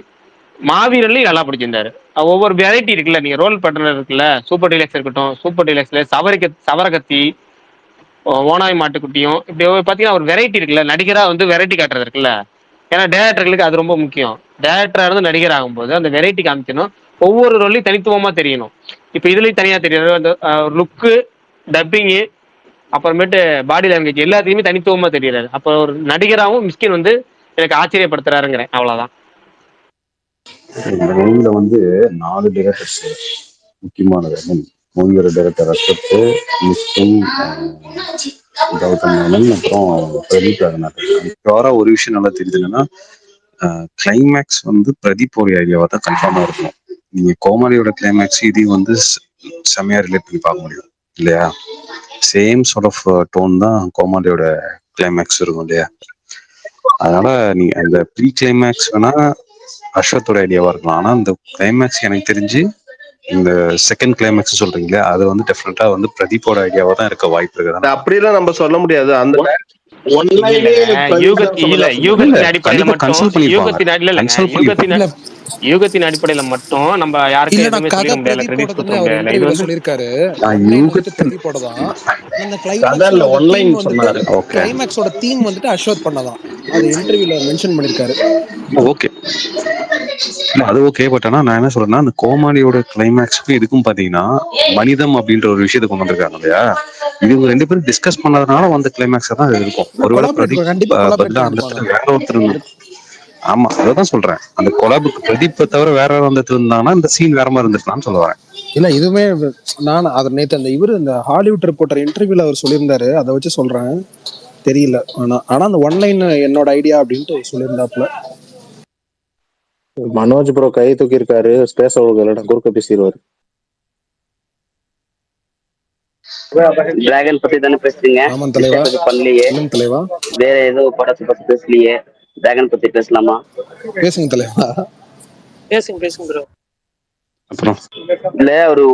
மாவீரன்லையும் நல்லா பிடிச்சிருந்தாரு. ஒவ்வொரு வெரைட்டி இருக்குல்ல, நீங்க ரோல் பண்றது இருக்குல்ல, சூப்பர் டீலக்ஸ் இருக்கட்டும், சூப்பர் டீலக்ஸ்ல சவரகத்தி, ஓனாய் மாட்டுக்குட்டியும் இப்படி பாத்தீங்கன்னா ஒரு வெரைட்டி இருக்குல்ல, நடிகரா வந்து வெரைட்டி காட்டுறது இருக்குல்ல. ஏன்னா டேரக்டர்களுக்கு அது ரொம்ப முக்கியம். டேரக்டரா இருந்து நடிகர் ஆகும்போது அந்த வெரைட்டி காமிக்கணும், ஒவ்வொரு ரோல்லையும் தனித்துவமா தெரியணும். இப்ப இதுலயும் தனியா தெரியும், அந்த லுக்கு, டப்பிங்கு, அப்புறமேட்டு பாடி லாங்குவேஜ் எல்லாத்தையுமே தனித்துவமா தெரியுறாரு. அப்போ ஒரு நடிகராகவும் மிஸ்கின் வந்து எனக்கு ஆச்சரியப்படுத்துறாருங்கிறேன், அவ்வளவுதான். இந்த மூவில வந்து 4 டைரக்டர்ஸ் முக்கியமானது. மூவியோட டைரக்டர் அசோக், மிஸ்கின், கௌதம் மேனன், அப்புறம் பிரதீப் ரங்கநாதன். ஒரு விஷயம் நல்லா தெரியுது என்னன்னா கிளைமேக்ஸ் வந்து பிரதீப்போடைய ஐடியாவா தான் கன்ஃபார்மா இருக்கும். நீங்க கோமாளியோட கிளைமேக்ஸ் இதையும் வந்து செமையா ரிலேட் பண்ணி பார்க்க முடியும் இல்லையா? சேம் சார்ட் ஆஃப் டோன் தான் கோமாளியோட கிளைமேக்ஸ் இருக்கும் இல்லையா? அதனால நீ அந்த ப்ரீ கிளைமேக்ஸ் வேணா அஸ்வத்தோட ஐடியாவா இருக்கலாம், ஆனா இந்த கிளைமேக்ஸ் எனக்கு தெரிஞ்சு இந்த செகண்ட் கிளைமேக்ஸ் சொல்றீங்களா, அது வந்து டெஃபினட்டா வந்து பிரதீப்போட ஐடியாவா தான் இருக்க வாய்ப்பு இருக்கு. அப்படியெல்லாம் நம்ம சொல்ல முடியாது. அந்த யூகத்தின் அடிப்படையில கண்டிப்பா மட்டும் கன்சல்ட் பண்ணிருப்பாங்க. கன்சல்ட் பண்ணிருப்பாங்க. யூகத்தின் அடிப்படையில மட்டும் நம்ம யாருக்கும் இல்லண்ணா, எதுவுமே கதை சொல்லிட முடியல, கிரெடிட் பிரதீப்போடதுன்னு கொடுத்துட அவர் முடியல. இது இன்டர்வியூல வந்து சொல்லியிருக்காரு. நான் ஒன்லைன் வந்துட்டு யூகத்தின் பிரதீப்போட தான். அந்த கதை இல்ல, கிளைமேக்ஸோட ஒன்லைன் தீம் வந்துட்டு சொன்னாரு. ஓகே கிளைமேக்ஸோட தீம் வந்துட்டு அஸ்வத் பண்ணதான். அது இன்டர்வியூல மென்ஷன் பண்ணிருக்காரு. ஓகே இல்ல அது ஓகே. பட் ஆனா நான் என்ன சொல்றேன்னா, அந்த கோமாளியோட கிளைமேக்ஸ்க்கு இதுக்கும் பாத்தீங்கன்னா மனிதம் அப்படின்ற ஒரு விஷயத்தை கொண்டு வந்திருக்காங்க இல்லையா. இது ரெண்டு பேரும் டிஸ்கஸ் பண்ணதுனால வந்த கிளைமேக்ஸ் தான் இது இருக்கும். ஒருவேளை கொலாபரேட் பிரதீப் கண்டிப்பா கொலாபரேட் பதிலா அந்த பண்ணிருப்பாங்க. இடத்துல வேற ஒருத்தர். ஆமா அதான் சொல்றேன். அந்த கொலாபுக்கு பிரதீப்பை தவிர வேற யாரும் வந்துட்டு இருந்தாங்கன்னா இந்த சீன் வேற மாதிரி இருந்துருக்கலாம்னு சொல்ல வரேன். இல்ல இதுவுமே நான் அதை நேற்று அந்த இவரு இந்த ஹாலிவுட் ரிப்போர்ட்டர் இன்டர்வியூல அவர் சொல்லியிருந்தாரு. அதை வச்சு சொல்றேன். தெரியல. ஆனா அந்த ஒன்லைன் என்னோட ஐடியா அப்படின்ட்டு சொல்லியிருந்தாப்புல. மனோஜ் ப்ரோ கை தூக்கி இருக்காரு. ஸ்பேஸ் அவ்வளவு குறுக்க பேசிடுவாரு. டிராகன் பத்தி தானே பேசுறீங்க? ஆமாம் தலைவா. பத்தி பண்ணலையே. சொல்லுங்க தலைவா. வேற ஏதோ படத்தை பத்தி பேசலையே. டிராகன் பத்தி பேசலாமா? பேசுங்க தலைவா. பேசுங்க ப்ரோ. அப்புறம் இல்ல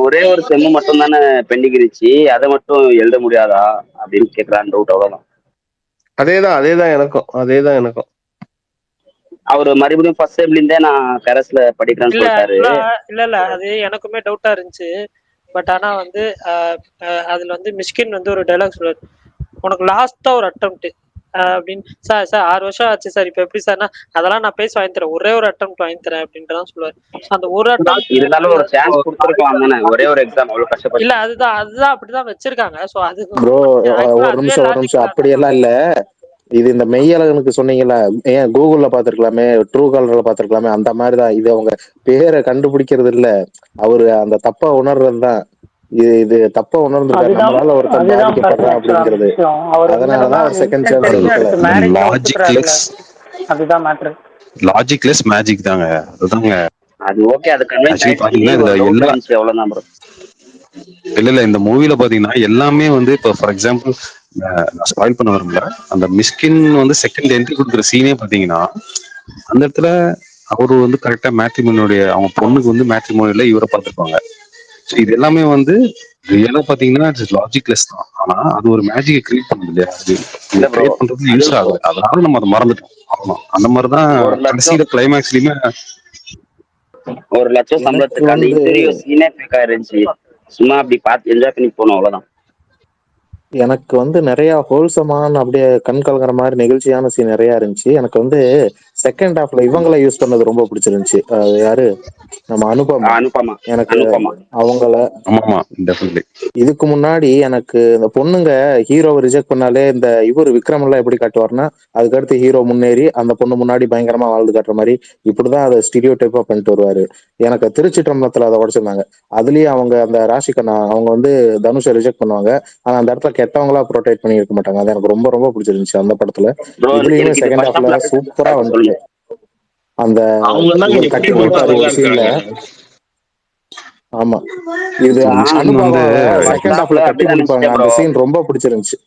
ஒரே ஒரு செம்மு மட்டும் தானே பெண்டிங் இருந்துச்சு, அதை மட்டும் எழுத முடியாதா அப்படின்னு கேட்கறான். டவுட் அவ்வளவுதான். அதேதான் எனக்கும். அவரு மறுபடியும் ஃபர்ஸ்ட் செம்ல இருந்தே நான் கரஸ்ல படிக்கிறேன்னு இல்ல சொல்லிட்டாரு. இல்ல அது எனக்குமே டவுட்டா இருந்துச்சு. பட் ஆனா வந்து அதுல வந்து மிஷ்கின் வந்து ஒரு டைலாக் சொல்லுவாரு, உனக்கு லாஸ்டா ஒரு அட்டெம்ப்ட் அப்படின்னு. சார் 6 வருஷம் ஆச்சு சார், இப்ப எப்படி சார்னா அதெல்லாம் நான் பேசி வாங்கி தரேன், ஒரே ஒரு அட்டெம்ப்ட் வாங்கி தரேன் அப்படின்றதான் சொல்லுவாரு. அந்த ஒரு அட்டெம்ப்ட் இருந்தாலும் ஒரு சான்ஸ் கொடுத்துருக்கலாம் தானே, ஒரே ஒரு எக்ஸாம் அவ்வளவு கஷ்டப்பட்டு. இல்ல அதுதான் அப்படிதான் வச்சிருக்காங்க. சோ அது ப்ரோ ஒரு நிமிஷம் அப்படியெல்லாம் இல்ல. இது இந்த மெய்யழகனுக்கு சொன்னீங்கல்ல, ஏன் கூகுள்ல பாத்துருக்கலாமே, ட்ரூ காலர்ல பாத்துருக்கலாமே, அந்த மாதிரிதான் இது. அவங்க பேரை கண்டுபிடிக்கிறது இல்ல, அவரு அந்த தப்பா உணர்றதுதான். இது தப்பா உணர்ந்திருக்காரு, நம்மளால ஒருத்தன் பாதிக்கப்படுறான் அப்படிங்கிறது. அதனாலதான் அவர் செகண்ட் சான்ஸ் கொடுக்கல. அதுதான் மேட்ரு. லாஜிக்லெஸ் மேஜிக் தாங்க, அதுதாங்க. அது ஓகே, அது கன்வின்ஸ் ஆயிடுச்சு. இதுல டவுட் இருந்துச்சு, அவ்வளவுதான் ப்ரோ. இல்ல இந்த மூவில பாத்தீங்கன்னா எல்லாமே வந்து இப்போ ஃபார் எக்ஸாம்பிள் நான் ஸ்பாயில் பண்ண வரும்ல, அந்த மிஸ்கின் வந்து செகண்ட் என்ட்ரி கொடுக்குற சீனே பாத்தீங்கன்னா அந்த இடத்துல அவரு வந்து கரெக்டா மேட்ரிமோனியோடைய அவங்க பொண்ணுக்கு வந்து மேட்ரிமோனியில இவரை பார்த்துருப்பாங்க. ஸோ இது எல்லாமே வந்து ரியலா பாத்தீங்கன்னா இட்ஸ் லாஜிக்லெஸ் தான். ஆனா அது ஒரு மேஜிக்கை கிரியேட் பண்ணுது இல்லையா, அது கிரியேட் பண்றது யூஸ் ஆகுது. அதனால நம்ம அதை மறந்துட்டோம். ஆமா அந்த மாதிரிதான் கடைசியில கிளைமேக்ஸ்லயுமே 1 லட்சம் சம்பளத்துக்கு அந்த இன்டர்வியூ சீனே ஃபேக்கா இருந்துச்சு. சும்மா அப்படி பார்த்து என்ஜாய் பண்ணி போனோம், அவ்வளவுதான். எனக்கு வந்து நிறைய ஹோல்சமான அப்படியே கண் கலங்குற மாதிரி நெகிழ்ச்சியான சீன் நிறைய இருந்துச்சு. எனக்கு வந்து செகண்ட் ஹாஃப்ல இவங்களை யூஸ் பண்ணது ரொம்ப பிடிச்சிருந்துச்சு. யாரு நம்ம அனுபமா. எனக்கு அவங்கள இதுக்கு முன்னாடி எனக்கு இந்த பொண்ணுங்க ஹீரோவை ரிஜெக்ட் பண்ணாலே இந்த இவர் விக்ரம் எல்லாம் எப்படி காட்டுவார்னா, அதுக்கடுத்து ஹீரோ முன்னேறி அந்த பொண்ணு முன்னாடி பயங்கரமா வாழ்ந்து காட்டுற மாதிரி இப்படிதான் அதை ஸ்டீரியோ டைப்பா பண்ணிட்டு வருவாரு. எனக்கு திருச்சிற்றம்பலத்துல அதை உடைச்சிருந்தாங்க. அதுலயும் அவங்க அந்த ராஷிகண்ணா அவங்க வந்து தனுஷை ரிஜெக்ட் பண்ணுவாங்க, ஆனா அந்த இடத்துல கெட்டவங்களா ப்ரொடெக்ட் பண்ணி இருக்க மாட்டாங்க. அது எனக்கு ரொம்ப ரொம்ப பிடிச்சிருந்துச்சு அந்த படத்துல. இதுலயுமே செகண்ட் ஹாஃப்ல சூப்பரா வந்துட்டு அந்த கட்டி கொடுப்பாரு ஒரு சீன்ல. ஆமா இது அனுபவ செகண்ட் ஹாஃப்ல கட்டி கொடுப்பாங்க, அந்த சீன் ரொம்ப பிடிச்சிருந்துச்சு.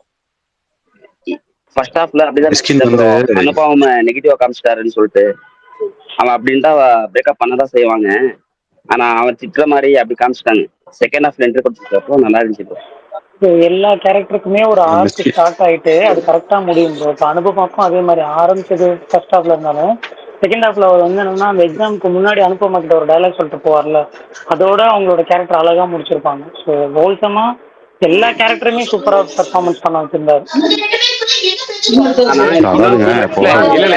ஃபர்ஸ்ட் ஹாஃப்ல அப்படிதான் ப்ரோ, அனுபவம் நெகட்டிவா காமிச்சிட்டாருன்னு சொல்லிட்டு அவன் அப்படின்ட்டு பிரேக்கப் பண்ணதான் செய்வாங்க. ஆனா அவன் திட்டுற மாதிரி அப்படி காமிச்சிட்டாங்க. செகண்ட் ஹாஃப்ல என்ட்ரி கொடுத்துருக்கப்போ நல்லா இருந்துச்சு ப்ரோ. எல்லா கேரக்டருக்குமே ஒரு ஆர்க் ஸ்டார்ட் ஆயிட்டு அது கரெக்டா முடியும் ப்ரோ. இப்போ அனுபவமாக்கும் அதே மாதிரி ஆரம்பிச்சது ஃபர்ஸ்ட் ஹாஃப்ல இருந்தாலும் செகண்ட் ஹாஃப்ல அவர் வந்து என்னன்னா அந்த எக்ஸாமுக்கு முன்னாடி அனுபவமா கிட்ட ஒரு டைலாக் சொல்லிட்டு போவார்ல, அதோட அவங்களோட கேரக்டர் அழகா முடிச்சிருப்பாங்க. ஸோ ஹோல்சமா எல்லா கேரக்டருமே சூப்பரா பெர்ஃபார்மன்ஸ் பண்ண வச்சிருந்தாரு.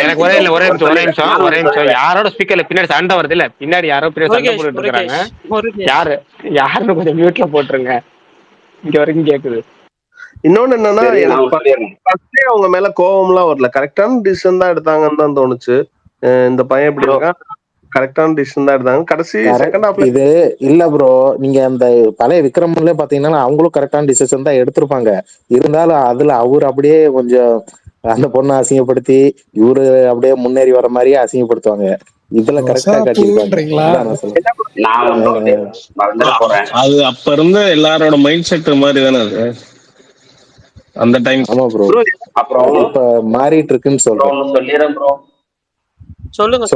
எனக்கு ஒரே நிமிஷம் யாரோட ஸ்பீக்கர்ல பின்னாடி சண்டை வருது இல்ல, பின்னாடி யாரோ பின்னாடி சண்டை போட்டுட்டு இருக்காங்க. யாருன்னு கொஞ்சம் மியூட்ல போட்டுருங்க, இங்க வரைக்கும் கேக்குது. இன்னொன்னு என்னன்னா, எனக்கு அவங்க மேல கோவம்லாம் வரல, கரெக்டான டிசிஷன் தான் எடுத்தாங்கன்னு தான் தோணுச்சு. இந்த பையன் இப்படி இருக்கான், கரெக்டான டிசிஷன் தான் எடுத்தாங்க கடைசி செகண்ட் ஹாஃப்ல. இது இல்ல ப்ரோ, நீங்க அந்த பழைய விக்ரம்ல பாத்தீங்கன்னா அவங்களும் கரெக்டான டிசிஷன் தான் எடுத்திருப்பாங்க. இருந்தாலும் அதுல அவரு அப்படியே கொஞ்சம் அந்த பொண்ணை அசிங்கப்படுத்தி இவரு அப்படியே முன்னேறி வர மாதிரியே அசிங்கப்படுத்துவாங்க. இதுல கரெக்டா காட்டியிருக்காங்க. அது அப்ப இருந்த எல்லாரோட மைண்ட் செட் மாதிரி தானே அது அந்த டைம். ஆமா ப்ரோ, அப்புறம் இப்ப மாறிட்டு இருக்குன்னு சொல்றேன். சொல்லுங்க.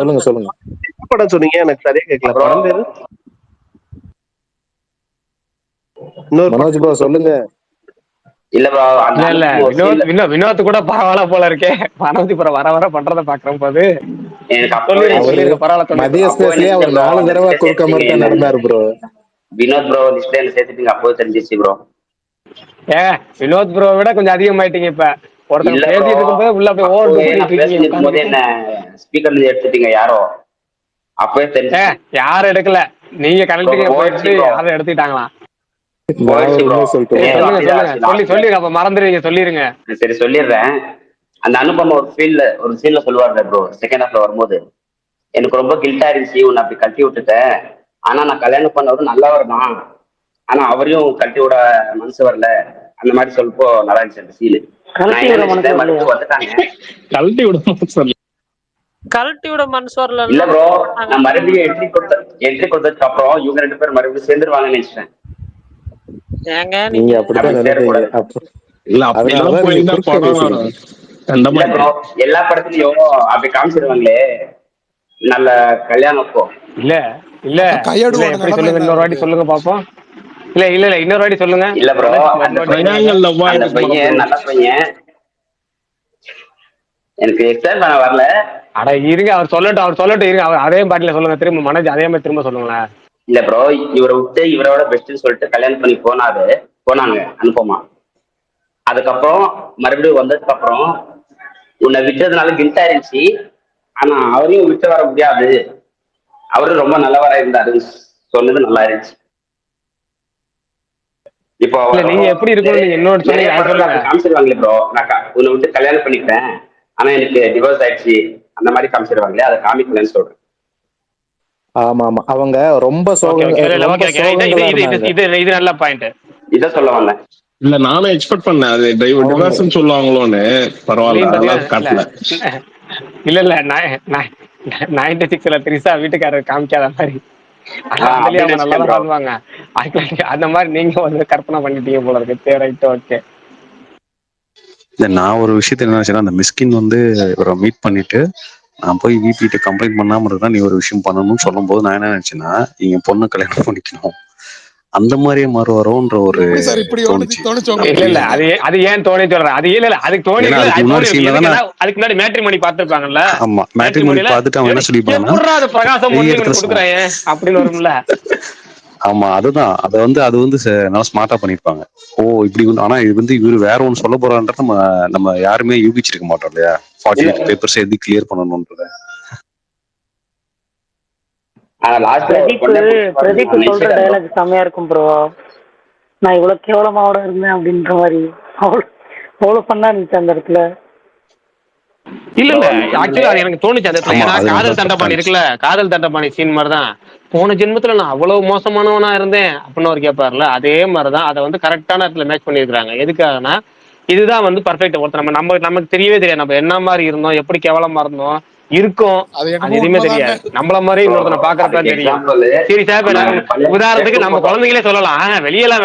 படம் சொன்னீங்க, எனக்கு சரியா கேட்கல. படம் பேரு மனோஜ் ப்ரோ சொல்லுங்க. இல்ல ப்ரோ அந்த இல்ல வினோத் கூட பரவாயில்ல போல இருக்கே. பரவதி வர வர பண்றத பாக்குறோம் போது எனக்கு அப்பவே சொல்லிருங்க பரவாயில்ல. மதிய ஸ்பேஸ்லயே அவர் 4 தடவை குறுக்க மாதிரி தான் நடந்தாரு ப்ரோ. வினோத் ப்ரோ லிஸ்ட்ல என்ன சேர்த்துட்டீங்க அப்பவே தெரிஞ்சிச்சு ப்ரோ. வினோத் ப்ரோ விட கொஞ்சம் அதிகமாயிட்டீங்க இப்ப. ஒருத்தங்க பேசிட்டு இருக்கும்போது உள்ள போய் ஓவர் பேசிட்டு போது என்ன ஸ்பீக்கர்ல எடுத்துட்டீங்க யாரோ அப்பவே தெரிஞ்சு. யாரும் எடுக்கல, நீங்க கரெக்டுக்கு போயிட்டு யாரும் எடுத்துட்டாங்களா? சொல்லிருங்க அப்ப மறந்துடுவீங்க, சொல்லிருங்க. சரி சொல்லிடுறேன். அந்த அனுபவம் ஒரு சீன்ல சொல்லுவாருல ப்ரோ செகண்ட் ஹாஃப்ல வரும்போது, எனக்கு ரொம்ப கில்ட்டா இருந்துச்சு உன்னை அப்படி கட்டி விட்டுட்டேன். ஆனா நான் கல்யாணம் பண்ணவரும் நல்லவர் தான், ஆனா அவரையும் கட்டி விட மனசு வரல அந்த மாதிரி சொல்லிப்போ நல்லா இருந்துச்சு அந்த சீனு. கழட்டி விட மனசு வரல இல்ல ப்ரோ, நான் மறுபடியும் என்ட்ரி கொடுத்ததுக்கு அப்புறம் இவங்க 2 பேரும் மறுபடியும் சேர்ந்துருவாங்கன்னு நினைச்சேன். நீங்க அப்படிதான் நினைப்பீங்க. எல்லா படத்துலயும் அப்படி காமிச்சிருவாங்களே நல்ல கல்யாணம். இல்ல இல்ல எப்படி சொல்லுங்க, இன்னொரு வாட்டி சொல்லுங்க பாப்போம். இல்ல இன்னொரு வாட்டி சொல்லுங்க. இல்ல ப்ரோ அந்த பையன் நல்ல பையன், எனக்கு எக்ஸ்பிளைன் பண்ண வரல. அட இருங்க, அவர் சொல்லட்டும் இருங்க. அவர் அதே பாட்டில சொல்லுங்க, திரும்ப மனோஜ் அதே மாதிரி திரும்ப சொல்லுங்களேன். இல்ல ப்ரோ, இவரை விட்டு இவரோட பெஸ்ட்னு சொல்லிட்டு கல்யாணம் பண்ணி போனாங்க அனுப்பமா. அதுக்கப்புறம் மறுபடியும் வந்ததுக்கு அப்புறம் உன்னை விட்டதுனால கில்ட்டா இருந்துச்சு, ஆனா அவரையும் விட்டு வர முடியாது, அவரும் ரொம்ப நல்லவரா இருந்தாரு சொன்னது நல்லா இருந்துச்சு. இப்போ நீங்க எப்படி இருக்கணும் என்னோட காமிச்சிருவாங்களே ப்ரோ, நான் உன்னை விட்டு கல்யாணம் பண்ணிட்டேன் ஆனா எனக்கு டிவோர்ஸ் ஆயிடுச்சு அந்த மாதிரி காமிச்சிருவாங்களே, அதை காமிக்கலன்னு சொல்றேன். ஆமா அவங்க ரொம்ப இது நல்ல பாயிண்ட். இத சொல்ல வந்தேன். இல்ல நானும் எக்ஸ்பெக்ட் பண்ணேன் அது டிவோர்ஸ் சொல்லுவாங்களோன்னு. பரவாயில்ல காட்டல. இல்ல 96ல திரிசா வீட்டுக்காரர் காமிக்காத மாதிரி நல்லா வாழ்வாங்க. அந்த மாதிரி நீங்க வந்து கற்பனை பண்ணிட்டீங்க போல இருக்கு. Right, okay. நான் ஒரு விஷயத்த என்ன நினைச்சேன்னா, அந்த மிஸ்கின் வந்து இவரை மீட் பண்ணிட்டு நான் போய் விபிகிட்ட கம்ப்ளைண்ட் பண்ணாம இருந்தா நீ ஒரு விஷயம் பண்ணணும்னு சொல்லும் போது நான் என்ன நினைச்சேன்னா, நீங்க பொண்ணு கல்யாணம் பண்ணிக்கணும் அந்த மாதிரியே மாறுவாரோன்ற ஒரு இல்ல அது ஏன் தோணி சொல்றேன். அது இல்ல அதுக்கு தோணி அதுக்கு முன்னாடி மேட்ரிமோனி பார்த்திருப்பாங்கல்ல. ஆமா, மேட்ரிமோனி பார்த்துட்டு அவன் என்ன சொல்லிப்பாங்கன்னா பிரகாசம் கொடுக்குறேன் அப்படின்னு வரும்ல. ஆமா, அதுதான் அது வந்து நல்லா ஸ்மார்ட்டா பண்ணிருப்பாங்க. ஓ இப்படி வந்து, ஆனா இது வந்து இவரு வேற ஒன்னு சொல்ல போறான்றத நம்ம யாருமே யூகிச்சிருக்க மாட்டோம் இல்லையா? 48 பேப்பர்ஸ் எது கிளியர் பண்ணணும்ன்றத. பிரதீப் சொல்ற டயலாக் செம்மையா இருக்கும் ப்ரோ. நான் இவ்வளவு கேவலமாவோட இருந்தேன் அப்படின்ற மாதிரி அவ்வளவு பண்ணா இருந்துச்சு அந்த இடத்துல. இல்ல ஆக்சுவலா அது எனக்கு தோணுச்சு அந்த இடத்துல. ஏன்னா காதல் தண்டபாணி இருக்குல்ல, காதல் தண்டபாணி சீன் மாதிரிதான் போன ஜென்மத்துல நான் அவ்வளவு மோசமானவனா இருந்தேன் அப்படின்னு ஒரு கேட்பாருல, அதே மாதிரிதான் அதை வந்து கரெக்டான இடத்துல மேட்ச் பண்ணிருக்காங்க. எதுக்காகனா இதுதான் வந்து பர்ஃபெக்ட். ஒருத்தர் நமக்கு தெரியவே தெரியாது நம்ம என்ன மாதிரி இருந்தோம், எப்படி கேவலமா இருந்தோம் இருக்கும், அது எதுவுமே தெரியாது. நம்மள மாதிரி இன்னொருத்தனை பாக்குறப்ப தெரியும். சரி சார், உதாரணத்துக்கு நம்ம குழந்தைங்களே சொல்லலாம், வெளியெல்லாம்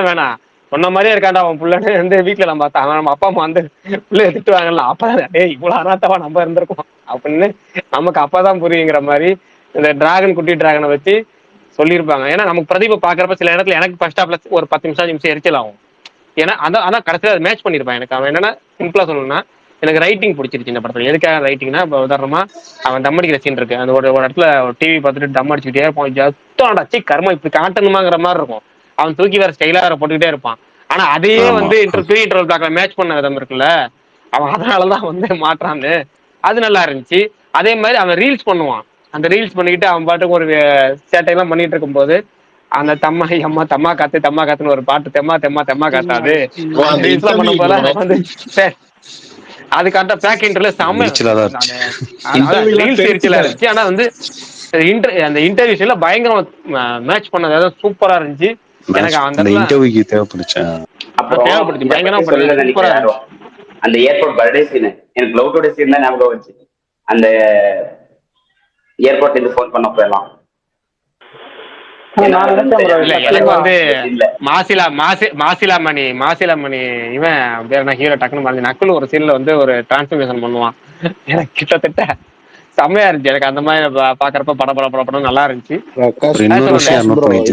வேணாம் சொன்ன மாதிரியே இருக்காண்டா அவன் புள்ளன்னு வந்து வீட்டுல நம்ம பார்த்தா நம்ம அப்பா அம்மா வந்து பிள்ளைய திட்டுவாங்கல்ல, அப்பதான் இவ்வளவு அனாத்தவா நம்ம இருந்திருக்கோம் அப்படின்னு நமக்கு அப்பதான் புரியுங்கிற மாதிரி இந்த டிராகன் குட்டி டிராகனை வச்சு சொல்லியிருப்பாங்க. ஏன்னா நமக்கு பிரதீபை பாக்குறப்ப சில இடத்துல எனக்கு ஃபர்ஸ்ட் ஹாப்ல ஒரு 10 நிமிஷம் எரிச்சல் ஆகும். ஏன்னா ஆனா கடைசியில அதை மேட்ச் பண்ணிருப்பான். எனக்கு அவன் என்னன்னா சிம்பிளா சொல்லணும்னா எனக்கு ரைட்டிங் பிடிச்சிருச்சு இந்த படத்துல. எதுக்காக ரைட்டிங்னா, இப்போ உதாரணமா அவன் தம் அடிக்கிற சீன் இருக்கு, அந்த ஒரு இடத்துல டிவி பார்த்துட்டு தம் அடிச்சுக்கிட்டே இருப்பான். ஜஸ்ட் அடச்சி கர்மம் இப்படி காட்டணுமாங்கிற மாதிரி இருக்கும். அவன் தூக்கி வேற ஸ்டைலா வேற போட்டுக்கிட்டே இருப்பான். ஆனா அதையே வந்து இன்டர்வல் தாக்கல மேட்ச் பண்ண விதம் இருக்குல்ல, அவன் அதனாலதான் வந்து மாற்றான்னு. அது நல்லா இருந்துச்சு. அதே மாதிரி அவன் ரீல்ஸ் பண்ணுவான். அந்த ரீல்ஸ் பண்ணிக்கிட்டு அவன் பாட்டுக்கு ஒரு சேட்டையெல்லாம் பண்ணிட்டு இருக்கும் போது அந்த தம்மா காத்துன்னு ஒரு பாட்டு, தெம்மா காத்தாது ரீல்ஸ் எல்லாம் பண்ணும் போல வந்து அது கரெக்டா பேக் இன்டர்ல செம்ம ரீல்ஸ் எரிச்சலா இருந்துச்சு. ஆனா வந்து அந்த இன்டர்வியூஸ்ல பயங்கரமா மேட்ச் பண்ணது, அதாவது சூப்பரா இருந்துச்சு. எனக்கு அந்த இன்டர்வியூக்கு தேவைப்படுச்சு பயங்கரமா சூப்பரா இருந்துச்சு. அந்த ஏர்போர்ட் பர்த்டே சீன் எனக்கு லவ்டோட சீன் தான் ஞாபகம் வந்துச்சு. அந்த ஏர்போர்ட்ல இருந்து போன் பண்ணப்போ எல்லாம் எனக்கு வந்து மாசிலாமணி இவன் பேர் என்ன ஹீரோ டக்குன்னு மாதிரி நக்குன்னு ஒரு சீன்ல வந்து ஒரு டிரான்ஸ்பர்மேஷன் பண்ணுவான். எனக்கு கிட்டத்தட்ட செம்மையா இருந்துச்சு எனக்கு அந்த மாதிரி பாக்குறப்ப படம் நல்லா இருந்துச்சு. இன்னொரு விஷயம் நோட் ப்ரோ பண்ணி இப்ப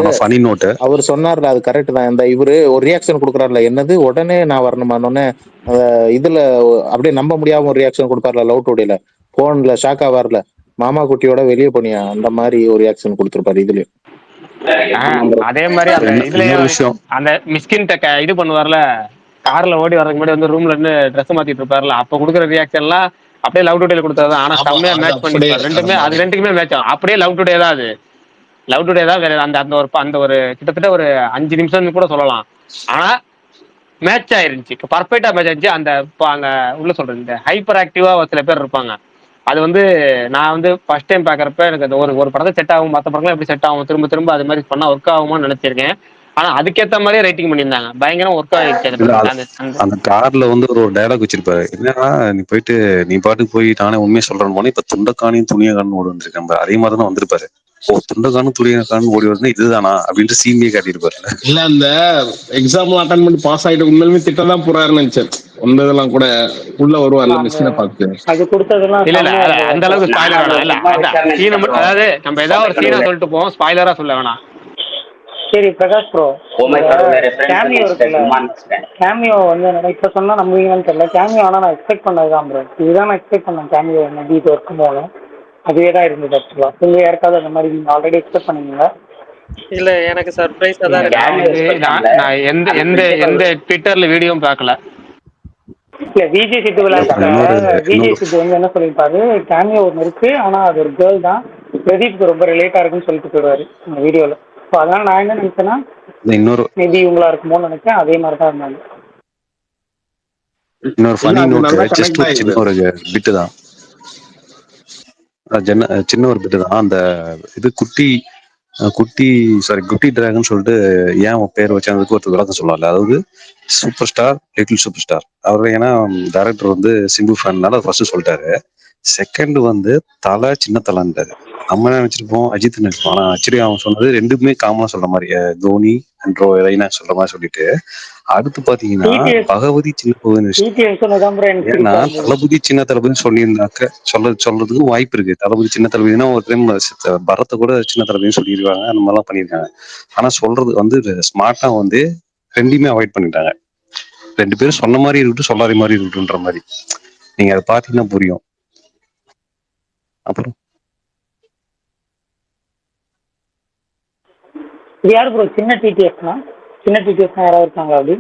ஜஸ்ட் ஃபனி நோட்டு. அவர் சொன்னார்ல அது கரெக்ட் தான். இந்த இவரு ஒரு ரியாக்ஷன் கொடுக்குறாருல, என்னது உடனே நான் வரணுமானோடனே இதுல அப்படியே நம்ப முடியாம ஒரு ரியாக்ஷன் கொடுப்பார்ல லவ் டுடேல, போன்ல ஷாக்கா வரல, மாமா குட்டியோட வெளியே போனியா அந்த மாதிரி ஒரு ரியாக்ஷன் கொடுத்துருப்பாரு இதுலயும். அதே மாதிரி அந்த இதுலயும் அந்த மிஸ்கின் இது பண்ணுவார்ல, கார்ல ஓடி வர்றதுக்கு முன்னாடி வந்து ரூம்ல இருந்து ட்ரெஸ் மாத்திட்டு இருப்பாருல, அப்ப கொடுக்குற ரியாக்ஷன் எல்லாம் அப்படியே லவ் டுடேல கொடுத்தது. ஆனா செம்மையா மேட்ச் பண்ணிருப்பாரு ரெண்டுமே, அது ரெண்டுக்குமே மேட்ச் ஆகும். அப்படியே லவ் டுடே தான் அது, லவ் டுடே தான் வேற. அந்த ஒரு கிட்டத்தட்ட ஒரு 5 நிமிஷம் கூட சொல்லலாம். ஆனா மேட்ச் ஆயிருந்துச்சு, பர்ஃபெக்டா மேட்ச் ஆயிருந்துச்சு. அந்த அங்க உள்ள சொல்றது இந்த ஹைப்பர் ஆக்டிவா சில பேர் இருப்பாங்க. அது வந்து நான் வந்து ஃபர்ஸ்ட் டைம் பாக்குறப்ப எனக்கு அந்த ஒரு படத்தை செட் ஆகும், மற்ற படங்கள் எப்படி செட் ஆகும், திரும்ப திரும்ப அது மாதிரி பண்ணா ஒர்க் ஆகுமான்னு நினைச்சிருக்கேன். ஆனா அதுக்கேற்ற மாதிரியே ரைட்டிங் பண்ணியிருந்தாங்க, பயங்கரம் ஒர்க் ஆயிடுச்சு. அந்த கார்ல வந்து ஒரு டயலாக் வச்சிருப்பாரு, என்னன்னா நீ போயிட்டு நீ பாட்டுக்கு போய் நானே உண்மையை சொல்றேன்னு போனே, இப்ப துண்டக்கானையும் துணியக்கானு ஓடி வந்திருக்கேன். அதே மாதிரி தான் வந்திருப்பாரு. ஓ துண்டக்கானும் துணியக்கானு ஓடி வருது இதுதானா அப்படின்ட்டு சீனியே காட்டியிருப்பாரு. இல்ல அந்த எக்ஸாம் அட்டன் பண்ணி பாஸ் ஆயிட்டு உண்மையுமே திட்டம் தான் போறாருன்னு நினைச்சேன். அந்த இதெல்லாம் கூட உள்ள வருவார்ல மிஷினை பார்த்து. அது கொடுத்ததெல்லாம் இல்ல அந்த அளவுக்கு ஸ்பாயிலர் வேணாம். இல்ல அதாவது நம்ம ஏதாவது ஒரு சீனா சொல்லிட்டு போவோம், ஸ்பாயிலரா சொல்ல வேணாம். சரி பிரகாஷ் ப்ரோ, கேமியோ இருக்குல்ல, கேமியோ வந்து இப்ப சொன்னா நம்புவீங்கன்னு தெரியல. கேமியோ ஆனா நான் எக்ஸ்பெக்ட் பண்ணதுதான் ப்ரோ, இதுதான் நான் எக்ஸ்பெக்ட் பண்ணேன். கேமியோ மேபி இது ஒர்க்கும் போகணும், அதுவே தான் இருந்தது ஆக்சுவலா. நீங்க யாருக்காவது அந்த மாதிரி நீங்க ஆல்ரெடி எக்ஸ்பெக்ட் பண்ணீங்களா? இல்ல எனக்கு சர்ப்ரைஸா தான் இருக்கு. நான் எந்த ட்விட்டர்ல வீடியோவும் பார்க்கல. இல்ல விஜய் சித்து விஜய் சித்து வந்து என்ன சொல்லியிருப்பாரு, கேமியோ ஒன்று இருக்கு ஆனா அது ஒரு கேர்ள் தான், பிரதீப்க்கு ரொம்ப ரிலேட்டா இருக்குன்னு சொல்லிட்டு போயிடுவாரு இந்த வீடியோல. ஸோ அதனால நான் என்ன நினைச்சேன்னா மேபி இவங்களா இருக்குமோன்னு நினைச்சேன். அதே மாதிரி தான் இருந்தாங்க. இன்னொரு ஃபனி நோட், ஜஸ்ட் ஒரு சின்ன ஒரு பிட்டு தான், சின்ன ஒரு பிட்டு தான். அந்த இது குட்டி டிராகன் சொல்லிட்டு ஏன் அவன் பேர் வச்சதுக்கு ஒருத்தர் விளக்கம் சொல்லல. அதாவது super star, little super star. அவர் ஏன்னா டைரக்டர் வந்து சிம்பு ஃபேன்னால ஃபர்ஸ்ட் சொல்லிட்டாரு. செகண்ட் வந்து தலை சின்ன தலைன்றாரு. நம்ம என்ன நினைச்சிருப்போம், அஜித் நினைச்சிருப்போம். ஆனா ஆக்சுவலி அவன் சொன்னது ரெண்டுமே காமனா சொல்ற மாதிரி, தோனி அண்ட் ரெய்னா சொல்ற மாதிரி சொல்லிட்டு, அடுத்து பாத்தீங்கன்னா பகவதி சின்ன பகுதி. ஏன்னா தளபதி சின்ன தளபதி சொல்லியிருந்தாக்க சொல்றதுக்கு வாய்ப்பு இருக்கு. தளபதி சின்ன தளபதினா ஒரு டைம் பரத்தை கூட சின்ன தளபதினு சொல்லியிருக்காங்க, அந்த மாதிரிலாம் பண்ணியிருக்காங்க. ஆனா சொல்றது வந்து ஸ்மார்ட்டா வந்து ரெண்டுமே அவாய்ட் பண்ணிட்டாங்க. ரெண்டு பேரும் சொன்ன மாதிரி இருக்கட்டும் சொல்லாத மாதிரி இருக்கட்டும்ன்ற மாதிரி. நீங்க அதை பாத்தீங்கன்னா புரியும். அப்புறம் இது யாரு ப்ரோ சின்ன டிடிஎஃப்னா? சின்ன டிடிஎஃப்னா யாராவது இருக்காங்க அப்படி?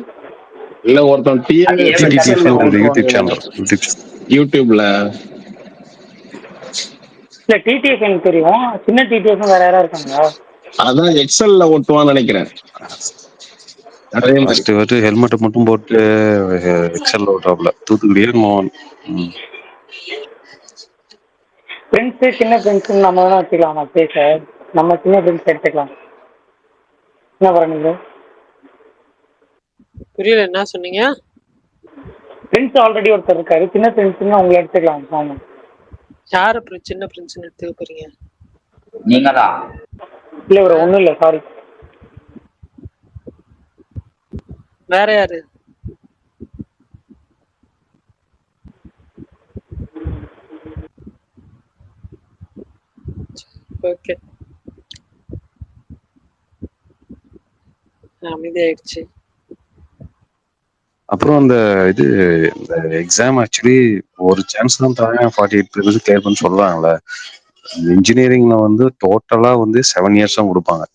இல்ல ஒருத்தன் யூடியூப் சேனல் யூடியூப்ல இல்ல டிடிஎஃப் எனக்கு தெரியும், சின்ன டிடிஎஃப் வேற யாராவது இருக்காங்களா? அதான் எக்ஸல்ல ஓட்டுவான்னு நினைக்கிறேன். ஃபர்ஸ்ட் வந்து ஹெல்மெட் மட்டும் போட்டு எக்ஸல்ல ஓட்டாப்ல தூத்துக்குடியே மோகன். ஃப்ரெண்ட்ஸு சின்ன ஃப்ரெண்ட்ஸுன்னு நம்ம வேணா வச்சுக்கலாமா பேச? நம்ம சின்ன ஃப்ரெண்ட்ஸ் எடுத்துக்கலாம். என்ன பண்ணீங்க? புரியல, என்ன சொன்னீங்க? ஃப்ரெண்ட்ஸ் ஆல்ரெடி ஒருத்தர் இருக்காரு, சின்ன ஃப்ரெண்ட்ஸ்ன்னு அவங்க எடுத்துக்கலாம். ஆமா, யார் அப்புறம் சின்ன ஃப்ரெண்ட்ஸ்னு எடுத்துக்க போறீங்க? நீங்க தான். இல்ல ப்ரோ ஒன்றும் இல்லை, சாரி. வேற யாரு? ஓகே, அமைதியாயிடுச்சு. அப்புறம் அந்த இது இந்த எக்ஸாம் ஆக்சுவலி ஒரு சான்ஸ் தான் தராங்க, 48% கிளியர் பண்ணி சொல்றாங்கல்ல. இன்ஜினியரிங்ல வந்து டோட்டலா வந்து 7 years தான் கொடுப்பாங்க.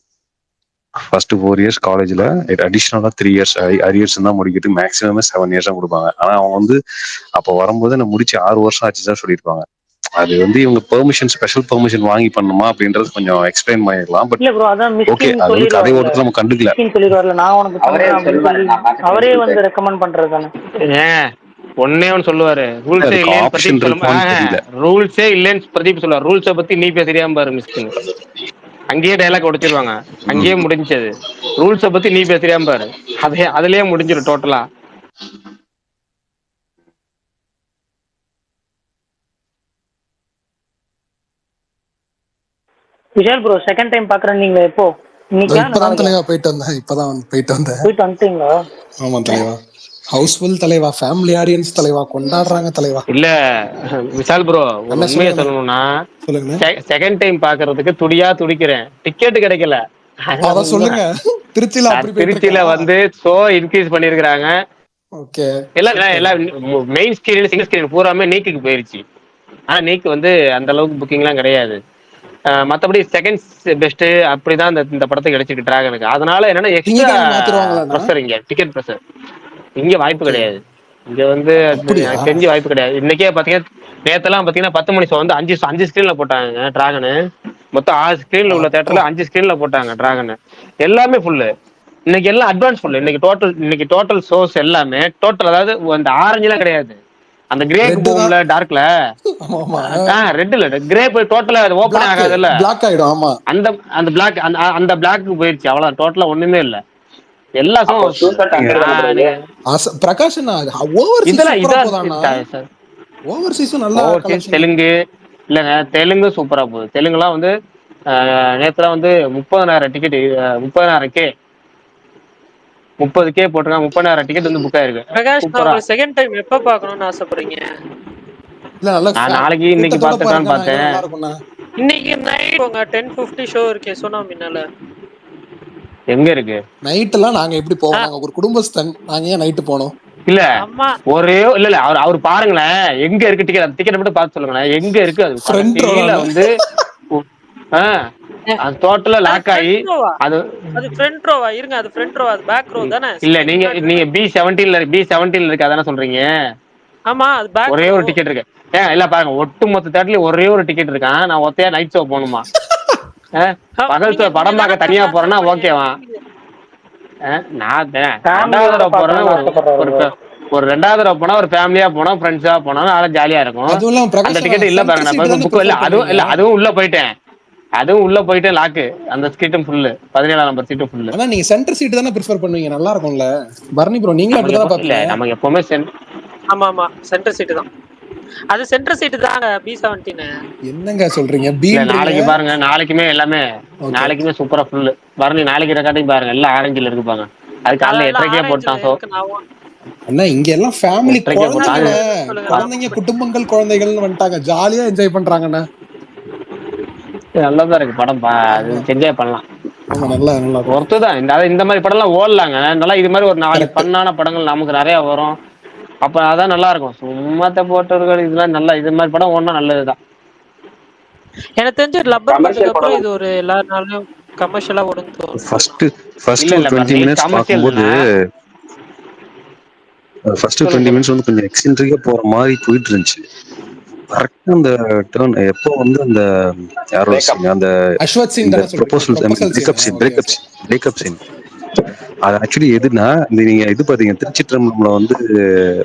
ஃபர்ஸ்ட் 4 years காலேஜ்ல அடிஷனலா 3 years அரியர்ஸ் தான் முடிக்கிறதுக்கு மேக்ஸிமம் 7 years தான் கொடுப்பாங்க. ஆனா அவங்க வந்து அப்போ வரும்போது நான் முடிச்சு 6 வருஷம் ஆச்சு தான் சொல்லியிருப்பாங்க. அது வந்து இவங்க பெர்மிஷன், ஸ்பெஷல் பெர்மிஷன் வாங்கி பண்ணணுமா அப்படின்றது கொஞ்சம் எக்ஸ்பிளைன் பண்ணிடலாம். பட் இல்ல ப்ரோ அதான் ஓகே, அது வந்து கதை ஓட்டத்துல நம்ம கண்டுக்கல. சொல்லிடுவார்ல, நான் உனக்கு பண்றேன் அப்படின்னு சொல்லி அவரே வந்து ரெக்கமெண்ட் பண்றது தானே. ஒன்னே ஒன்னு சொல்லுவாரு, ரூல்ஸே இல்லைன்னு பிரதீப் சொல்லுவாங்க. ரூல்ஸே இல்லைன்னு பிரதீப் சொல்லுவார், ரூல்ஸை பத்தி நீ பேசுறியாம பாரு மிஸ்கின். அங்கேயே டைலாக் உடைச்சிருவாங்க, அங்கேயே முடிஞ்சது. ரூல்ஸை பத்தி நீ பேசுறியாம பாரு, அதுலயே முடிஞ்சிடும் டோட்டலா. விஷால் ப்ரோ செகண்ட் டைம் பாக்குறேன். நீங்க எப்போ? இப்பதான் தலைவா போயிட்டு வந்தேன். போயிட்டு வந்துட்டீங்களா? ஆமா தலைவா. ஹவுஸ்ஃபுல் தலைவா, ஃபேமிலி ஆடியன்ஸ் தலைவா, கொண்டாடுறாங்க தலைவா. இல்ல விஷால் ப்ரோ, ஒரு அண்ணா உண்மையை சொல்லுங்க சொல்லணும்னா சொல்லுங்க. செகண்ட் டைம் பாக்குறதுக்கு துடியா துடிக்கிறேன். டிக்கெட் கிடைக்கல. அத அதான் உண்மை. சொல்லுங்க. திருச்சியில அப்படி போயிட்டு இருக்கா? திருச்சியில வந்து ஷோ இன்க்ரீஸ் பண்ணிருக்காங்க. ஓகே. எல்லாம் மெயின் ஸ்கிரீன் சிங்கிள் ஸ்கிரீன் பூராமே நீக்குக்கு போயிருச்சு. ஆனா நீக்கு வந்து அந்த அளவுக்கு புக்கிங்லாம் கிடையாது. மத்தபடி செகண்ட் பெஸ்ட் அப்படிதான் இந்த படத்துக்கு கிடைச்சிருக்கு டிராகனுக்கு. அதனால என்னன்னா எக்ஸ்ட்ரா திங்கக்கிழமை மாத்திருவாங்களாண்ணா? ப்ரெஷர், இங்க டிக்கெட் ப்ரெஷர் இங்க வாய்ப்பு கிடையாது. இங்க வந்து அப்படியா? எனக்கு தெரிஞ்சு வாய்ப்பு கிடையாது. இன்னைக்கே பாத்தீங்கன்னா நேத்தெல்லாம் பாத்தீங்கன்னா 10 மணி ஷோ வந்து அஞ்சு ஸ்கிரீன்ல போட்டாங்க டிராகனு. மொத்தம் 6 ஸ்கிரீன்ல உள்ள தேட்டர்ல 5 ஸ்கிரீன்ல போட்டாங்க டிராகன். எல்லாமே ஃபுல்லு. இன்னைக்கு எல்லாம் அட்வான்ஸ் ஃபுல். இன்னைக்கு டோட்டல் ஷோஸ் எல்லாமே டோட்டல், அதாவது அந்த ஆரஞ்சுலாம் கிடையாது, அந்த கிரேக்கு போகும்ல டார்க்ல, ரெட் இல்ல கிரே போய் டோட்டலா ஓப்பன் ஆகாதுல்ல, பிளாக் ஆயிடும். ஆமா, அந்த பிளாக் அந்த பிளாக்கு போயிருச்சு. அவ்வளவு டோட்டலா ஒண்ணுமே இல்ல. எல்லா பிரகாஷ் ஓவர்சீஸும் நல்லா கலெக்ஷன். தெலுங்கு இல்லங்க, தெலுங்கு சூப்பரா போகுது. தெலுங்குலாம் வந்து நேத்துல வந்து 30,000 டிக்கெட், 30,000 30K போட்டிருக்காங்க. 30,000 டிக்கெட் வந்து புக் ஆயிருக்கு. பிரகாஷ், நான் உங்களுக்கு செகண்ட் டைம் எப்ப பார்க்கணும்னு ஆசைப்படுறீங்க? நான் நாளைக்கு இன்னைக்கு பார்த்துக்கலாம்னு பார்த்தேன். இன்னைக்கு நைட் போங்க, 10:50 ஷோ இருக்கே சோனாமினால. எங்க இருக்கு நைட் எல்லாம்? நாங்க எப்படி போவோம்? நாங்க ஒரு குடும்பஸ்தன், நாங்க ஏன் நைட்டு போனோம்? இல்ல ஒரே இல்ல அவர் பாருங்களேன் எங்க இருக்கு டிக்கெட். டிக்கெட் மட்டும் பார்த்து சொல்லுங்களேன் எங்க இருக்கு. அது கீழ வந்து அது டோட்டலா லாக் ஆகி அது ஃப்ரண்ட் ரோவா? இருங்க, அது ஃப்ரண்ட் ரோவா? அது பேக் ரோ தானே? இல்ல, நீங்க B17 இருக்கு, அதானே சொல்றீங்க? ஆமா, அது பேக். ஒரே ஒரு டிக்கெட் இருக்கு. இல்ல பாருங்க, ஒட்டுமொத்த தேட்டர்லயும் ஒரே ஒரு டிக்கெட் இருக்கான். நான் ஒத்தையா நைட் ஷோ போகணுமா? பகல் ஷோ படம் பார்க்க தனியா போறேன்னா ஓகேவா? நான் ரெண்டாவது தடவை போறேன்னா ஒரு ரெண்டாவது தடவை போனா ஒரு ஃபேமிலியா போனா ஃப்ரெண்ட்ஸா போனா நல்லா ஜாலியா இருக்கும். அந்த டிக்கெட் இல்ல பாருங்க, நான் புக் இல்ல, அதுவும் உள்ள போயிட்டேன் லாக்கு. அந்த சீட்டும் ஃபுல்லு, 17ஆம் நம்பர் சீட்டும் ஃபுல்லு. ஆனா நீங்க சென்டர் சீட் தானே பிரெஃபர் பண்ணுவீங்க, நல்லா இருக்கும்ல பர்னி ப்ரோ? நீங்களும் அப்படி தான் பாப்பீங்க. நமக்கு எப்பவுமே ஆமா சென்டர் சீட் தான். அது சென்டர் சீட் தாங்க. B17 என்னங்க சொல்றீங்க? நாளைக்கு பாருங்க, நாளைக்குமே எல்லாமே நாளைக்குமே சூப்பரா ஃபுல்லு. பர்னி நாளைக்கு ரெக்கார்டிங் பாருங்க, எல்லாம் ஆரஞ்சில இருக்கு பாருங்க. அது காலைல 8:30 போட்டான் ஷோ. அண்ணா இங்க எல்லாம் ஃபேமிலி, குழந்தைங்க குடும்பங்கள் குழந்தைகள்னு வந்துட்டாங்க, ஜாலியா என்ஜாய் பண்றாங்கண்ணா. நல்லதா இருக்கு படம், என்ஜாய் பண்ணலாம். ஆமா, நல்லா ஒருத்ததான் இந்த மாதிரி படம் எல்லாம் ஓடலாங்க. நல்லா இது மாதிரி ஒரு 4 பண்ணான படங்கள் நமக்கு நிறைய வரும். அப்ப அதான் நல்லா இருக்கும். சும்மாத்த போட்டவர்கள் இதெல்லாம் நல்லா, இது மாதிரி படம் ஓடனா நல்லதுதான். எனக்கு தெரிஞ்சு லப்பர் பந்துக்கு அப்புறம் இது ஒரு எல்லா நாளும் கமர்ஷியலா ஓடும். ஃபர்ஸ்ட் 20 மினிட்ஸ் பாக்கும்போது ஃபர்ஸ்ட் 20 மினிட்ஸ் வந்து கொஞ்சம் எக்ஸென்ட்ரிக்கா போற மாதிரி போயிட்டு இருந்துச்சு. கரெக்டா அந்த டர்ன் எப்போ வந்து அந்த யாரோ அந்த அஸ்வத் சீன் தான சொல்றீங்க? பிரேக்கப் சீன் அது ஆக்சுவலி எதுனா, நீங்க இது பாத்தீங்க திருச்சிற்றம்பலம்ல வந்து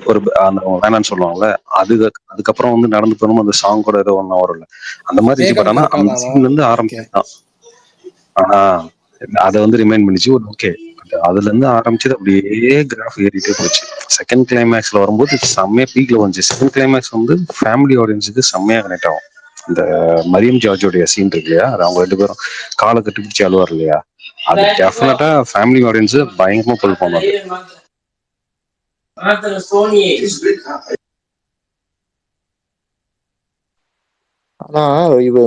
ஒரு அந்த வேணான்னு சொல்லுவாங்கல்ல, அதுக்கப்புறம் வந்து நடந்து போனோம் அந்த சாங் கூட ஏதோ ஒன்னும் வரும்ல, அந்த மாதிரி இருந்துச்சு. பட் ஆனா அந்த சீன்ல இருந்து ஆரம்பிச்சுதான். ஆனா அதை வந்து ரிமைண்ட் பண்ணிச்சு. ஓகே, அதுல இருந்து ஆரம்பிச்சது அப்படியே கிராஃப் ஏறிட்டே போச்சு. செகண்ட் கிளைமேக்ஸ்ல வரும்போது செம்மையா பீக்ல வந்துச்சு. செகண்ட் கிளைமேக்ஸ் வந்து ஃபேமிலி ஆடியன்ஸுக்கு செம்மையா கனெக்ட் ஆகும். இந்த மரியம் ஜார்ஜோடைய சீன் இருக்கு இல்லையா, அது அவங்க 2 பேரும் காலை கட்டி பிடிச்சி அழுவார் இல்லையா, அது டெஃபினட்டா ஃபேமிலி ஆடியன்ஸ் பயங்கரமா புல் பண்ணுவாங்க. ஆனா இது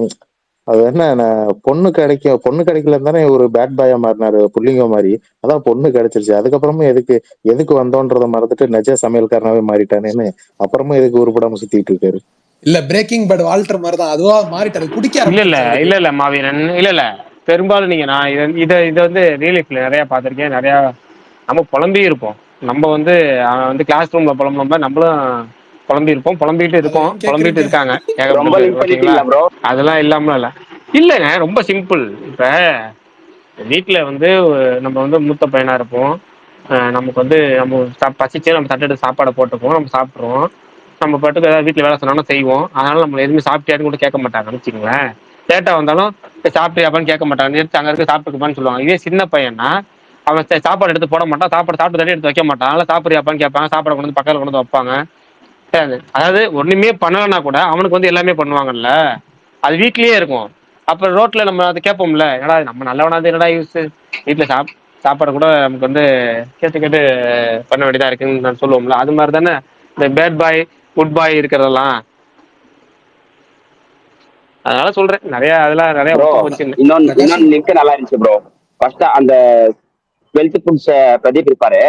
அது என்ன, பொண்ணு கிடைக்கல தானே ஒரு பேட் பாயா மாறினாரு, புள்ளிங்க மாதிரி. அதான் பொண்ணு கிடைச்சிருச்சு, அதுக்கப்புறமும் எதுக்கு வந்தோன்றத மறந்துட்டு நெஜ சமையல்காரனாவே மாறிட்டானேன்னு அப்புறமும் எதுக்கு உருப்படாம சுத்திட்டு இருக்காரு. இல்ல பிரேக்கிங் பேட் வால்டர் மாதிரி தான் அதுவா மாறிட்டாரு, குடிக்க இல்ல மாவீரன் இல்ல பெரும்பாலும் நீங்க நான் இதை வந்து ரியல் லைஃப்ல நிறைய பார்த்திருக்கேன். நிறைய நம்ம புலம்பி இருப்போம். நம்ம வந்து கிளாஸ் ரூம்ல புலம்புற நம்மளும் புலம்பி இருப்போம், புலம்பிட்டு இருக்கோம், புலம்பிட்டு இருக்காங்க. அதெல்லாம் இல்லாம இல்லைங்க, ரொம்ப சிம்பிள். இப்ப வீட்டுல வந்து நம்ம வந்து மூத்த பையனா இருப்போம். நமக்கு வந்து நம்ம பசிச்சு நம்ம தட்டெடுத்து சாப்பாடை போட்டுப்போம், நம்ம சாப்பிட்ருவோம். நம்ம பாட்டுக்கு ஏதாவது வீட்டுல வேலை சொன்னாலும் செய்வோம். அதனால நம்ம எதுவுமே சாப்பிட்டியான்னு கூட கேட்க மாட்டாங்கன்னு வச்சுக்கோங்களேன். லேட்டா வந்தாலும் சாப்பிட்டியாப்பான்னு கேட்க மாட்டாங்க, எடுத்து அங்க இருக்க சாப்பிட்டுக்குப்பான்னு சொல்லுவாங்க. இதே சின்ன பையனா அவன் சாப்பாடு எடுத்து போட மாட்டான், சாப்பிட்டு தட்டி எடுத்து வைக்க மாட்டான். அதனால சாப்பிட்றியாப்பான்னு கேட்பாங்க, சாப்பாடு கொண்டு வந்து பக்கத்துல கொண்டு வந்து வைப்பாங்க. அதாவது ஒண்ணுமே பண்ணலன்னா கூட அவனுக்கு வந்து எல்லாமே பண்ணுவாங்கல்ல, அது வீட்லயே இருக்கும். அப்புறம் ரோட்ல நம்ம அதை கேட்போம்ல, என்னடா நம்ம நல்லவனாது என்னடா யூஸ், வீட்டுல சாப்பாடு கூட நமக்கு வந்து கேட்டு கேட்டு பண்ண வேண்டியதா இருக்குன்னு நான் சொல்லுவோம்ல, அது மாதிரி தானே இந்த பேட் பாய் குட் பாய் இருக்கிறதெல்லாம். அதனால சொல்றேன் நிறைய அதெல்லாம் நிறைய ப்ரோ ஒத்து போச்சுன்னு. இன்னொன்னு லிங்க் நல்லா இருந்துச்சு ப்ரோ. ஃபர்ஸ்ட் அந்த 12th புக்ஸ் பிரதீப் இருப்பாரு,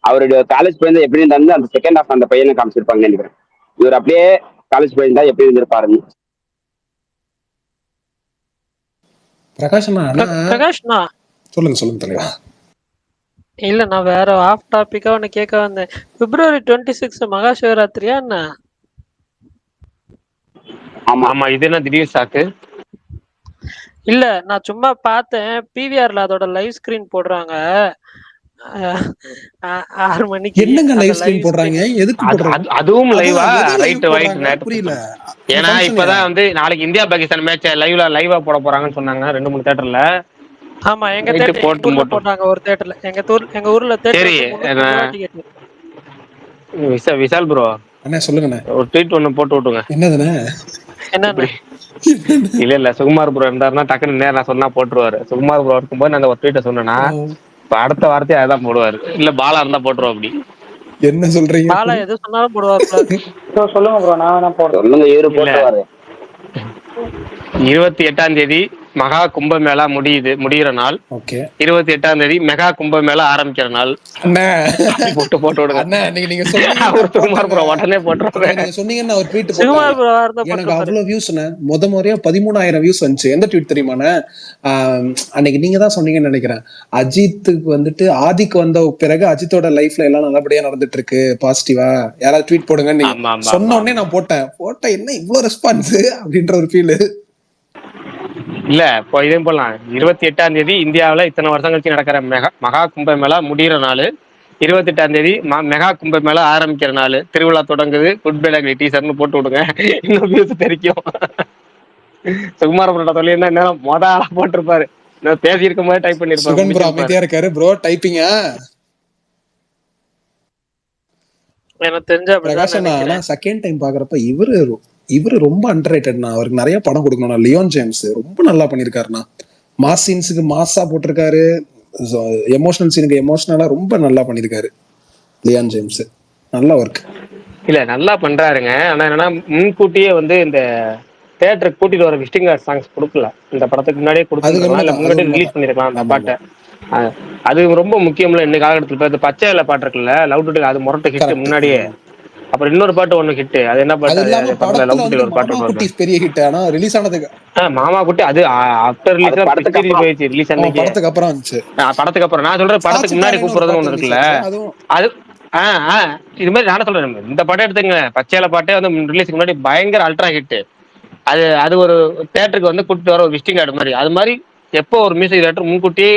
அவருடைய காலேஜ் போயிருந்தா எப்படி இருந்தாருன்னு அந்த செகண்ட் ஹாஃப் அந்த பையனை காமிச்சிருப்பாங்கன்னு நினைக்கிறேன். இவர் அப்படியே காலேஜ் போயிருந்தா எப்படி இருந்திருப்பாருன்னு. பிரகாஷ்ண்ணா பிரகாஷ்ண்ணா சொல்லுங்க தலைவா. இல்ல நான் வேற ஆஃப் டாபிக்கா ஒன்னு கேட்க வந்தேன். February 26 மகா சிவராத்திரியா என்ன? ஆமா, இது என்ன திடீர் சாக்கு? இல்ல நான் சும்மா பார்த்தேன், பிவிஆர்ல அதோட லைவ் ஸ்கிரீன் போடுறாங்க 6 மணிக்கு. என்னங்க லைவ் ஸ்கிரீன் போடுறாங்க? எதுக்கு போடுறாங்க? அதுவும் லைவா? ரைட். புரியல. ஏன்னா இப்பதான் வந்து நாளைக்கு இந்தியா பாகிஸ்தான் மேட்ச் லைவா போட போறாங்கன்னு சொன்னாங்க 2-3 தியேட்டர்ல. ஆமா, எங்க தியேட்டர்ல போட்டாங்க ஒரு தியேட்டர்ல. எங்க ஊர்ல சரி, விஷால் ப்ரோ அண்ணா சொல்லுங்கண்ணே. ஒரு ட்வீட் ஒன்னு போட்டு விட்டுங்க. என்னதுண்ணே? என்ன? இல்ல சுகுமார் ப்ரோ இருந்தாருன்னா டக்குன்னு நேரம் நான் சொன்னா போட்டுருவாரு. சுகுமார் ப்ரோ இருக்கும்போது நான் ஒரு ட்வீட்டை சொன்னேன்னா இப்ப அடுத்த வார்த்தையை அதான் போடுவாரு. இல்ல பாலா இருந்தா போட்டுருவோம். அப்படி என்ன சொல்றீங்க? பாலா எது சொன்னாலும் போடுவாரு. சொல்லுங்க ப்ரோ, நான் வேணா போடுறேன். 28ஆம் தேதி மகா கும்பமேளா முடிகிற நாள். 28ஆம் தேதி மெகா கும்பமேளா ஆரம்பிக்கிற நாள். போட்டு விடுங்க. நீங்க சொன்னீங்கன்னா உடனே போட்டுருவாரு. நீங்க சொன்னீங்கன்னா ஒரு ட்வீட் போட்டாரு. எனக்கு அவ்வளவு வியூஸ்ண்ணே. முறையா 13,000 வியூஸ் வந்துச்சு. எந்த ட்வீட் தெரியுமாண்ணே? அன்னைக்கு நீங்க தான் சொன்னீங்கன்னு நினைக்கிறேன். அஜித்துக்கு வந்துட்டு ஆதிக்கு வந்த பிறகு அஜித்தோட லைஃப்ல எல்லாம் நல்லபடியா நடந்துட்டு இருக்கு, பாசிட்டிவா யாராவது ட்வீட் போடுங்கன்னு சொன்ன உடனே நான் போட்டேன். என்ன இவ்வளவு ரெஸ்பான்ஸ் அப்படின்ற ஒரு ஃபீல். இல்ல இப்போ இதையும் போடலாம். 28ஆம் தேதி இந்தியாவில இத்தனை வருஷம் கழிச்சு நடக்கிற மகா கும்பமேளா முடிகிற நாள். 28ஆம் தேதி மெகா கும்பமேளா ஆரம்பிக்கிற நாள். திருவிழா தொடங்குது, குட் பை லக்லி டீசர்னு போட்டு விடுங்க. இன்னும் வியூஸ் தெரிக்கும். சுகுமார ப்ரோட சொல்லி என்ன மொத ஆளா போட்டிருப்பாரு. பேசி இருக்கும் போது டைப் பண்ணிருப்பாரு. அமைதியா இருக்காரு ப்ரோ டைப்பிங்கா. எனக்கு தெரிஞ்ச பிரகாஷ் செகண்ட் டைம் பாக்குறப்ப இவரு ரொம்ப அண்டர்ரேட்டட்னா. அவருக்கு நிறைய படம் கொடுக்கணும். லியோன் ஜேம்ஸ் ரொம்ப நல்லா பண்ணிருக்காருண்ணா. மாஸ் சீன்ஸுக்கு மாஸா போட்டிருக்காரு, எமோஷனல் சீனுக்கு எமோஷனலா ரொம்ப நல்லா பண்ணிருக்காரு லியோன் ஜேம்ஸ். நல்ல ஒர்க். இல்ல நல்லா பண்றாருங்க. ஆனா என்னன்னா முன்கூட்டியே வந்து இந்த தியேட்டருக்கு கூட்டிட்டு வர விசிட்டிங் கார்டு சாங்ஸ் கொடுக்கல. இந்த படத்துக்கு முன்னாடியே கொடுத்துருக்கலாம், இல்ல முன்னாடியே ரிலீஸ் பண்ணிருக்கலாம் அந்த பாட்டை. அது ரொம்ப முக்கியம்ல இந்த காலகட்டத்தில். இப்ப பச்சை இலை பாட்டு இருக்குல்ல, லவ் டு டெல், அது முரட்டு ஹிட் முன்னாடியே. அப்புறம் இன்னொரு பாட்டு ஒண்ணு ஹிட். அது என்ன பாட்டு? லவ் டு டெல் ஒரு பாட்டு பெரிய ஹிட். ஆனா ரிலீஸ் ஆனதுக்கு மாமா குட்டி அது ஆஃப்டர் ரிலீஸ் போயிடுச்சு. ரிலீஸ் அன்னைக்கு படத்துக்கு அப்புறம் வந்துச்சு. படத்துக்கு அப்புறம் நான் சொல்றேன், படத்துக்கு முன்னாடி கூப்பிடுறதுன்னு ஒண்ணு இருக்குல்ல. அது இது மாதிரி நானே சொல்றேன். இந்த படம் எடுத்துங்க, பச்சையில பாட்டே வந்து ரிலீஸ்க்கு முன்னாடி பயங்கர அல்ட்ரா ஹிட். அது ஒரு தியேட்டருக்கு வந்து கூட்டிட்டு வர ஒரு விசிட்டிங் கார்டு மாதிரி. அது மாதிரி எப்போ ஒரு மியூசிக் டைரக்டர் முன்கூட்டியே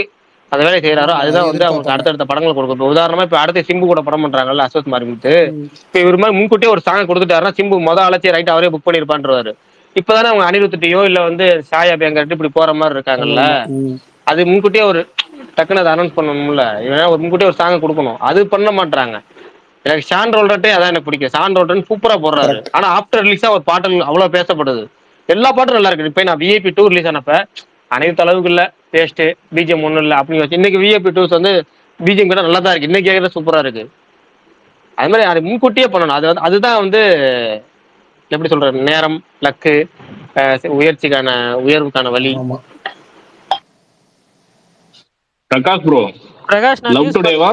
அந்த வேலையை செய்யறாரோ அதுதான் வந்து அவங்களுக்கு அடுத்தடுத்த படங்கள் கொடுக்கும். உதாரணமா இப்ப அடுத்த சிம்பு கூட படம் பண்றாங்கல்ல, அஸ்வத் மாரிமுத்து. இப்ப இவர் மாதிரி முன்கூட்டியே ஒரு சாங் கொடுத்துட்டாருன்னா சிம்பு அழைச்சி ரைட் அவரே புக் பண்ணிருப்பான்றாரு. இப்பதானே அவங்க அனிருத்தியோ இல்ல வந்து சாயா பேங்கர்ட்டு இப்படி போற மாதிரி இருக்காங்கல்ல. அது முன்கூட்டியே ஒரு டக்குன்னு அதை அனௌன்ஸ் பண்ணணும்ல. ஒரு முன்கூட்டியே ஒரு சாங் கொடுக்கணும். அது பண்ண மாட்டாங்க. எனக்கு ஷான் ரோல்டே அதான் எனக்கு பிடிக்கும். ஷான் ரோல்டன் சூப்பரா போடுறாரு. ஆனா ஆஃப்டர் ரிலீஸா ஒரு பாட்டு அவ்வளவு பேசப்படுது. எல்லா பாட்டும் நல்லா இருக்கு. இப்ப நான் VIP 2 ரிலீஸ் ஆனப்ப அனைத்து அளவுக்கு இல்ல, டேஸ்ட் பிஜிஎம் ஒன்றும் இல்லை அப்படின்னு வச்சு. இன்னைக்கு VIP 2 வந்து பிஜிஎம் கூட நல்லா தான் இருக்கு. இன்னைக்கு கேட்கறது சூப்பரா இருக்கு. அது மாதிரி அது முன்கூட்டியே பண்ணணும். அதுதான் வந்து எப்படி சொல்றது, நேரம், லக்கு, உயர்வுக்கான வழி. பிரகாஷ் ப்ரோ, பிரகாஷ் நான் லவ் டுடேவா?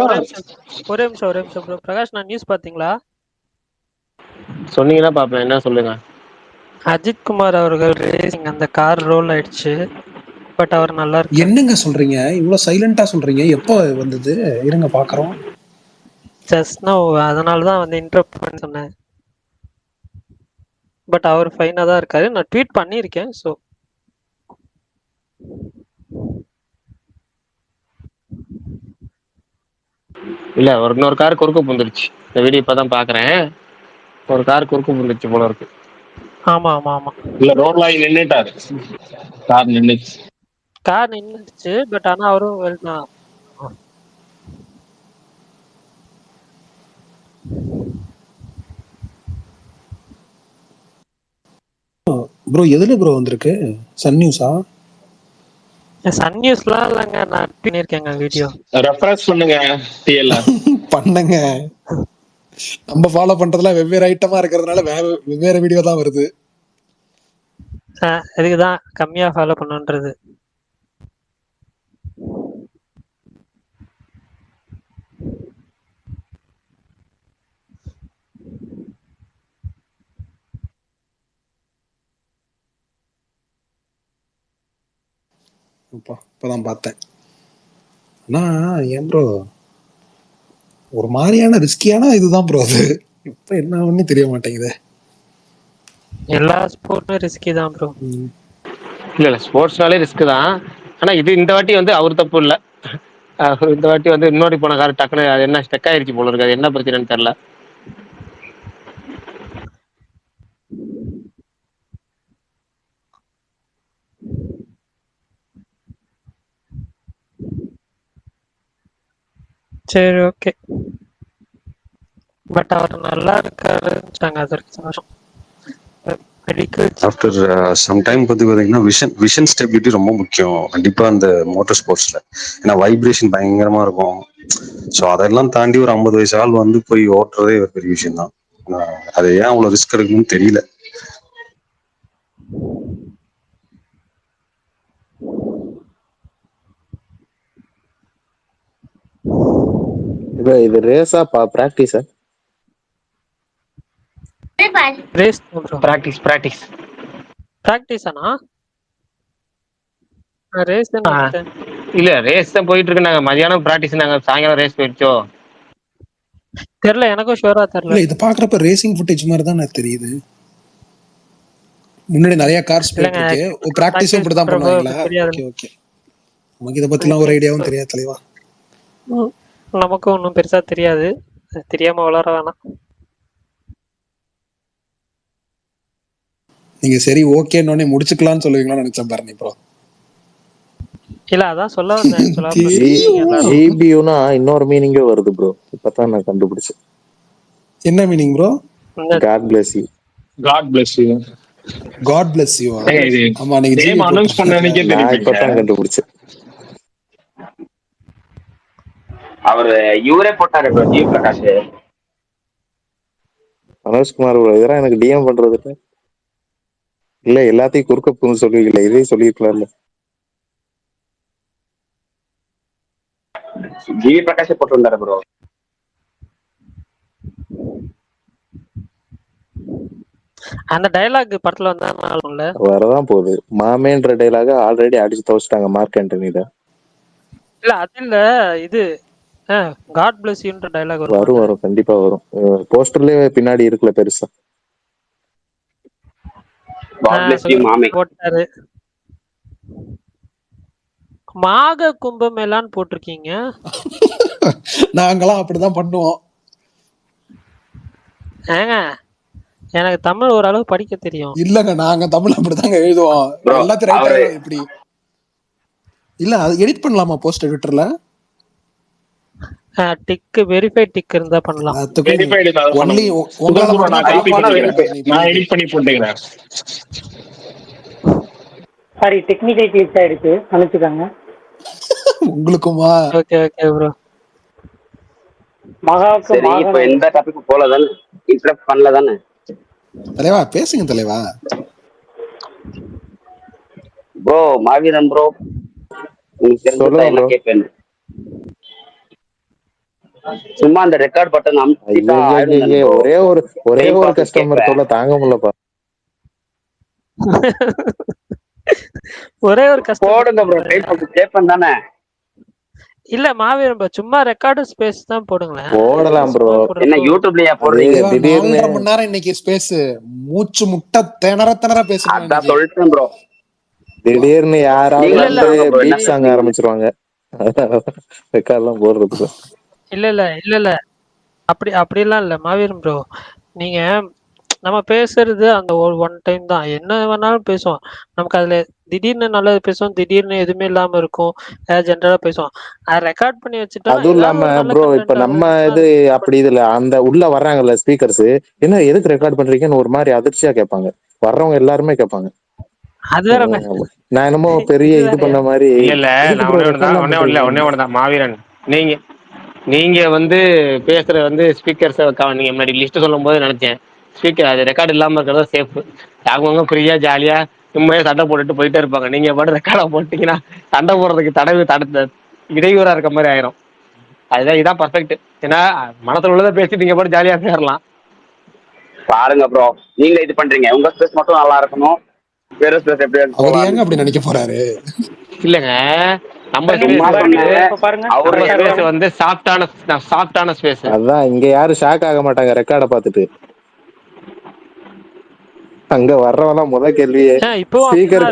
ஒரே நிமிஷம் ப்ரோ. பிரகாஷ் நான் நியூஸ் பாத்தீங்களா? சொன்னீங்கன்னா பாப்பேன். என்ன சொல்லுங்க. அஜித் குமார் அவர்கள் ரேசிங் அந்த கார் ரோல் ஆயிடுச்சு. பட் அவர் நல்லா இருக்கு. என்னங்க சொல்றீங்க? இவ்வளவு சைலண்டா சொல்றீங்க? எப்போ வந்தது? இருங்க பாக்குறோம். Just no. அதனால தான் வந்து இன்டரப்ட் பண்ண சொன்னேன். பட் அவர் ஃபைனா தான் இருக்காரு. நான் ட்வீட் பண்ணியிருக்கேன். ஸோ இல்ல இன்னொரு கார் குறுக்கு புந்துருச்சு. இந்த வீடியோ இப்பதான் பாக்குறேன். ஒரு கார் குறுக்கு புந்துருச்சு போல இருக்கு. ஆமா. இல்ல ரோட்ல நின்னுட்டாரு. கார் நின்னுச்சு. பட் ஆனா அவரும் வெல்தான். ப்ரோ எதுல ப்ரோ வந்திருக்கு? சன் நியூஸா? சன் நியூஸ்லாம் இல்லைங்க, நான் பண்ணியிருக்கேங்க வீடியோ. ரெஃபரன்ஸ் பண்ணுங்க டிஎல்ல. பண்ணுங்க. நம்ம ஃபாலோ பண்றதுல வெவ்வேறு ஐட்டமா இருக்கிறதுனால வெவ்வேறு வீடியோ தான் வருது. இதுக்குதான் கம்மியா ஃபாலோ பண்ணுன்றது. இப்பதான் பார்த்தேன். ஆனா ஏன் ப்ரோ ஒரு மாதிரியான ரிஸ்கியான இதுதான் ப்ரோ அது. இப்ப என்ன ஒண்ணு தெரிய மாட்டேங்குது. எல்லா ஸ்போர்ட்டும் ரிஸ்கி தான் ப்ரோ. இல்ல ஸ்போர்ட்ஸ்னாலே ரிஸ்க் தான். ஆனா இது இந்த வாட்டி வந்து அவர் தப்பு இல்ல. இந்த வாட்டி வந்து இன்னொரு போன கார் டக்குனு அது என்ன ஸ்டெக் ஆயிருச்சு போல இருக்கு. அது என்ன பிரச்சனைன்னு தெரியல. சரி ஓகே. பட் அவர் நல்லா இருக்காருன்னு அதற்கு சந்தோஷம். ஆஃப்டர் சம் டைம் வந்து பார்த்தீங்கன்னா விஷன் ஸ்டெபிலிட்டி ரொம்ப முக்கியம் கண்டிப்பா அந்த மோட்டார் ஸ்போர்ட்ஸ்ல. ஏன்னா வைப்ரேஷன் பயங்கரமா இருக்கும். ஸோ அதெல்லாம் தாண்டி ஒரு 50 வயசு ஆள் வந்து போய் ஓட்டுறதே ஒரு பெரிய விஷயம் தான். அது ஏன் அவ்வளவு ரிஸ்க் எடுக்கணும்னு தெரியல. இது ரேஸா பிராக்டிஸா? Race bro. பிராக்டிஸ் பிராக்டிஸானா? ரேஸ் இல்ல ரேஸ் தான் போயிட்டு இருக்கு. நாங்க மதியானம் பிராக்டிஸ், நாங்க சாயங்காலம் ரேஸ் போயிடுச்சோ தெரியல, எனக்கும் ஷூரா தெரியல. இது பாக்குறப்ப ரேசிங் ஃபுட்டேஜ் மாதிரி தான் தெரியுது. முன்னாடி நிறைய கார்ஸ் போயிட்டு இருக்கு. பிராக்டிஸும் இப்படி தான் பண்ணுவாங்களா? Okay okay. நமக்கு இத பத்திலாம் ஒரு ஐடியாவும் தெரியாது தலைவா. நமக்கும் ஒன்றும் பெருசா தெரியாது. தெரியாம வளர வேணாம். நீங்க சரி ஓகேன்னு முடிச்சுக்கலாம்னு சொல்லுவீங்களான்னு நினைச்சேன் பாருங்க ப்ரோ. இல்ல அதான் சொல்ல வந்தேன். ஜிபியூனா இன்னொரு மீனிங்கே வருது ப்ரோ. இப்பதான் நான் கண்டுபிடிச்சேன். என்ன meaning bro? God bless you. God bless you. God bless you. ஆமா நீங்க நேம் அனௌன்ஸ் பண்ணனக்கே தெரியும். நான் இப்பதான் கண்டுபிடிச்சேன். அவர் இவரே போட்டாரு ப்ரோ, ஜி பிரகாஷ். மனோஜ்குமார் இதெல்லாம் எனக்கு டிஎம் பண்றது இல்ல. எல்லாத்தையும் குறுக்க சொல்லுவீங்களா? இதே சொல்லிருக்கலாம்ல. ஜிவி பிரகாஷ் போட்டு வந்தாரு ப்ரோ. அந்த டயலாக் படத்துல வந்தா வரதான் போகுது. மாமேன்ற டயலாக ஆல்ரெடி அடிச்சு துவச்சிட்டாங்க மார்க் ஆண்டனில. இல்ல அது இல்ல, இது காட் பிளஸ் யூன்ற டயலாக் வரும் கண்டிப்பா வரும். போஸ்டர்லயே பின்னாடி இருக்குல்ல பெருசா. காட் பிளஸ் யூ மாமே போட்டாரு. மாக கும்பமேளான்னு போட்டிருக்கீங்க. நாங்களாம் அப்படிதான் பண்ணுவோம். ஏங்க எனக்கு தமிழ் ஓரளவு படிக்க தெரியும். இல்லங்க நாங்க தமிழ் அப்படிதாங்க எழுதுவோம். எல்லாத்தையும் ரைட் இப்படி இல்ல. அது எடிட் பண்ணலாமா போஸ்ட் எடிட்டர்ல? டிக் வெரிஃபை டிக் இருந்தா பண்ணலாம். ஒன்லி உங்களால நான் எடிட் பண்ணி போட்டுக்கிறேன். சாரி டெக்னிக்கல் கிளிச் ஆயிடுச்சு, அனுப்பிச்சுக்காங்க. உங்களுக்குமா? Okay okay bro. சரி இப்போ எந்த டாபிக் போல தானே, இன்டரப்ட் பண்ணல தானே தலைவா? பேசுங்க தலைவா. ப்ரோ மாவீரன் ப்ரோ, உங்களுக்கு தெரிஞ்சதா என்ன கேட்பேன். சும்மா அந்த ரெக்கார்ட் பட்டன் அமுத்திட்டா ஒரே ஒரு கஸ்டமர் தொல்லை தாங்க முடியலப்பா. ஒரே ஒரு போடுங்க ப்ரோ, டைப் பண்ணி கேட்பேன் தானே. இல்ல மாவீரன் ப்ரோ, சும்மா ரெக்கார்டு ஸ்பேஸ் தான் போடுங்களேன். போடலாம் ப்ரோ. என்ன யூடியூப்லயா போடுறீங்க? திடீர்னு 4.5 மணி நேரம் இன்னைக்கு ஸ்பேஸ் மூச்சு முட்டை திணற பேசுறேன். அதான் சொல்லிட்டேன் ப்ரோ. திடீர்னு யாராவது பீட் சாங் ஆரம்பிச்சிருவாங்க. ரெக்கார்ட்லாம் போடுறது இல்ல அப்படிலாம் இல்ல மாவீரன் ப்ரோ. நீங்க நம்ம பேசுறது அந்த ஒன் டைம் தான். என்ன வேணாலும் பேசுவோம். நமக்கு அதுல திடீர்னு நல்லது பேசுவோம், திடீர்னு எதுவுமே இல்லாம இருக்கும், ஜென்ரலா பேசுவோம். அதை ரெக்கார்ட் பண்ணி வச்சுட்டா. அதுவும் இல்லாம ப்ரோ இப்ப நம்ம இது அப்படி இதுல அந்த உள்ள வர்றாங்கல்ல ஸ்பீக்கர்ஸ், என்ன எதுக்கு ரெக்கார்ட் பண்றீங்கன்னு ஒரு மாதிரி அதிர்ச்சியா கேட்பாங்க. வர்றவங்க எல்லாருமே கேட்பாங்க. அது வேற நான் என்னமோ பெரிய இது பண்ண மாதிரி. இல்ல எதுக்கு நான் ப்ரோ ஒன்னே ரெக்கார்ட்லாம் பண்றீங்க? ஒன்னே மாவீரன். நீங்க நீங்க வந்து பேசுற வந்து ஸ்பீக்கர்ஸ் நீங்க முன்னாடி லிஸ்ட் சொல்லும் போது நினைச்சேன் ஸ்பீக்கர் அது ரெக்கார்டு இல்லாம இருக்கிறதா சேஃப். அவங்க ஃப்ரீயா ஜாலியா சும்மையே சண்டை போட்டுட்டு போயிட்டே இருப்பாங்க. நீங்க பாட்டு ரெக்கார்டா போட்டீங்கன்னா சண்டை போடுறதுக்கு தடுத்த இடையூறா இருக்க மாதிரி ஆயிரும். அதுதான் இதான் பர்ஃபெக்ட். ஏன்னா மனசுல உள்ளதை பேசிட்டு நீங்க பாட்டு ஜாலியா பேசலாம். பாருங்க ப்ரோ, நீங்க இது பண்றீங்க, உங்க ஸ்பேஸ் மட்டும் நல்லா இருக்கணும், வேற ஸ்பேஸ் எப்படி அவர் ஏங்க அப்படி நினைக்க போறாரு? இல்லங்க, நம்ம ஸ்பேஸ் வந்து சாஃப்டான ஸ்பேஸ். அதான் இங்க யாரும் ஷாக் ஆக மாட்டாங்க ரெக்கார்டை பார்த்துட்டு. அங்க வர்றவெல்லாம் முத கேள்வியே ஸ்பீக்கர்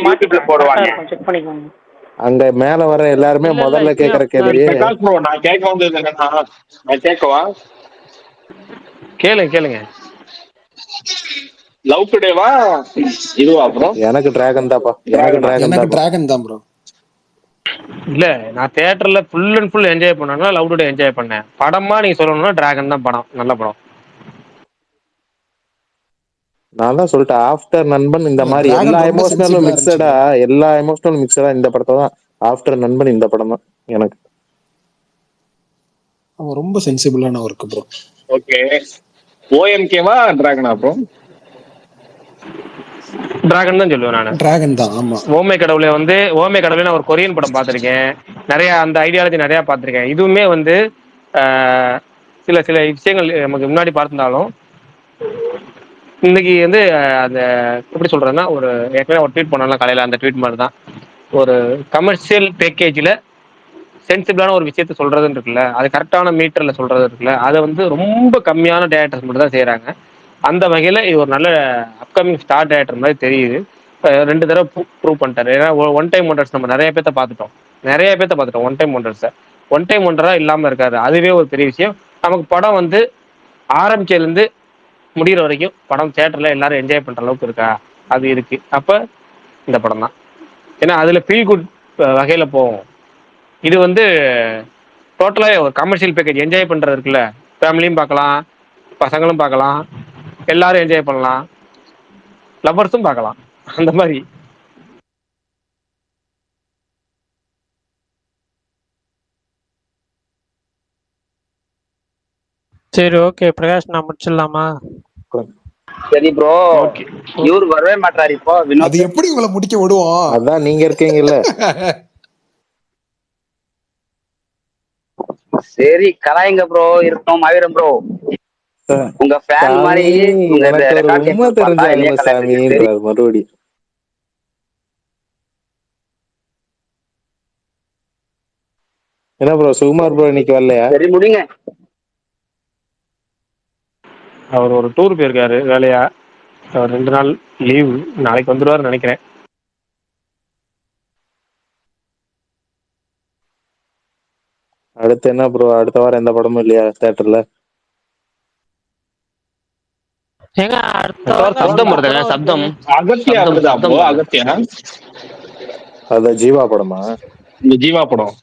யூடியூப்ல போடுவாங்க. அங்க மேல வர எல்லாருமே முதல்ல கேக்குற கேள்வியே. நான் கேட்க வந்தது என்னன்னா, நான் கேட்கவா? கேளுங்க. லவ் டுடேவா இதுவா ப்ரோ? எனக்கு டிராகன் தான்ப்பா. எனக்கு டிராகன் தான் ப்ரோ. இல்ல நான் தியேட்டர்ல ஃபுல் அண்ட் ஃபுல் என்ஜாய் பண்ணேன்னா லவ் டுடே என்ஜாய் பண்ணேன். படமா நீங்க சொல்லணும்னா டிராகன் தான் படம், நல்ல படம். நான் தான் சொல்லிட்டேன், ஆஃப்டர் நண்பன் இந்த மாதிரி எல்லா எமோஷனலும் மிக்சடா இந்த படத்தை தான். ஆஃப்டர் நண்பன் இந்த படம் தான் எனக்கு. அவன் ரொம்ப சென்சிபிளான ஒர்க் ப்ரோ. ஓகே, ஓஎம்கேவா டிராகனா ப்ரோ? டிராகன் தான் சொல்லுவேன் நான். டிராகன் தான். ஆமா, ஓமே கடவுளே நான் ஒரு கொரியன் படம் பார்த்திருக்கேன். நிறைய அந்த ஐடியாலஜி நிறைய பார்த்திருக்கேன். இதுவுமே வந்து சில விஷயங்கள் நமக்கு முன்னாடி பார்த்திருந்தாலும் இன்னைக்கு வந்து அந்த எப்படி சொல்றதுன்னா, ஒரு ஏற்கனவே ஒரு ட்வீட் பண்ணலாம் காலையில, அந்த ட்வீட் மாதிரி தான். ஒரு கமர்ஷியல் பேக்கேஜில் சென்சிபிளான ஒரு விஷயத்த சொல்றதுன்னு இருக்குல்ல, அது கரெக்டான மீட்டர்ல சொல்றது இருக்குல்ல, அதை வந்து ரொம்ப கம்மியான டேரக்டர்ஸ் மட்டும் தான் செய்யறாங்க. அந்த வகையில இது ஒரு நல்ல அப்கமிங் ஸ்டார் டேரக்டர் மாதிரி தெரியுது. 2 தடவை ப்ரூவ் பண்ணிட்டாரு. ஏன்னா ஒன் டைம் ஒண்டர்ஸ் நம்ம நிறைய பேர்த்த பார்த்துட்டோம். ஒன் டைம் ஒண்டரா இல்லாம இருக்காரு, அதுவே ஒரு பெரிய விஷயம். நமக்கு படம் வந்து ஆரம்பிச்சதுலேருந்து முடிகிற வரைக்கும் படம் தியேட்டர்ல எல்லாரும் என்ஜாய் பண்ற அளவுக்கு இருக்கா, அது இருக்கு. அப்ப இந்த படம் தான். ஏன்னா அதுல ஃபீல் குட் வகையில போவோம். இது வந்து டோட்டலாக ஒரு கமர்ஷியல் பேக்கேஜ் என்ஜாய் பண்ணுறது இருக்குல்ல, ஃபேமிலியும் பார்க்கலாம், பசங்களும் பார்க்கலாம், எல்லாரும் என்ஜாய் பண்ணலாம், லவ்வர்ஸும் பார்க்கலாம், அந்த மாதிரி. சரி, ஓகே பிரகாஷ், நான் முடிச்சிடலாமா? சரி ப்ரோ, இவர் வரவே மாட்டாரு இப்போ. அது எப்படி உங்களை முடிக்க விடுவோம்? அதான் நீங்க இருக்கீங்கல்ல. சரி கலாயங்க ப்ரோ, இருக்கட்டும். மாவீரன் ப்ரோ, உங்க ஃபேன் மாதிரி மறுபடி என்ன ப்ரோ, சுகுமார் ப்ரோ இன்னைக்கு வரலையா? சரி முடிங்க. அவர் ஒரு டூர் போயிருக்காரு வேலையா, 2 நாள் லீவு, நாளைக்கு வந்துடுவாருன்னு நினைக்கிறேன். அடுத்து என்ன ப்ரோ, அடுத்த வாரம் எந்த படமும் இல்லையா தியேட்டர்ல? சப்தம் வருதுங்க, சப்தம். அகத்தியா வருதா ப்ரோ? அகத்தியா அத ஜீவா படமா? இந்த ஜீவா படம்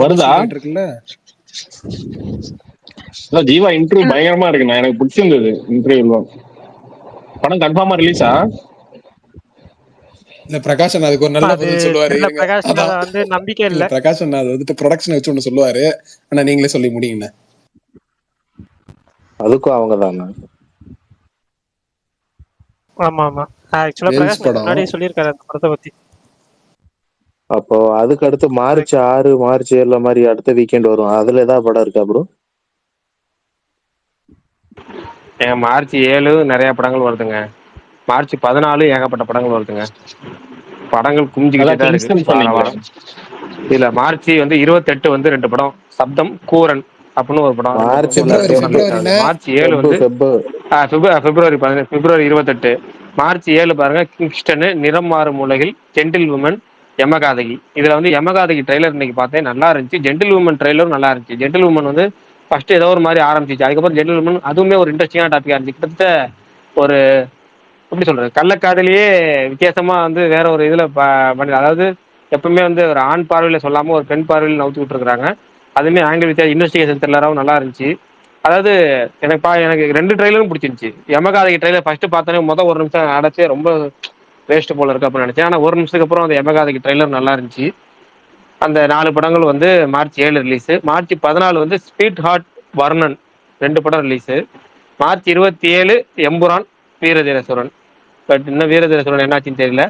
வருதா? ஜீவா இன்டர்வியூ பயங்கரமா இருக்குண்ணா, எனக்கு பிடிச்சிருந்தது இன்டர்வியூ. படம் கன்ஃபார்மா ரிலீஸா? இல்ல பிரகாஷன் அதுக்கு ஒரு நல்ல பதில் சொல்லுவாரு. வந்து நம்பிக்கை இல்ல. பிரகாஷன் அது வந்துட்டு ப்ரொடக்ஷன் வச்சு ஒண்ணு சொல்லுவாரு. ஆனா நீங்களே சொல்லி முடியுங்க. அதுக்கும் அவங்க தானே. ஆமா. ஆக்சுவலா பிரகாஷ் முன்னாடியே சொல்லியிருக்காரு அந்த படத்தை பத்தி. அப்போ அதுக்கு அடுத்து மார்ச் 6 மார்ச் 7 மாதிரி அடுத்த வீக்கெண்ட் வரும். அதுல ஏதாவது படம் இருக்கா ப்ரோ? மார்ச் 7 நிறைய படங்கள் வருதுங்க. மார்ச் 14 ஏகப்பட்ட படங்கள் வருதுங்க. படங்கள் குமிஞ்சுக்கிட்டே தான் இருக்கு. இல்ல மார்ச் வந்து 28 வந்து 2 படம், சப்தம், கூரன் அப்படின்னு ஒரு படம். மார்ச் 7 வந்து பிப்ரவரி 28. மார்ச் 7 பாருங்க, கிங்ஸ்டன், நிறம் மாறும் உலகில், ஜென்டில் உமன், யமகாதகி. இதுல வந்து யமகாதகி ட்ரெய்லர் இன்னைக்கு பார்த்தேன், நல்லா இருந்துச்சு. ஜென்டில் உமன் ட்ரெய்லரும் நல்லா இருந்துச்சு. ஜென்டில் உமன் வந்து ஃபர்ஸ்ட் ஏதோ ஒரு மாதிரி ஆரம்பிச்சிச்சு, அதுக்கப்புறம் ஜென்டில் உமன் அதுவுமே ஒரு இன்ட்ரெஸ்டிங்கான டாபிக்கா இருந்துச்சு. கிட்டத்தட்ட ஒரு எப்படி சொல்றது, கள்ளக்காதலியே வித்தியாசமா வந்து வேற ஒரு இதுல பண்ணி, அதாவது எப்பவுமே வந்து ஒரு ஆண் பார்வையில சொல்லாம ஒரு பெண் பார்வையில் நவுத்தி விட்டுருக்காங்க. அதுவுமே ஆங்கில வித்தியாச இன்வெஸ்டிகேஷன் த்ரில்லராகவும் நல்லா இருந்துச்சு. அதாவது எனக்கு 2 ட்ரைலரும் பிடிச்சிருந்துச்சு. யமகாதகி ட்ரைலர் ஃபர்ஸ்ட் பார்த்தோன்னே ஒரு நிமிஷம் அடைச்சே ரொம்ப வேஸ்ட் போல இருக்கு அப்படின்னு நினைச்சேன். ஆனா ஒரு நிமிஷத்துக்கு அப்புறம் அந்த யமகாதகி ட்ரைலர் நல்லா இருந்துச்சு. அந்த 4 படங்கள் வந்து மார்ச் 7 ரிலீஸ். மார்ச் 14 வந்து ஸ்வீட் ஹார்ட் வர்ணன் 2 படம் ரிலீஸ். மார்ச் 27 எம்புரான் வீரதீரசுரன். பட் இன்னும் வீரதீரசுரன் என்னாச்சுன்னு தெரியல.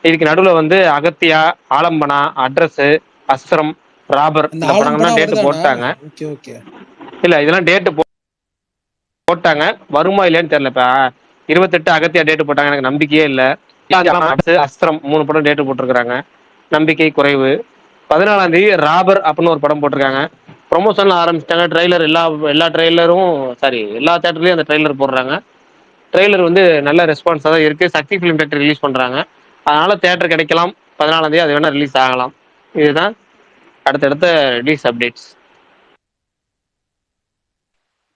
இதுக்கு நடுவில் வந்து அகத்தியா, ஆலம்பனா, அட்ரஸ், அஸ்திரம், ராபர் இந்த படங்கள்லாம் டேட்டு போட்டாங்க. இல்ல இதெல்லாம் டேட்டு போட்டாங்க, வருமா இல்லையான்னு தெரியல. இப்ப 28 அகத்தியா டேட்டு போட்டாங்க, எனக்கு நம்பிக்கையே இல்லை. அஸ்திரம் 3 படம் டேட்டு போட்டிருக்கிறாங்க, நம்பிக்கை குறைவு. 14ஆம் தேதி ராபர் அப்படின்னு ஒரு படம் போட்டிருக்காங்க. ப்ரொமோஷன்ல ஆரம்பிச்சிட்டாங்க. ட்ரெய்லர் எல்லா ட்ரெய்லரும் எல்லா தேட்டர்லயும் அந்த ட்ரெய்லர் போடுறாங்க. ட்ரெய்லர் வந்து நல்ல ரெஸ்பான்ஸாக தான் இருக்கு. சக்தி ஃபிலிம் தேட்டர் ரிலீஸ் பண்றாங்க, அதனால தேட்டர் கிடைக்கலாம். 14ஆம் தேதி அது வேணா ரிலீஸ் ஆகலாம். இதுதான் அடுத்தடுத்த ரிலீஸ் அப்டேட்ஸ்.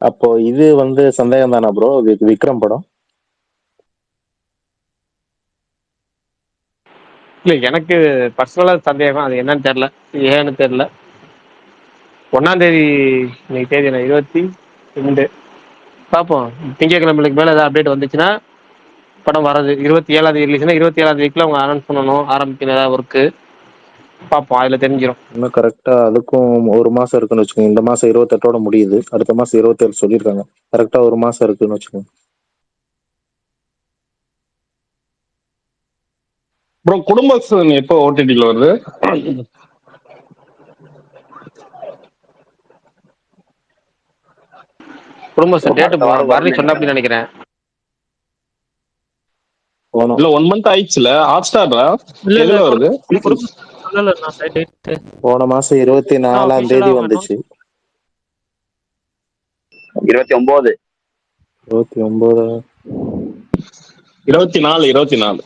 அப்போ இது வந்து சந்தேகம் தானா ப்ரோ, விக்ரம் படம்? இல்ல எனக்கு பர்சனலா சந்தேகம், அது என்னன்னு தெரியல, ஏன்னு தெரியல. 1ஆம் தேதி இன்னைக்கு தேதி என்ன 22 பார்ப்போம். திங்கட்கிழமைக்கு மேல ஏதாவது அப்டேட் வந்துச்சுன்னா படம் வர்றது 27ஆம் தேதி ரிலீஸ்னா 27ஆம் தேதிக்குள்ள அவங்க அனௌன்ஸ் பண்ணணும் ஆரம்பிக்கிற ஏதாவது ஒர்க்கு பார்ப்போம், அதுல தெரிஞ்சிடும். இன்னும் கரெக்டா அதுக்கும் 1 மாசம் இருக்குன்னு வச்சுக்கோங்க. இந்த மாசம் 28ஓட முடியுது, அடுத்த மாசம் 27 சொல்லியிருக்காங்க. கரெக்டா 1 மாசம் இருக்குன்னு வச்சுக்கோங்க. ப்ரோ குடும்பஸ்தன் எப்போ ஓடிடில வருது? குடும்பஸ்தன் டேட் வரலி சொன்னா அப்படி நினைக்கிறேன். இல்ல 1 மந்த் ஆயிடுச்சுல. ஹாட் ஸ்டார்ல எதுல வருது? போன மாசம் 24ஆம் தேதி வந்துச்சு. 29 24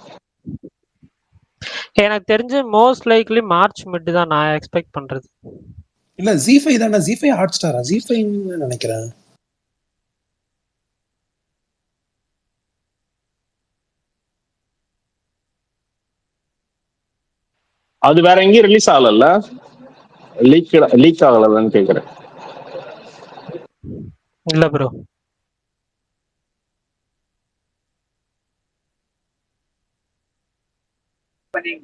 எனக்கு தெரிஞ்சு மோஸ்ட் லைக்லி மார்ச் மிட் தான் நான் எக்ஸ்பெக்ட் பண்றது. இல்ல ஜி5 தானே, ஜி5 ஹாட் ஸ்டாரா? ஜி5 நினைக்கிறேன். அது வேற எங்கேயும் ரிலீஸ் ஆகல, லீக் ஆகலன்னு கேக்குறேன். இல்ல ப்ரோ,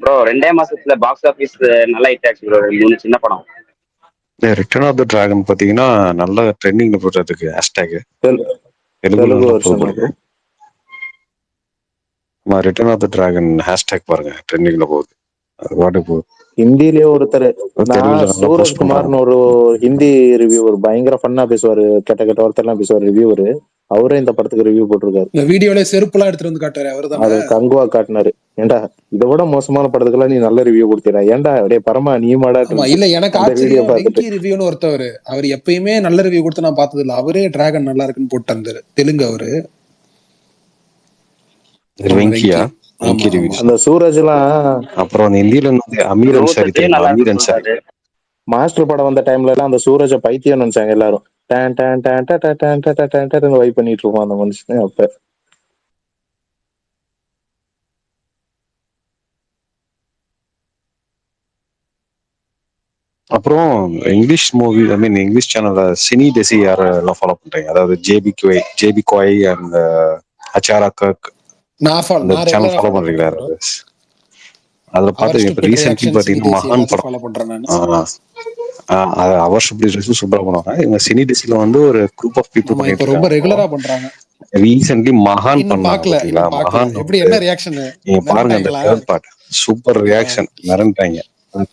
ப்ரோ 2 மாசத்துல பாக்ஸ் ஆபீஸ் நல்லா ஹிட் ஆச்சு ப்ரோ. 3 சின்ன படம். ரிட்டர்ன் ஆஃப் த டிராகன் பாத்தீங்கன்னா நல்ல ட்ரெண்டிங்ல போட்டுருக்கு. Hashtag Telugu version bro. Return of the Dragon hashtag பாருங்க, ட்ரெண்டிங்ல போகுது. அது பாட்டுக்கு போகுது. ஹிந்திலேயே ஒருத்தர், தெலுங்குல நல்லா சூரஜ் போஸ்ட் பண்றாங்க. குமார்னு ஒரு ஹிந்தி ரிவ்யூவர், பயங்கர ஃபன்னா பேசுவாரு, கெட்ட வார்த்தைலாம் பேசுவார் ரிவ்யூவர். அவரே இந்த படத்துக்கு ரிவ்யூ போட்டிருக்காரு. இந்த வீடியோல செருப்புலாம் எடுத்துட்டு வந்து காட்டுறாரு அவர்தான். அது கங்குவா காட்டினாரு. ஏண்டா இதை விட மோசமான படத்துக்கெல்லாம் நீ நல்ல ரிவ்யூ கொடுத்தீரா, ஏன்டா அப்படியே பரமா நீ மாடா. இல்ல எனக்கு ஆச்சரியம், வெங்கி ரிவ்யூன்னு ஒருத்தவர், அவர் எப்பயுமே நல்ல ரிவ்யூ கொடுத்து நான் பார்த்தது இல்ல. அவரே டிராகன் நல்லா இருக்குன்னு போட்டு வந்தாரு. தெலுங்கு அவரு. அந்த சூரஜ் எல்லாம் அப்புறம் ஹிந்தியில அமீர் அன்சாரி தெரியுமா? அமீர் அன்சாரி மாஸ்டர் படம் வந்த டைம்ல எல்லாம் அந்த சூரஜ பைத்தியம் நினைச்சாங்க எல்லாரும். வைப் பண்ணிட்டு இருப்போம் அந்த மனுஷன். அப்ப அப்புறம் இங்கிலீஷ் மூவி, ஐ மீன் இங்கிலீஷ் சேனல்ல சினி டெசி யாரெல்லாம் ஃபாலோ பண்றீங்க? அதாவது ஜேபி கோய் அண்ட் அச்சாரா கர்க், அந்த சேனல் ஃபாலோ பண்றீங்களா? அதுல பாத்து இப்ப ரீசென்ட்லி பாத்தீங்கன்னா மகான் படம், அவர் சூப்பரா பண்ணுவாங்க. இவங்க சினி டெசில வந்து ஒரு குரூப் ஆஃப் பீப்புள் பண்ணிட்டு ரொம்ப ரெகுலரா பண்றாங்க. ரீசென்ட்லி மகான் பண்ணாங்க பாத்தீங்களா? மகான் நீங்க பாருங்க, அந்த தேர்ட் பார்ட் சூப்பர் ரியாக்ஷன், மிரண்டாங்க.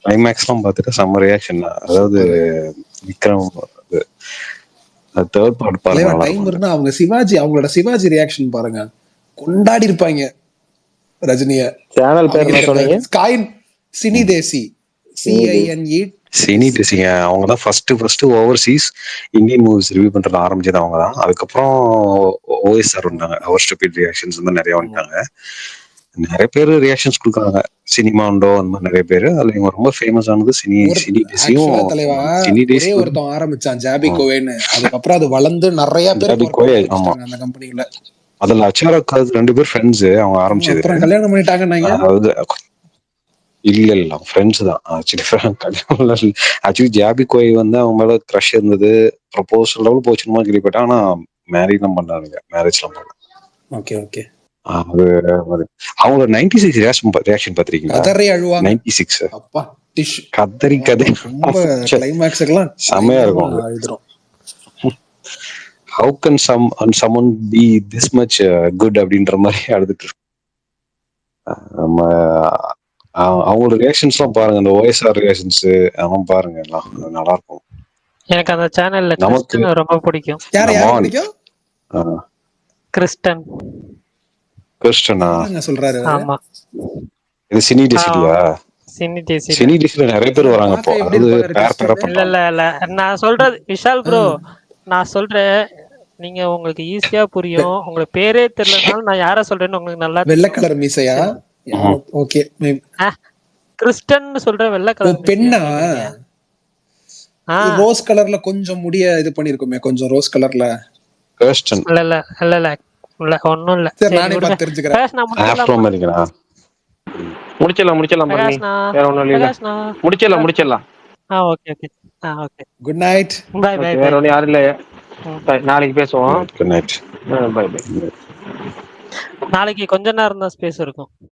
கிளைமேக்ஸ் எல்லாம் பார்த்துட்டு செம்ம ரியாக்ஷன். அதாவது விக்ரம் தேர்ட் பார்ட் பாருங்க. டைம் இருந்தா அவங்க அவங்களோட சிவாஜி ரியாக்ஷன் பாருங்க, கொண்டாடி இருப்பாங்க ரஜினிய. சேனல் பேர் என்ன சொன்னீங்க? சினி தேசி, CINE சினி டெசிங்க. அவங்க தான் first Overseas Indian movies review பண்றது ஆரம்பிச்சது அவங்க தான். அதுக்கப்புறம் OSR வந்தாங்க, அவர் ஸ்டூபிட் ரியாக்ஷன்ஸ் வந்து நிறைய வந்துட்டாங்க. நிறைய பேர் ரியாக்ஷன்ஸ் கொடுக்குறாங்க, சினிமா உண்டோ அந்த மாதிரி நிறைய பேர். அதுல இவங்க ரொம்ப ஃபேமஸ் ஆனது சினி டெசியும். சினி டெசி ஒருத்தன் ஆரம்பிச்சான் ஜாபி கோவேன்னு, அதுக்கப்புறம் அது வளர்ந்து நிறைய பேர் அந்த கம்பெனில. அதுல அச்சாரா கர்க் 2 பேர் ஃப்ரெண்ட்ஸ். அவங்க ஆரம்பிச்சது கல்யாணம் பண்ணிட்டாங்க. அதாவது இல்ல ஃப்ரெண்ட்ஸ் தான் ஆக்சுவலி. ஆக்சுவலி ஜாபி கோய் வந்து அவங்க மேல க்ரஷ் இருந்தது, ப்ரொபோசல் லெவல் போச்சுமா கேள்விப்பட்டேன். ஆனா மேரேஜ்லாம் பண்ணானுங்க, மேரேஜ்லாம் பண்ண. Okay okay. அது அவங்க 96 ரியாக்ஷன் பாத்திருக்கீங்களா? கதறி அழுவாங்க 96 அப்பா டிஷ் கதறி ரொம்ப கிளைமாக்ஸ்க்குலாம் செமையா இருக்கும். அழுதுரும். How can someone be this much good அப்படின்ற மாதிரி அழுதுட்டு இருக்கு. நம்ம அவங்களோட ரியாக்ஷன்ஸ்லாம் பாருங்க, அந்த OSR ரியாக்ஷன்ஸ் அதெல்லாம் பாருங்க, எல்லாம் நல்லா இருக்கும். எனக்கு அந்த சேனல்ல கிறிஸ்டன் ரொம்ப பிடிக்கும். யாரை பிடிக்கும்? கிறிஸ்டனா சொல்றாரு? ஆமா, இது சினி டெசிலியா? சினி டெசில நிறைய பேர் வராங்க இப்போ. அது பேர் பேரா பண்றாங்க. இல்ல நான் சொல்றது விஷால் ப்ரோ, நான் சொல்றேன், நீங்க உங்களுக்கு ஈஸியா புரியும். உங்களுக்கு பேரே தெரியலனாலும் நான் யார சொல்றேன்னு உங்களுக்கு நல்லா. வெள்ளை கலர் மீசையா? ஓகே. கிறிஸ்டன் சொல்ற வெள்ளை கலர் பெண்ணா? ரோஸ் கலர்ல கொஞ்சம் முடிய இது பண்ணிருக்குமே, கொஞ்சம் ரோஸ் கலர்ல. கிறிஸ்டன் இல்ல ஒண்ணும் இல்ல. சரி நானே பார்த்து தெரிஞ்சுக்கிறேன். ஆஃப்ரோ அமெரிக்கனா? முடிச்சிடலாம் பண்ணி, வேற ஒண்ணும் இல்ல. முடிச்சிடலாம். Okay okay. Okay, good night. Bye bye. வேற ஒண்ணும் யாரும் இல்ல. நாளைக்கு பேசுவோம். Good night. Bye bye. நாளைக்கு கொஞ்ச நேரம் தான் ஸ்பேஸ் இருக்கும்.